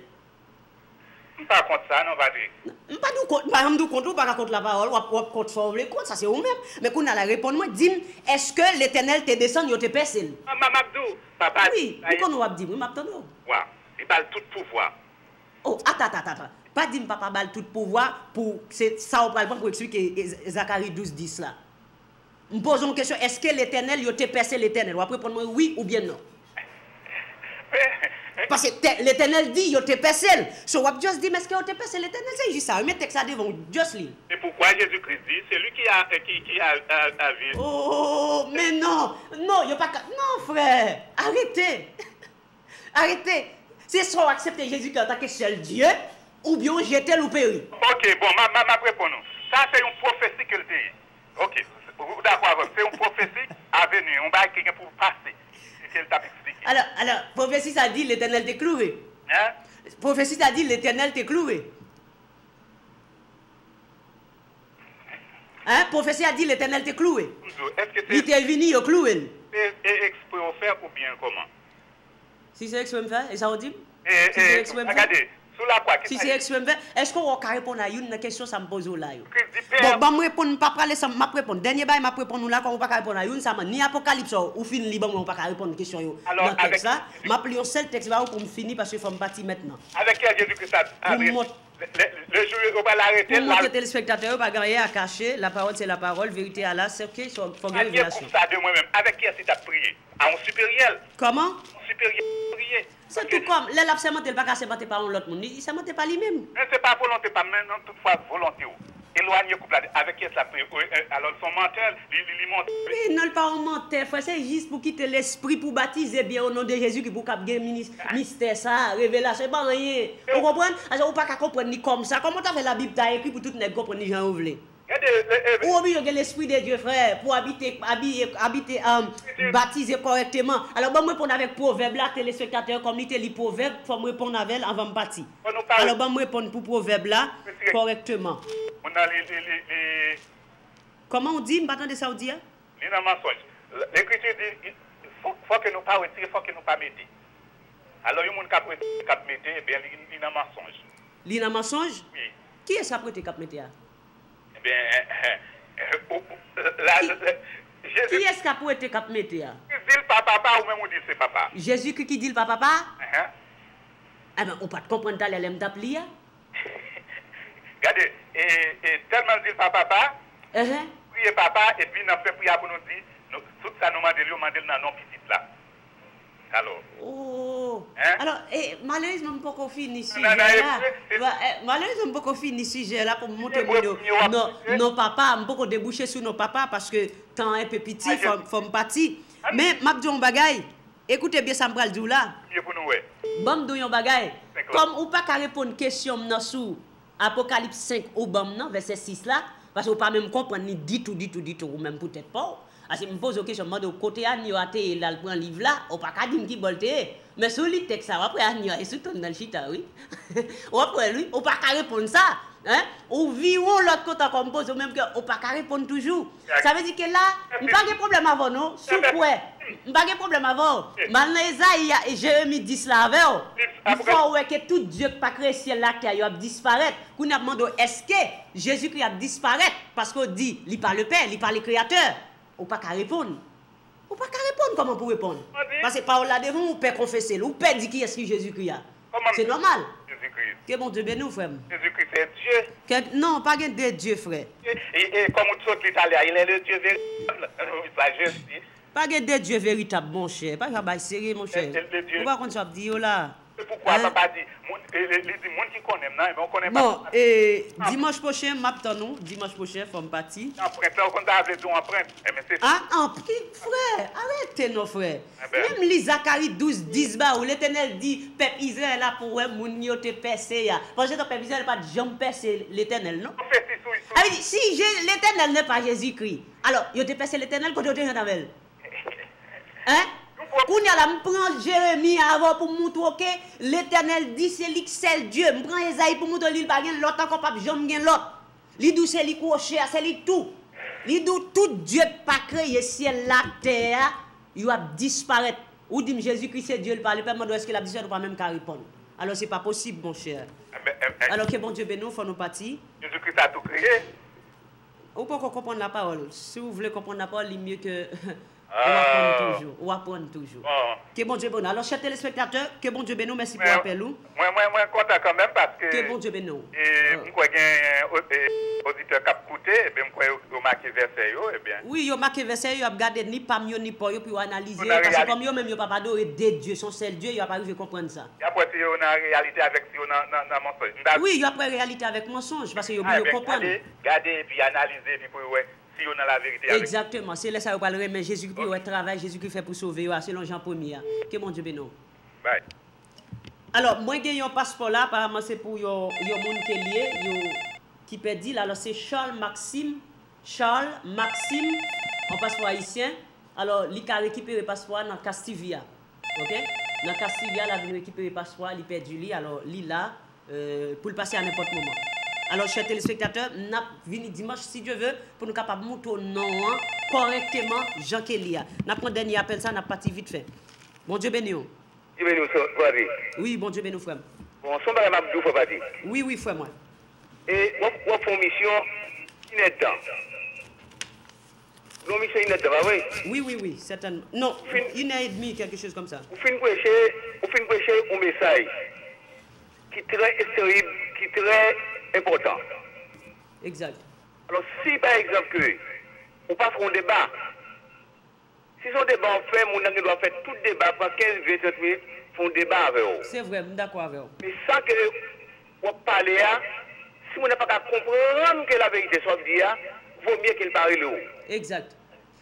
Pas contre ça, non, va dire.
Pas du contre, pas du contre, pas contre la parole, ou contre formule, ça c'est vous-même. Mais qu'on a la réponse, moi, dis, est-ce que l'Éternel te descend, il a été percé?
Mabdou, papa.
Oui, qu'on va dire, oui, m'attendons.
Ouais, il parle tout pouvoir.
Oh, attends. Pas dire papa bal tout pouvoir pour ça on parle pour expliquer Zacharie 12 10 là. Me pose une question, est-ce que l'Éternel il a percé l'Éternel? Ou après répondre oui ou bien non. Parce que l'Éternel dit il a percé. So on juste dit mais est-ce qu'il a percé l'Éternel? C'est juste ça, mais texte ça devant just lit.
Et pourquoi Jésus-Christ dit c'est lui qui a vu.
Oh, mais non, il a pas non frère, arrêtez. C'est soit accepter Jésus en tant que seul Dieu. Ou bien jeter ou péri.
Ok, bon, ma réponse. Ça, c'est une prophétie que le dit. Ok, d'accord, c'est une prophétie à venir. On va quelqu'un pour passer. C'est qu'elle t'a expliqué.
Alors, prophétie, ça dit l'Éternel t'est cloué.
Hein?
Prophétie, ça dit l'Éternel t'est cloué. Hein? Prophétie a dit l'Éternel t'est cloué.
Est-ce que c'est.
Il t'est venu, il cloué.
C'est exprès au faire ou bien comment?
Si c'est exprès faire, et ça vous dit?
Regardez.
Si c'est extrême, est-ce qu'on va répondre à une question ça me pose là? Bon, me répondre pas parler ça m'a répondre. Dernier bail m'a répondre là quand on pas répondre à une ça ni apocalypse ou fin libre on pas répondre question yo. Dans texte là, m'a pris un seul texte là pour me finir parce que faut me partir maintenant.
Avec quel Jésus-Christ a le jour on va l'arrêter
là. Pour les téléspectateurs pas rien à cacher, la parole c'est la parole, vérité Allah, c'est OK, faut révélation.
Ça de moi-même avec qui est-ce que tu as prié? À un supérieur.
Comment?
prier.
C'est tout comme, les lapses mentent pas qu'à se mentent pas en l'autre monde. Il se mentent pas lui-même.
Mais c'est pas volonté, pas même, non, toutefois volonté. Éloigner couple avec qui ça peut. Alors, son menteur, il monte.
Oui, non, pas en menteur, frère. C'est juste pour quitter l'esprit, pour baptiser bien au nom de Jésus, qui pour cap mystère, ça, révélation, c'est pas rien. Vous comprenez? Alors, vous pas qu'à comprendre ni comme ça. Comment t'as fait la Bible, t'as écrit pour tout le monde comprendre, Jean Ouvlé? Ou obligé de l'esprit de Dieu, frère, pour habiter, baptiser correctement. Alors, bon, moi, répondre avec proverbe là, téléspectateur, comme il te lit proverbe, il faut me répondre avec elle avant de partir. Alors, bon, moi, répondre pour proverbe là, correctement.
On a
Comment on dit? Je m'attendais ça, on dit?
Les mensonges. L'écriture dit, il faut que nous pas retirer, il faut que nous pas mettre. Alors, il y a des gens qui mettent, eh bien, il y a un mensonge.
Il y a un mensonge?
Oui.
Qui est-ce qui a prêté cap mettre?
Eh bien,
qui est-ce qui a prêté cap mettre?
Qui dit le papa ou même on dit c'est papa?
Jésus qui dit le papa? Eh bien, on ne peut pas comprendre ta l'aime d'appeler.
Regardez, et tellement dit le papa, priez papa, et puis nous fait prière pour nous dire, tout ça nous demande dans nos petites là. Alors.
Oh.
Hein?
Alors, malheureusement, je ne peux pas finir ici. Malheureusement, je ne peux pas finir ici là pour montrer nos papas. Je ne peux pas déboucher sur nos papas parce que temps un peu petit, il faut me partir. Mais, je dis un bagay. Écoutez bien ça, je vais dire là. Bon, je dis un bagay. Comme ou pas qu'à répondre à une question sur Apocalypse 5 ou bon, verset 6 là, parce que vous ne pouvez pas même comprendre ni dit tout, ou même peut-être pas. Parce que je me pose une question, de côté à New York, il a le livre là, on ne peut pas dire qui bolte. Mais sur le texte, ça va après à New York, et surtout dans le chita, oui. Ou après lui, on ne peut pas répondre ça. Hein? Ou vivons l'autre côté qu'on pose, même qu'on ne peut pas répondre toujours. Ça veut dire que là, il n'y a pas de problème avant, non? Sous quoi? Il n'y a pas de problème avant. Maintenant, Isaïe et Jérémie disent là avec il faut que tout Dieu qui pas créé ciel là, qui a disparaître. Qu'on a demandé, est-ce que Jésus-Christ a disparaître? Parce qu'on dit, il parle le Père, il parle le Créateur. Ou pas qu'à répondre. Ou pas qu'à répondre, comment pour répondre? Parce que par là devant, ou peut confesser, ou peut dire qui est-ce que Jésus-Christ a. C'est normal.
Jésus-Christ.
Que bon Dieu bénisse, frère.
Jésus-Christ c'est Dieu.
Non, pas de Dieu, frère.
Et comme on saute l'Italien, il est le Dieu véritable.
Pas de Dieu véritable, mon cher. Pas de sérieux, mon cher. On va qu'on soit dit là.
Pourquoi papa dit, les gens qui connaissent, mais on connaît pas.
Bon, dimanche prochain, nous. Dimanche prochain, faut me partir.
Empreinte, on a fait ton empreinte.
Frère, arrêtez nos frères. Même les Zacharie 12, 10 où l'Éternel dit, peuple Israël là pour moun yo te percé. Parce que le peuple Israël pas de jamais percé l'Éternel, non? Si l'Éternel n'est pas Jésus-Christ, alors yo te percé l'Éternel quand yo te avec. Hein? Quand je prends Jérémie avant pour montrer que l'Éternel dit c'est lui seul Dieu. Je prends Esaïe pour montrer qu'il n'y a pas l'autre encore pas jamais l'autre. Il dit c'est lui crochet, c'est lui tout. Il dit tout Dieu pas créé ciel la terre, il va disparaître. Ou dit Jésus-Christ c'est Dieu, il parle pas est-ce qu'il a dit ça, pas même qu'à répondre. Alors c'est pas possible mon cher. Alors que bon Dieu bénisse, faut nous partir.
Jésus-Christ a tout créé.
Ou pas comprendre la parole. Si vous voulez comprendre la parole, il est mieux que on va apprendre toujours. Que bon Dieu bénisse. Alors, chers téléspectateurs, que bon Dieu bénisse. Merci pour l'appel.
Moi, content quand même parce que.
Que bon Dieu bénisse.
Et je crois qu'il y a un auditeur qui a écouté, et bien, je crois qu'il a marqué verset.
Oui, il a marqué verset, il a regardé ni pas mieux ni pas, puis il a analysé. Parce que comme il même il a pas adoré des dieux, son seul Dieu, il n'a pas arrivé à comprendre ça.
Et après, il y a une réalité avec dans mensonge.
Oui, il y a après réalité avec mensonge, parce qu'il a oublié de comprendre.
Regardez, puis analyser, puis pour ouais. Si on a la vérité.
Exactement. C'est là ça vous parlerez, mais Jésus qui travaille, Jésus qui fait pour sauver, selon Jean 1er. Que mon Dieu bénisse.
Bye.
Alors, moi j'ai un passeport là, apparemment c'est pour yon monde qui est lié, qui perdu là. Alors c'est Charles Maxime, en passeport haïtien. Alors, il a récupéré le passeport dans Castivia. OK? Dans Castivia, il a récupéré le passeport, il a perdu lui. Alors, il là pour le passer à n'importe moment. Alors, chers téléspectateurs, nous venons dimanche, si Dieu veut, pour nous capables de monter nom correctement Jean Kélia. Nous avons un dernier appel, ça, nous parti vite fait. Bon Dieu béni. Oui, bon Dieu béni, frère.
Bon, son bagage m'a dit, frère.
Oui, frère, moi.
Et on fait une mission inédite. Une mission inédite, oui?
Oui, certainement. Non, 1h30, quelque chose comme ça.
Vous finissez prêcher un message qui est très terrible, qui est très important.
Exact.
Alors, si par exemple, on passe un débat, Si son débat en fait, mon ami doit faire tout débat, parce 15-20 minutes, font débat avec eux.
C'est vrai, d'accord avec vous.
Mais ça que vous parlez, si on n'a pas qu'à comprendre que la vérité soit dit, vaut mieux qu'il parle le haut.
Exact.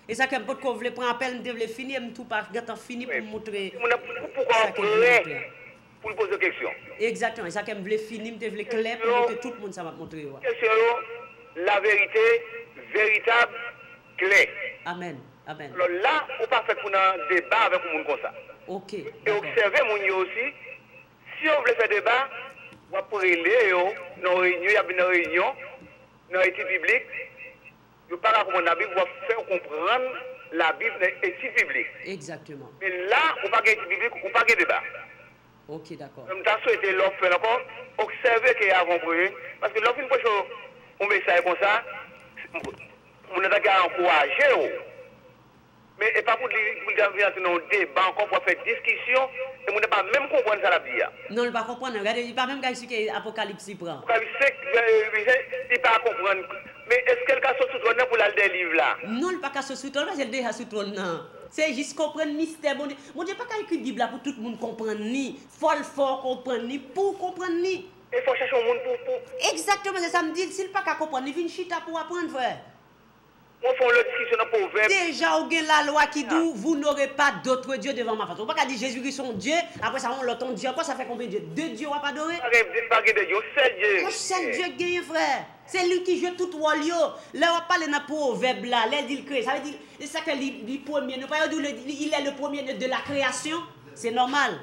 Et ça, quand vous voulez prendre appel, vous voulez finir, tout par fini pour montrer.
Pourquoi on prêt pour poser des questions?
Exactement. Et ça, quand vous voulez finir, vous voulez clair pour montrer tout le monde, ça va montrer.
Question, la vérité, véritable, claire.
Amen. Amen.
Alors là, on pas fait pour un débat avec le monde comme ça.
Ok.
Et observer mon aussi, si on veut faire débat, on va prendre les dans réunion, il y a une réunion, dans l'étude biblique, je ne parle pas comment la Bible va faire comprendre la Bible dans l'étude biblique.
Exactement.
Mais là, on ne parle pas d'étude biblique, on parle de débat.
Ok, d'accord.
Je t'ai souhaité l'offre encore, observer qu'il y a avant premier, parce que l'offre, une fois qu'on met ça comme ça, on a qu'à encourager. Mais et pas pour dire dans un débat encore pour faire discussion, et on n'a pas même comprendre ça la vie.
Non, il ne pas comprendre. Regardez, il ne pas même ce que l'Apocalypse prend.
Il ne pas comprendre. Mais est-ce qu'elle a sous trône pour aller des livres là?
Non, il ne pas qu'à sous trône, c'est déjà sous trône. C'est juste comprendre le mystère. Mon Dieu, pas qu'à écrire la Bible là pour tout le monde comprendre ni. Faut le fort comprendre ni pour comprendre ni.
Il faut chercher un monde pour.
Exactement, c'est ça me dit. S'il pas qu'à comprendre, il vient chita pour apprendre, frère.
On fait la discussion pour ouvert.
Déjà, vous avez la loi qui dit vous n'aurez pas d'autre Dieu devant ma face. On ne peut pas dire Jésus-Christ son Dieu, après ça on l'entend Dieu. Encore ça fait combien de dieux? Deux dieux, on ne va pas adorer?
Pas de Dieu, seul Dieu.
Seul Dieu gagne, frère. C'est lui qui joue tout rôle. Là, on va parler dans le proverbe là, là, il crée. Ça veut dire, c'est ça que le premier, il est le premier de la création. C'est normal.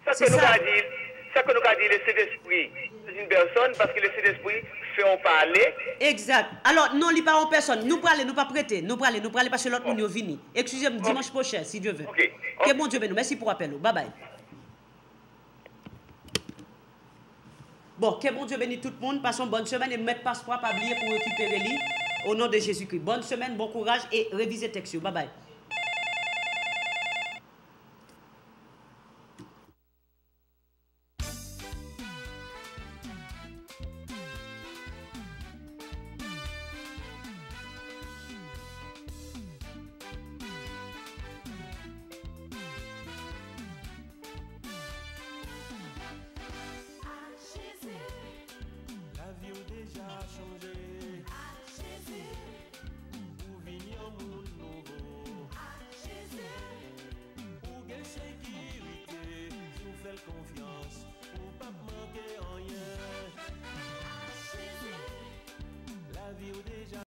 Ça que nous a dit, le Saint-Esprit, c'est une personne parce que le Saint-Esprit fait en parler.
Exact. Alors, non, il parle en personne. Nous parlons, nous pas prêter. Nous parlons parce que l'autre nous vient. Excusez-moi, dimanche prochain, si Dieu veut.
Ok.
Que bon Dieu bénisse. Merci pour l'appel. Bye bye. Bon, que bon Dieu bénisse tout le monde. Passons bonne semaine et mettez passeport à oublier pour récupérer lui. Au nom de Jésus-Christ. Bonne semaine, bon courage et révisez texte. Bye bye.